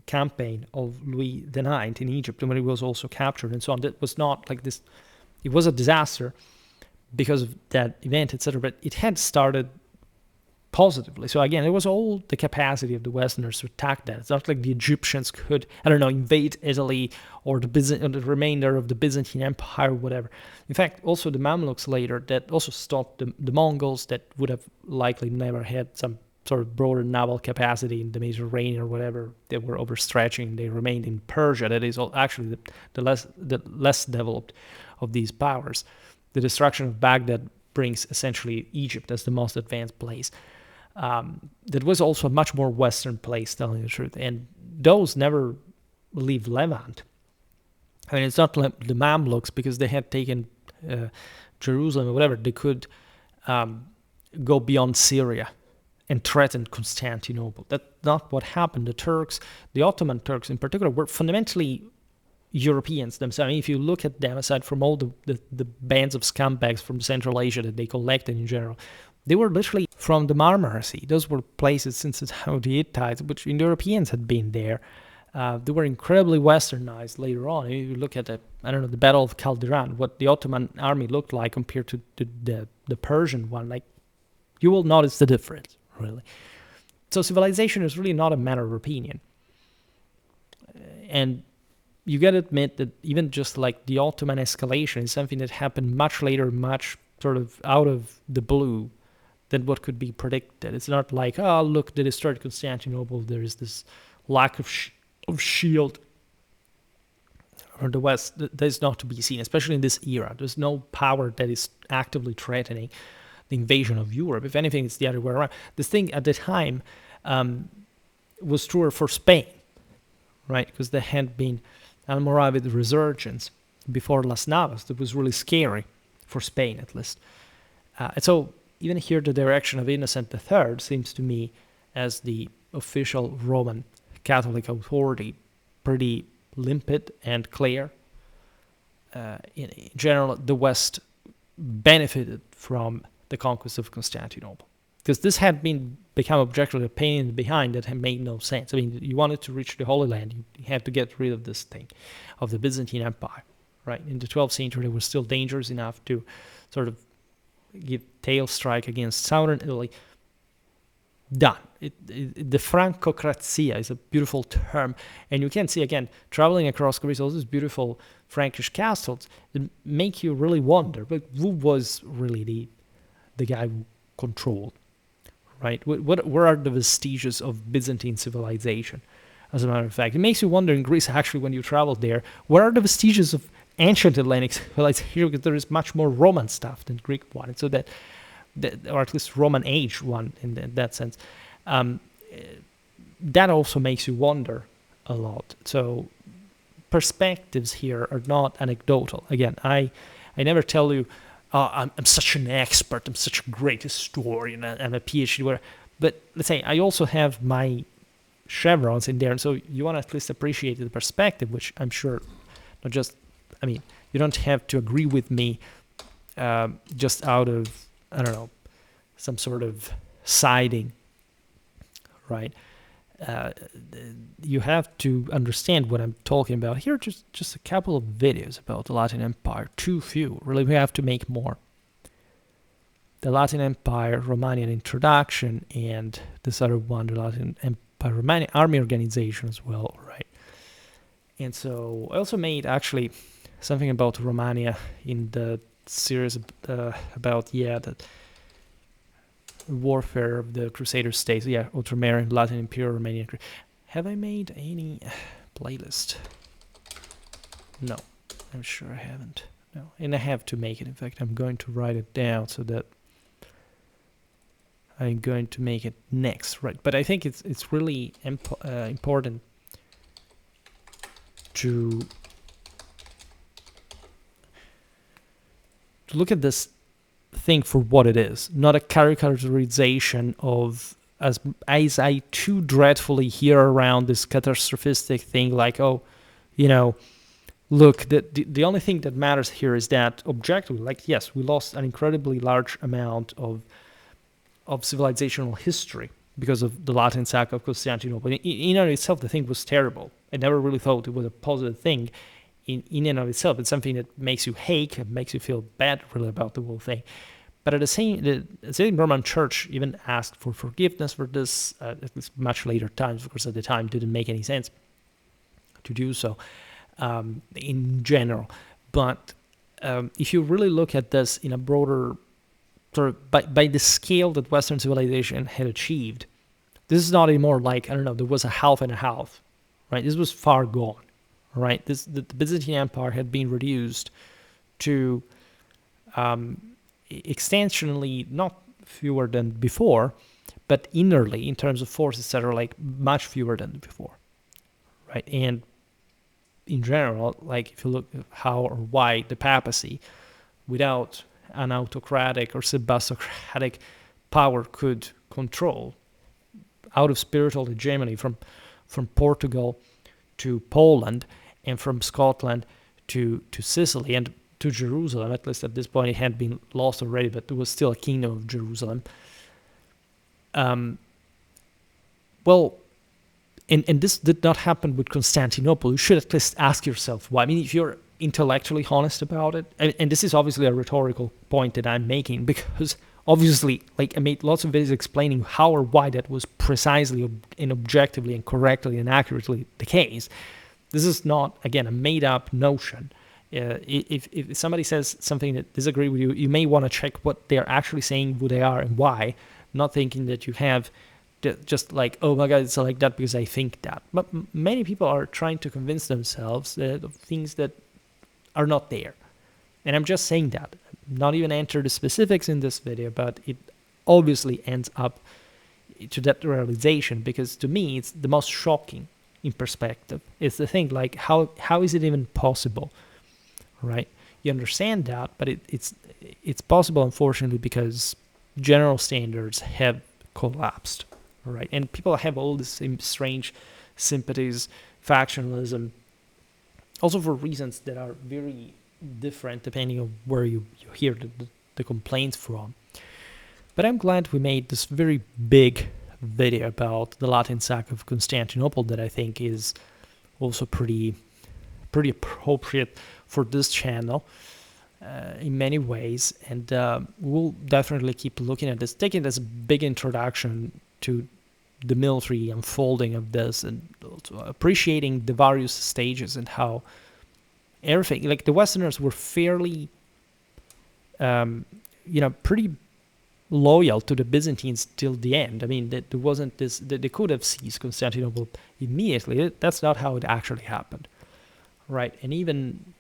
campaign of Louis IX in Egypt, when he was also captured and so on, that was not like this. It was a disaster because of that event, etc., but it had started positively. So again, it was all the capacity of the Westerners to attack that. It's not like the Egyptians could, invade Italy or the remainder of the Byzantine Empire or whatever. In fact, also the Mamluks later, that also stopped the Mongols, that would have likely never had some sort of broader naval capacity in the Mediterranean or whatever. They were overstretching. They remained in Persia. That is actually the less developed of these powers. The destruction of Baghdad brings essentially Egypt as the most advanced place. That was also a much more Western place, telling the truth. And those never leave Levant. I mean, it's not like the Mamluks, because they had taken Jerusalem or whatever. They could go beyond Syria and threaten Constantinople. That's not what happened. The Turks, the Ottoman Turks in particular, were fundamentally Europeans themselves. I mean, if you look at them, aside from all the bands of scumbags from Central Asia that they collected in general, they were literally from the Marmara Sea. Those were places since the time of the Hittites, which the Europeans had been there. They were incredibly westernized later on. If you look at the Battle of Calderan, what the Ottoman army looked like compared to the Persian one, like, you will notice the difference, really. So civilization is really not a matter of opinion. And you gotta admit that even just like the Ottoman escalation is something that happened much later, much sort of out of the blue than what could be predicted. It's not like, oh, look, they destroyed Constantinople, there is this lack of shield for the West. That is not to be seen, especially in this era. There's no power that is actively threatening the invasion of Europe. If anything, it's the other way around. This thing at the time was truer for Spain, right? Because there had been Almoravid resurgence before Las Navas that was really scary for Spain at least. And so even here, the direction of Innocent III seems to me, as the official Roman Catholic authority, pretty limpid and clear. In general, the West benefited from the conquest of Constantinople, because this had become objectively a pain in the behind that had made no sense. I mean, you wanted to reach the Holy Land, you had to get rid of this thing, of the Byzantine Empire, right? In the 12th century, it was still dangerous enough to sort of give tail strike against southern Italy. Done. The Francocrazia is a beautiful term, and you can see, again, traveling across Greece, all these beautiful Frankish castles that make you really wonder, but who was really the guy who controlled, right? Where are the vestiges of Byzantine civilization? As a matter of fact, it makes you wonder in Greece, actually, when you travel there, where are the vestiges of ancient Hellenic civilization? Because there is much more Roman stuff than Greek one, and so that or at least Roman age one in that sense. That also makes you wonder a lot. So perspectives here are not anecdotal. Again, I never tell you, I'm such an expert, I'm such a great historian, I'm a PhD, but let's say I also have my chevrons in there, and so you want to at least appreciate the perspective, which I'm sure not just, I mean, you don't have to agree with me just out of, I don't know, some sort of siding, right? You have to understand what I'm talking about. Here are just a couple of videos about the Latin Empire. Too few. Really, we have to make more. The Latin Empire, Romanian introduction, and this other one, the Latin Empire, Romanian army organization as well, right? And so I also made actually something about Romania in the series about, the warfare of the Crusader states. Yeah, Ultramarine, Latin Imperial, Romanian. Have I made any playlist? No, I'm sure I haven't. No, and I have to make it. In fact, I'm going to write it down so that I'm going to make it next, right? But I think it's really important to look at this thing for what it is, not a caricaturization of, as I too dreadfully hear around this catastrophistic thing, like, oh, you know, look, the only thing that matters here is that objectively, like, yes, we lost an incredibly large amount of civilizational history because of the Latin sack of Constantinople. In and of itself, the thing was terrible. I never really thought it was a positive thing in and of itself. It's something that makes you hate, it makes you feel bad really about the whole thing. But at the same Roman Church even asked for forgiveness for this at least much later times, because at the time it didn't make any sense to do so in general. But if you really look at this in a broader sort of by the scale that Western civilization had achieved, this is not anymore like, I don't know, there was a half and a half, right? This was far gone, right? The Byzantine Empire had been reduced to extensionally not fewer than before, but innerly in terms of forces that are like much fewer than before, right? And in general, like if you look at how or why the papacy, without an autocratic or sebastocratic power, could control out of spiritual hegemony from Portugal to Poland and from Scotland to Sicily and to Jerusalem. At least at this point it had been lost already, but there was still a kingdom of Jerusalem. Well, and this did not happen with Constantinople. You should at least ask yourself why. I mean, if you're intellectually honest about it, and this is obviously a rhetorical point that I'm making, because obviously, like, I made lots of videos explaining how or why that was precisely and objectively and correctly and accurately the case. This is not, again, a made-up notion. If somebody says something that disagrees with you, you may want to check what they're actually saying, who they are, and why, not thinking that you have just like, oh my God, it's like that because I think that. But many people are trying to convince themselves of things that are not there. And I'm just saying that. Not even enter the specifics in this video, but it obviously ends up to that realization, because to me it's the most shocking in perspective. It's the thing, like, how is it even possible, right? you understand that, but it's possible, unfortunately, because general standards have collapsed, right? And people have all this strange sympathies, factionalism, also for reasons that are very different depending on where you hear the complaints from. But I'm glad we made this very big video about the Latin sack of Constantinople that I think is also pretty appropriate for this channel in many ways, and we'll definitely keep looking at this, taking it as a big introduction to the military unfolding of this, and also appreciating the various stages and how everything, like the Westerners were fairly pretty loyal to the Byzantines till the end. I mean, there wasn't this, they could have seized Constantinople immediately. That's not how it actually happened, right? And even,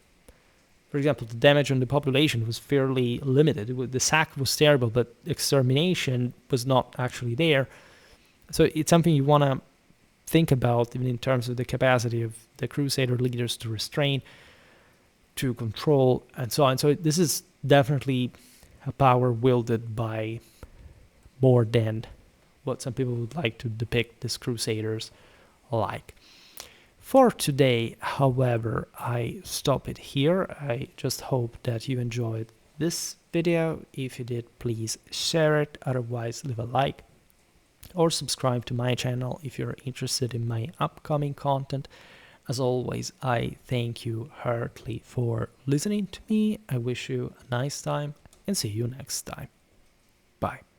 for example, the damage on the population was fairly limited. The sack was terrible, but extermination was not actually there. So it's something you want to think about, even in terms of the capacity of the Crusader leaders to restrain, to control, and so on. So this is definitely a power wielded by more than what some people would like to depict these Crusaders like. For today, however, I stop it here. I just hope that you enjoyed this video. If you did, please share it. Otherwise, leave a like or subscribe to my channel if you're interested in my upcoming content. As always, I thank you heartily for listening to me. I wish you a nice time and see you next time. Bye.